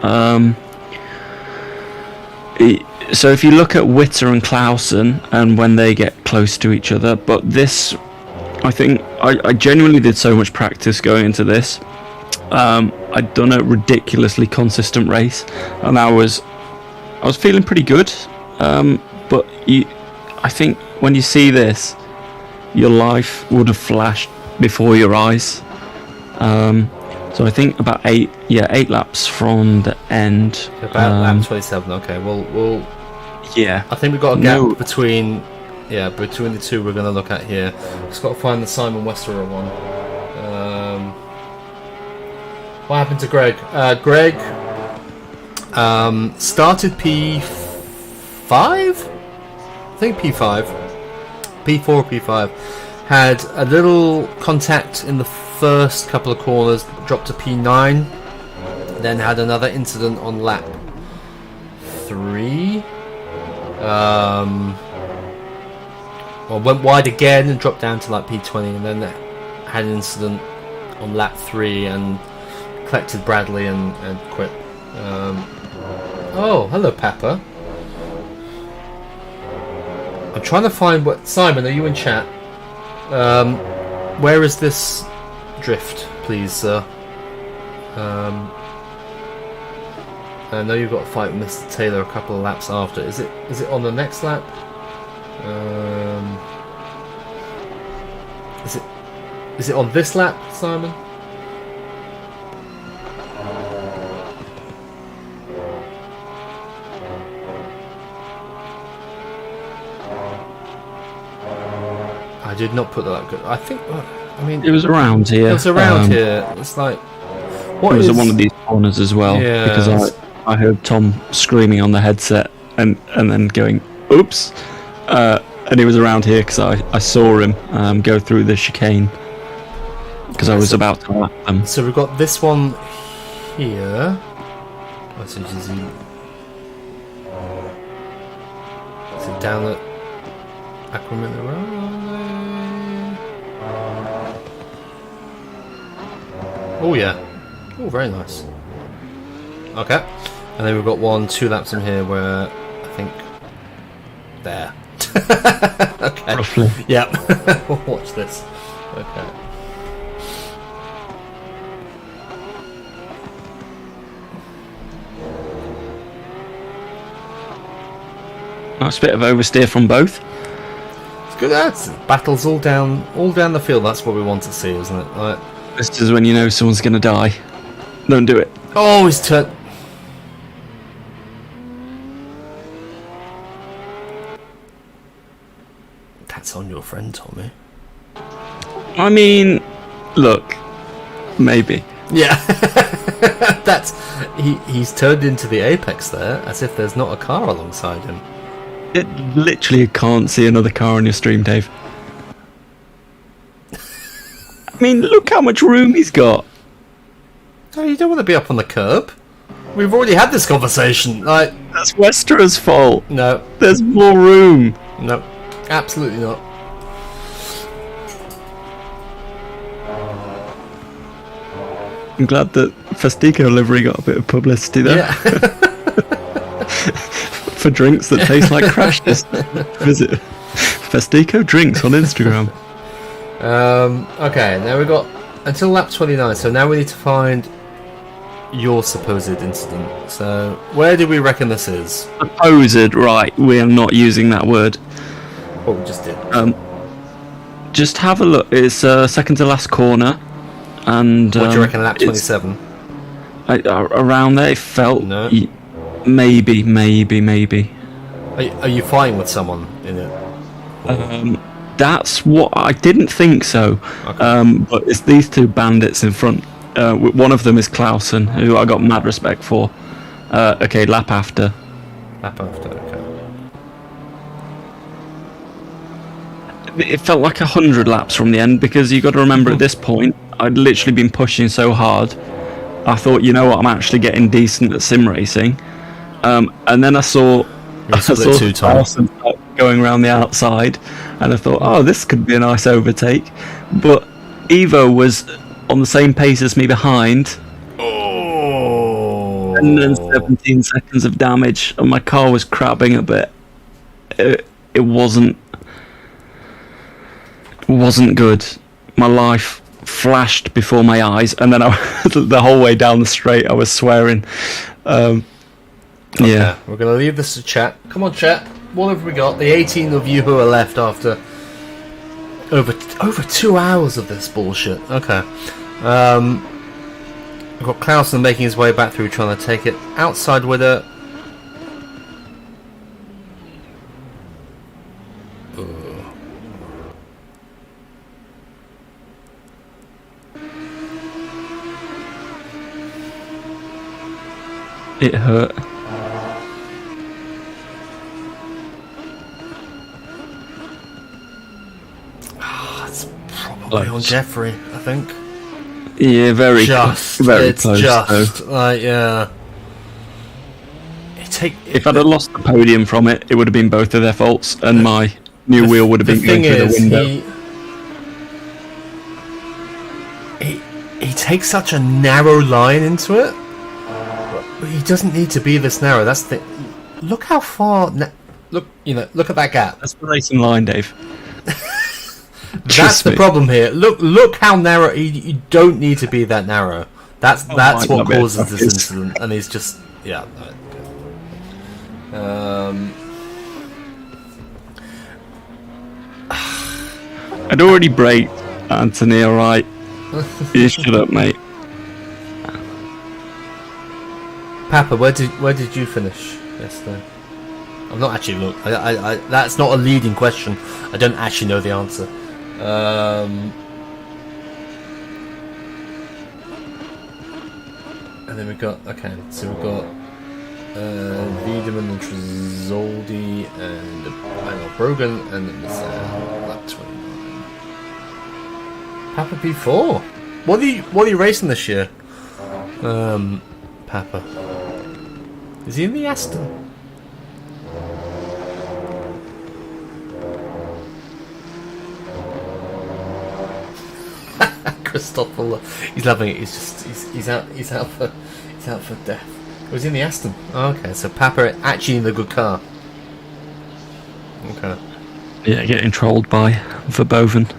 So if you look at Witter and Clausen and when they get close to each other, but this, I think, I genuinely did so much practice going into this. I'd done a ridiculously consistent race, and I was feeling pretty good. But I think when you see this, your life would have flashed before your eyes. So I think about 8 laps from the end. About lap 27. Okay, we'll. Yeah. I think we've got a gap between the two we're going to look at here. Just got to find the Simon Westerer one. What happened to Greg? Greg started P5? I think P5. P4 P5. Had a little contact in the first couple of corners, dropped to P9. Then had another incident on lap 3. Well, went wide again and dropped down to like P20, and then had an incident on lap 3 and collected Bradley and quit. Oh, hello, Pepper. I'm trying to find what. Simon, are you in chat? Where is this drift, please, sir? I know you've got to fight Mr. Taylor a couple of laps after. Is it on the next lap? Is it on this lap, Simon? I did not put that good. I think. I mean, it was around here. It was around here. It's like. It was at one of these corners as well, because I heard Tom screaming on the headset and then going, "Oops!" And he was around here because I saw him go through the chicane because I was about to lap them. So we've got this one here. Is it down at Aquaman Road? Oh yeah. Oh, very nice. Okay. And then we've got 2 laps in here where I think there. Okay. Roughly. Yeah. We'll watch this. Okay. Nice bit of oversteer from both. It's good. That's battles all down the field. That's what we want to see, isn't it? Like, This is when you know someone's going to die. Don't do it. oh, he's turned. That's on your friend, Tommy. I mean, look, maybe. Yeah. That's he's turned into the apex there, as if there's not a car alongside him. It literally can't see another car on your stream, Dave. I mean, look how much room he's got. Oh, you don't want to be up on the curb. We've already had this conversation. Like, That's Westerer's fault. no, There's more room. no, absolutely not. I'm glad that Festico livery got a bit of publicity there. Yeah. For drinks that taste like crashes. Visit Festico Drinks on Instagram. Okay, now we've got until lap 29, so now we need to find your supposed incident. So, where do we reckon this is? Supposed, right, we are not using that word. Oh, we just did. Just have a look. It's second to last corner. And What do you reckon, lap 27? Around there, it felt No. maybe. Are you fighting with someone in it? That's what I didn't think so. Okay. But it's these two bandits in front. One of them is Clausen, who I got mad respect for. Okay, lap after. Lap after, okay. It felt like 100 laps from the end, because you got to remember at this point I'd literally been pushing so hard. I thought, you know what, I'm actually getting decent at sim racing. And then I saw split two times. Clausen going around the outside, and I thought, oh, this could be a nice overtake. But Evo was on the same pace as me behind, and then 17 seconds of damage, and my car was crabbing a bit. It wasn't good. My life flashed before my eyes, and then the whole way down the straight I was swearing. Okay, yeah, we're going to leave this to chat. Come on, chat. What have we got? The 18 of you who are left after over 2 hours of this bullshit. Okay. We've got Clausen making his way back through, trying to take it outside with her. it hurt. It's probably on Jeffrey, I think. Yeah, very close. Like, yeah. If I'd have lost the podium from it, it would have been both of their faults, and my new wheel would have been going through the window. He takes such a narrow line into it, but he doesn't need to be this narrow. That's the. Look how far. Look at that gap. That's the racing line, Dave. That's the problem here. Look how narrow. You don't need to be that narrow. That's what causes this incident, and he's just I'd already braked Anthony. All right, you shut up, mate. Papa, where did you finish yesterday? I'm not actually look. I that's not a leading question. I don't actually know the answer. And then we've got Wiedemann and Trizoldi and Brogan, and then there's lap 29. Papa P4. What are you racing this year? Papa. Is he in the Aston? Christopher, he's loving it. He's out for death. Was he in the Aston? Oh, okay, so Papa actually in the good car. Okay. Yeah, getting trolled by Verboven.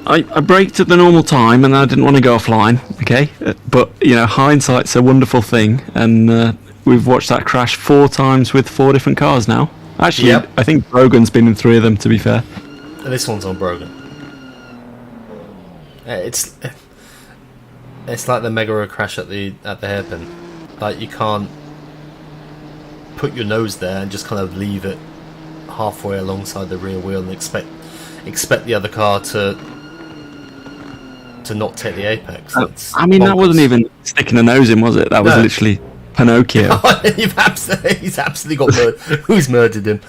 I braked at the normal time, and I didn't want to go offline. Okay, but hindsight's a wonderful thing, and we've watched that crash 4 times with 4 different cars now. Actually, yep. I think Brogan's been in 3 of them, to be fair. And this one's on Brogan. It's like the Megara crash at the hairpin. Like, you can't put your nose there and just kind of leave it halfway alongside the rear wheel and expect the other car to not take the apex. I mean, bonkers. That wasn't even sticking a nose in, was it? That was literally Pinocchio. He's absolutely got murdered. Who's murdered him?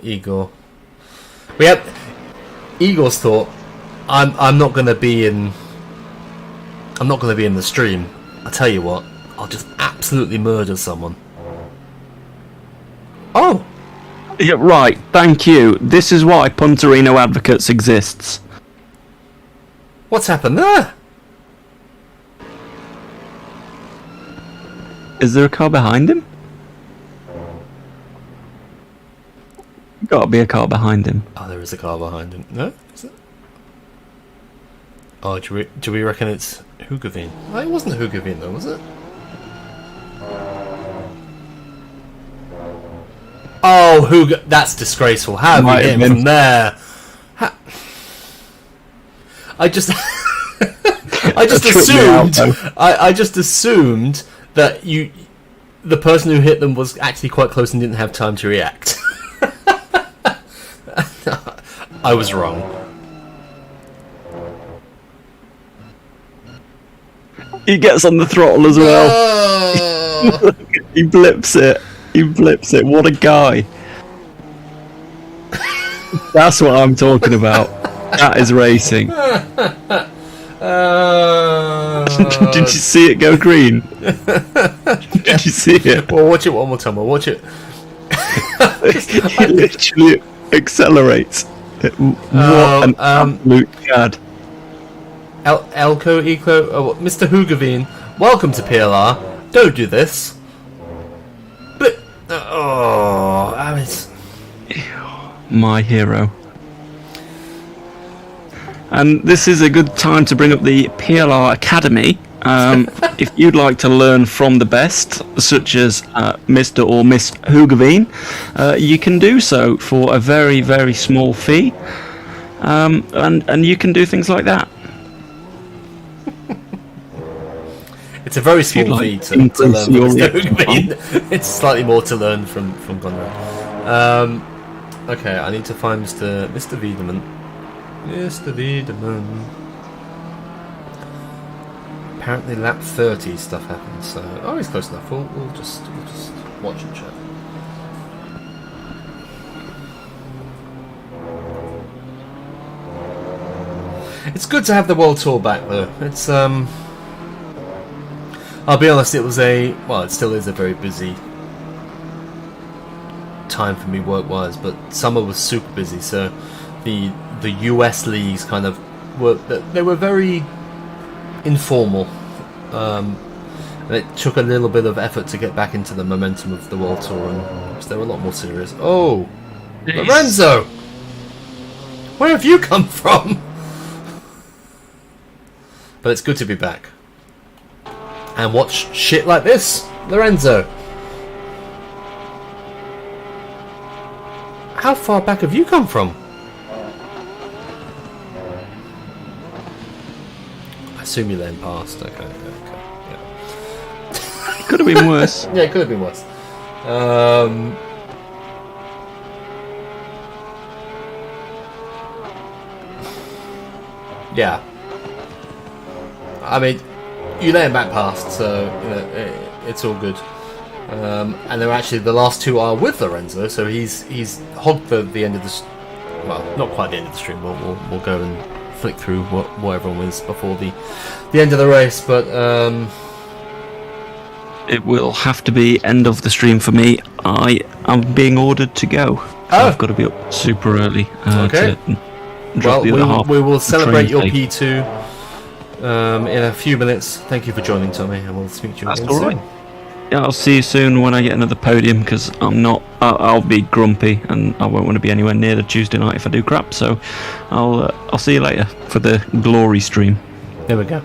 Igor. Igor's thought, I'm not going to be in the stream. I tell you what, I'll just absolutely murder someone. Oh, yeah, right. Thank you. This is why Punterino Advocates exists. What's happened there? Is there a car behind him? Gotta be a car behind him. Oh, there is a car behind him. No? Is it? Oh, do we reckon it's Hugavine? Oh, it wasn't Hugavine though, was it? Oh, that's disgraceful. How have you hit him from there? I just I just Tripped me out, assumed though. I just assumed that the person who hit them was actually quite close and didn't have time to react. I was wrong. He gets on the throttle as well. Oh! He blips it. He blips it. What a guy. That's what I'm talking about. That is racing. Did you see it go green? Did you see it? Well, watch it one more time. We'll watch it. It literally accelerates. What an absolute cad. Elko, Mr. Hoogaveen, welcome to PLR. Don't do this. But I mean, My hero. And this is a good time to bring up the PLR Academy. If you'd like to learn from the best, such as Mr. or Miss Hoogaveen, you can do so for a very, very small fee. And you can do things like that. it's a very small fee to learn from Mr. Hoogaveen. It's slightly more to learn from Conrad. Okay, I need to find Mr. Wiedemann. Mr. Wiedemann. Apparently lap 30 stuff happens, so... Oh, he's close enough. We'll just watch and chat. It's good to have the World Tour back, though. It's, I'll be honest, it still is a very busy time for me work-wise, but summer was super busy, so the US leagues kind of were very informal, and it took a little bit of effort to get back into the momentum of the World Tour, and they were a lot more serious. Oh, Jeez. Lorenzo, where have you come from? But it's good to be back and watch shit like this, Lorenzo. How far back have you come from? I assume you lane past. Okay, yeah. It could have been worse. Yeah, it could have been worse. Yeah. I mean, you let him back past, so it's all good. And they're actually the last two are with Lorenzo, so he's hogged the end of the. Well, not quite the end of the stream. We'll go and flick through what everyone wins before the end of the race, but It will have to be end of the stream for me. I am being ordered to go. So Oh. I've got to be up super early. Okay. To drop the other half we will of the celebrate train your take. P2 in a few minutes. Thank you for joining, Tommy, and we'll speak to you That's again all soon. right. Yeah, I'll see you soon when I get another podium because I'll be grumpy and I won't want to be anywhere near the Tuesday night if I do crap. So I'll see you later for the glory stream. There we go.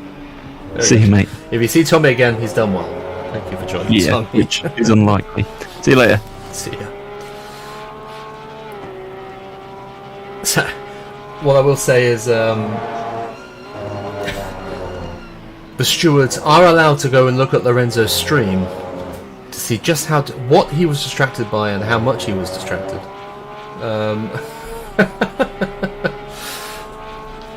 Very See good. you, mate. If you see Tommy again, he's done well. Thank you for joining, Yeah, Tommy. which is unlikely. See you later. See ya. So, what I will say is, the stewards are allowed to go and look at Lorenzo's stream to see just what he was distracted by and how much he was distracted,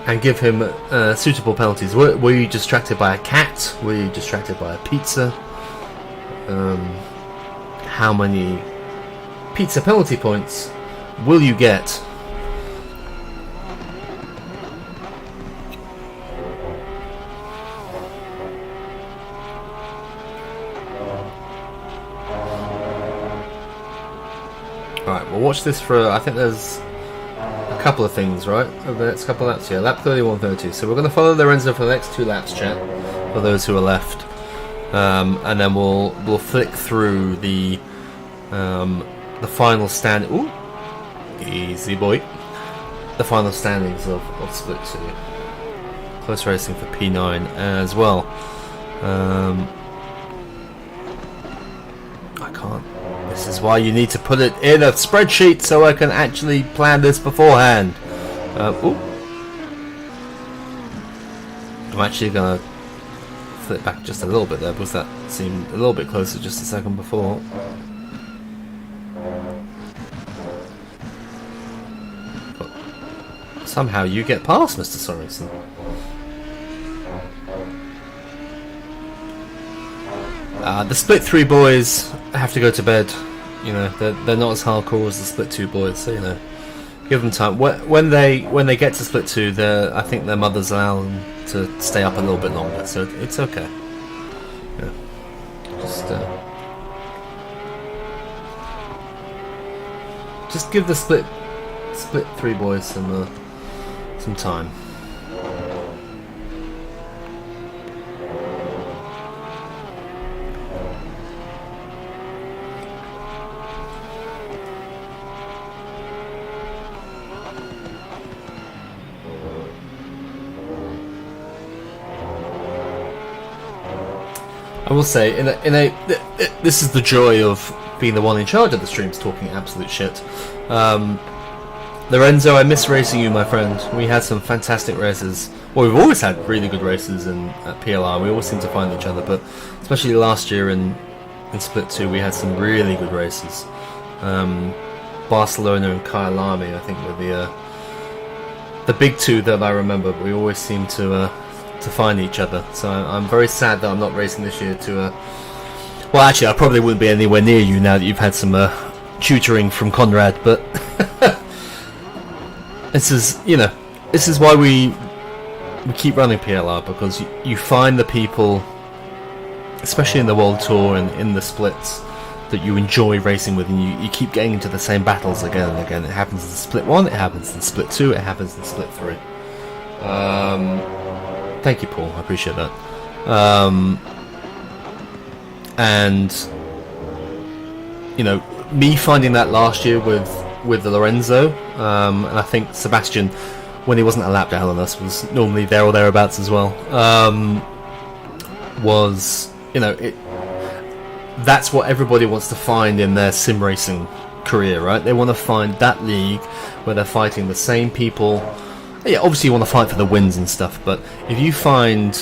and give him suitable penalties. Were you distracted by a cat? Were you distracted by a pizza? How many pizza penalty points will you get? Alright, we'll watch this for, I think there's a couple of things, right? Over the next couple of laps here. Lap 31, 32. So we're going to follow Lorenzo for the next two laps, chat, for those who are left. And then we'll flick through the final stand. Ooh, easy boy. The final standings of Split 2. Close racing for P9 as well. I can't. This is why you need to put it in a spreadsheet so I can actually plan this beforehand. Ooh. I'm actually gonna flip back just a little bit there because that seemed a little bit closer just a second before. But somehow you get past, Mr. Sorensen. The split 3 boys have to go to bed. You know, they're not as hardcore as the split 2 boys, so you know, give them time. When they get to split 2, I think their mothers allow them to stay up a little bit longer, so it's okay. Yeah, just give the split 3 boys some time. I will say, this is the joy of being the one in charge of the streams, talking absolute shit. Lorenzo, I miss racing you, my friend. We had some fantastic races. Well, we've always had really good races at PLR. We always seem to find each other, but especially last year in Split 2, we had some really good races. Barcelona and Kyalami, I think, were the big two that I remember. But we always seem to find each other, so I'm very sad that I'm not racing this year well, actually I probably wouldn't be anywhere near you now that you've had some tutoring from Conrad, but this is why we keep running PLR, because you find the people, especially in the World Tour and in the splits, that you enjoy racing with, and you keep getting into the same battles again and again. It happens in Split 1, it happens in Split 2, it happens in Split 3. Thank you, Paul. I appreciate that. And you know, me finding that last year with the Lorenzo, and I think Sebastian, when he wasn't a lap down on us, was normally there or thereabouts as well. Was, you know, that's what everybody wants to find in their sim racing career, right? They want to find that league where they're fighting the same people. Yeah, obviously you want to fight for the wins and stuff, but if you find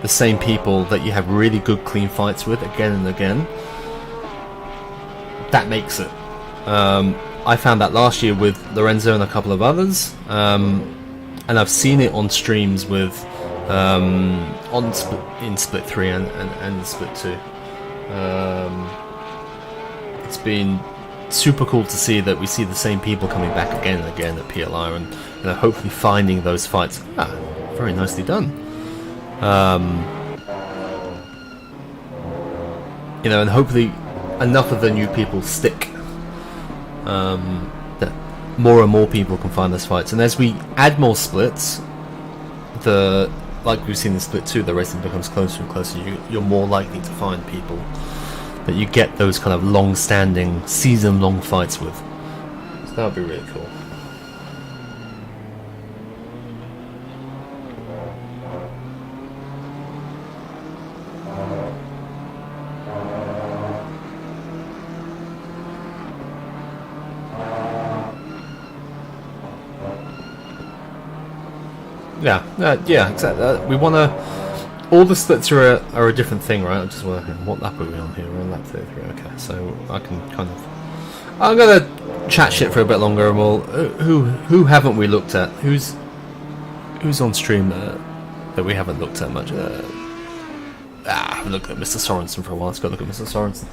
the same people that you have really good clean fights with again and again, that makes it. I found that last year with Lorenzo and a couple of others, and I've seen it on streams with in Split 3 and Split 2. It's been super cool to see that we see the same people coming back again and again at PLR, and you know, hopefully finding those fights. Very nicely done. You know, and hopefully enough of the new people stick, that more and more people can find those fights. And as we add more splits, like we've seen in Split 2, the racing becomes closer and closer. You're more likely to find people that you get those kind of long-standing, season-long fights with. So that would be really cool. Yeah, exactly. We want to. All the splits are a different thing, right? I'm just wondering, what lap are we on here? We're on lap 33. Okay, so I can kind of. I'm gonna chat shit for a bit longer, and we'll. Who haven't we looked at? Who's on stream that we haven't looked at much? I haven't looked at Mr. Sorensen for a while. Let's go look at Mr. Sorensen.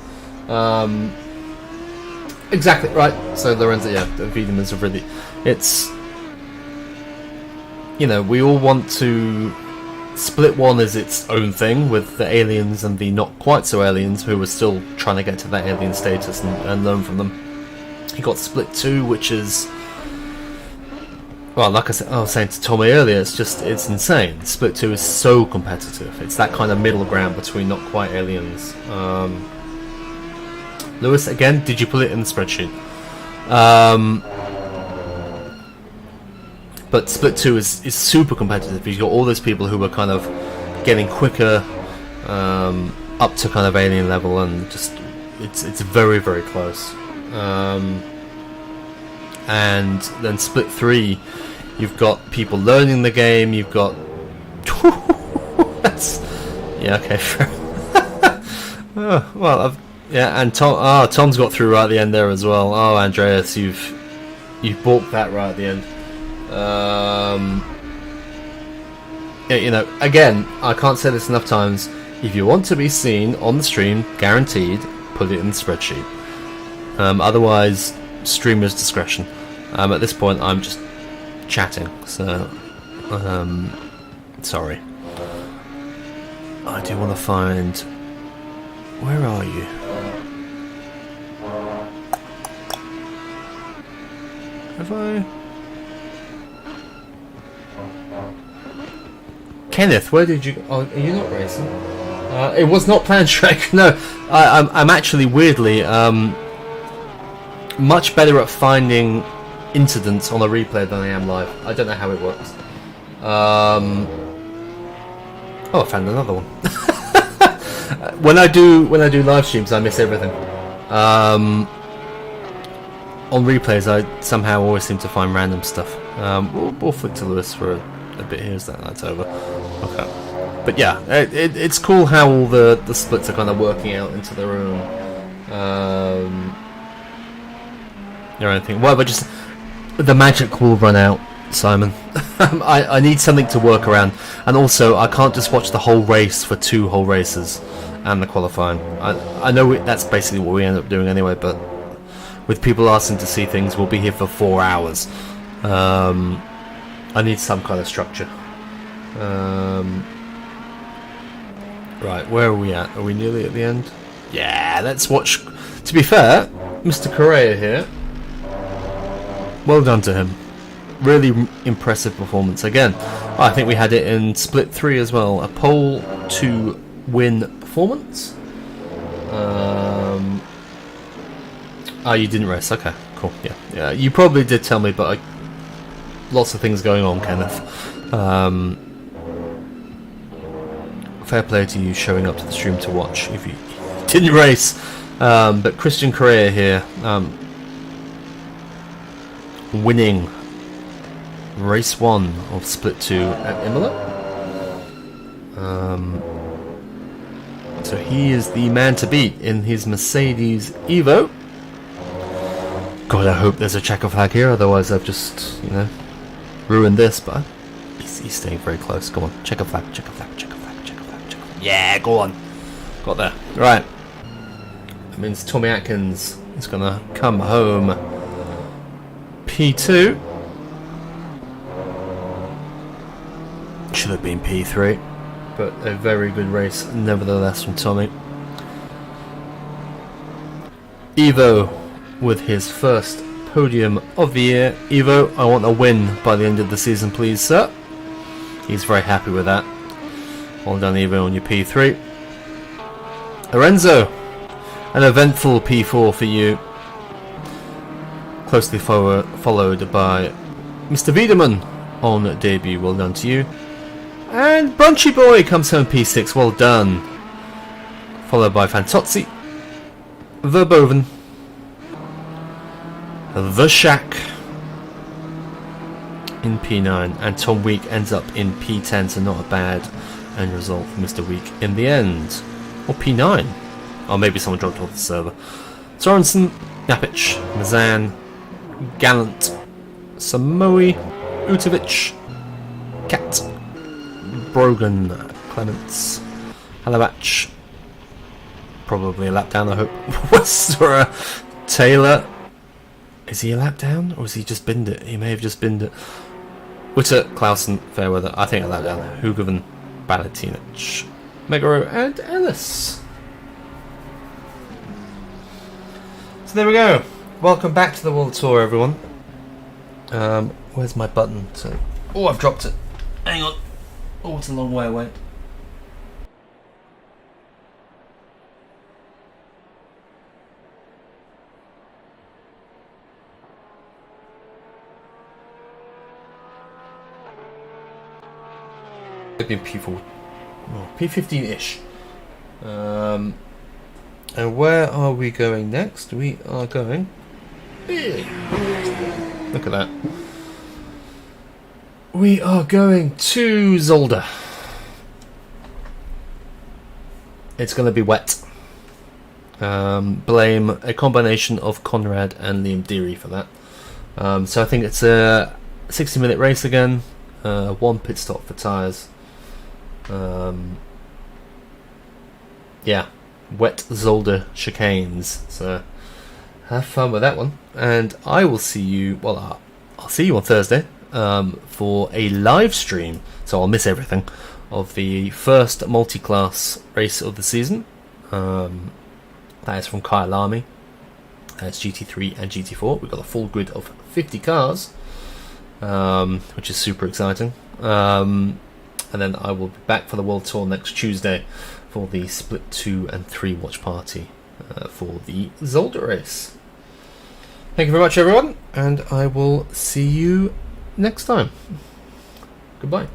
Exactly right. So Lorenzo, yeah, the Wiedemann's are really. It's. You know, we all want to. Split 1 is its own thing with the aliens and the not quite so aliens who are still trying to get to that alien status and learn from them. You got Split 2, which is, well, like I was saying to Tommy earlier, it's insane. Split 2 is so competitive. It's that kind of middle ground between not quite aliens. Lewis, again, did you put it in the spreadsheet? But Split 2 is super competitive. You've got all those people who are kind of getting quicker up to kind of alien level, and just it's very, very close. And then Split 3, you've got people learning the game. You've got That's yeah, okay. Fair. Oh, well, yeah, and Tom's got through right at the end there as well. Oh, Andreas, you've balked that right at the end. Yeah, you know, again, I can't say this enough times. If you want to be seen on the stream, guaranteed, put it in the spreadsheet. Otherwise, streamer's discretion. At this point, I'm just chatting, so sorry. I do want to find. Where are you? Have I? Kenneth, where did you? Oh, are you not racing? It was not planned, Shrek. No, I'm actually weirdly much better at finding incidents on a replay than I am live. I don't know how it works. Oh, I found another one. when I do live streams, I miss everything. On replays, I somehow always seem to find random stuff. We'll flick to Lewis for a bit here. That's over. Okay. But yeah, it's cool how all the splits are kind of working out into their own. Or anything. Well, but just the magic will run out, Simon. I need something to work around, and also I can't just watch the whole race for 2 whole races and the qualifying. I know that's basically what we end up doing anyway, but with people asking to see things, we'll be here for 4 hours. I need some kind of structure. Right, where are we at? Are we nearly at the end? Yeah, let's watch. To be fair, Mr. Correa here. Well done to him. Really impressive performance again. I think we had it in split 3 as well. A pole to win performance. Oh, you didn't race. Okay, cool. Yeah. You probably did tell me, but lots of things going on, Kenneth. Fair play to you showing up to the stream to watch if you didn't race. But Christian Correa here, winning race 1 of split 2 at Imola. So he is the man to beat in his Mercedes Evo. God, I hope there's a checker flag here, otherwise I've just, ruined this, but he's staying very close. Go on, checker flag. Yeah, go on. Got there. Right. That means Tommy Atkins is going to come home P2. Should have been P3, but a very good race nevertheless from Tommy. Evo with his first podium of the year. Evo, I want a win by the end of the season, please, sir. He's very happy with that. Well done, Evo, on your P3. Lorenzo, an eventful P4 for you. Closely followed by Mr. Wiedemann on debut. Well done to you. And Brunchy Boy comes home P6. Well done. Followed by Fantozzi, Verboven, The Shack in P9, and Tom Week ends up in P10, so not a bad end result for Mr. Week in the end. Or P9. Or maybe someone dropped off the server. Sorensen, Napic, Mazan, Gallant, Samoe, Utovic, Cat, Brogan, Clements, Halabach, probably a lap down, I hope. Westora, Taylor. Is he a lap down, or has he just binned it? He may have just binned it. Witter, Clausen, Fairweather, I think a lap down. Hugoven, Balatinich, Megaro, and Ellis. So there we go. Welcome back to the World Tour, everyone. Where's my button? Oh, I've dropped it. Hang on. Oh, it's a long way away. It's been P4, P15-ish. And where are we going next? We are going. Look at that. We are going to Zolder. it's going to be wet. Blame a combination of Conrad and Liam Deary for that. So I think it's a 60-minute race again. 1 pit stop for tyres. Yeah, wet Zolder chicanes. So have fun with that one. And I will see you. Well, I'll see you on Thursday for a live stream. So I'll miss everything of the first multi-class race of the season. That is from Kyle Army. It's GT3 and GT4. We've got a full grid of 50 cars, which is super exciting. And then I will be back for the World Tour next Tuesday for the Split 2 and 3 watch party for the Zolder race. Thank you very much, everyone, and I will see you next time. Goodbye.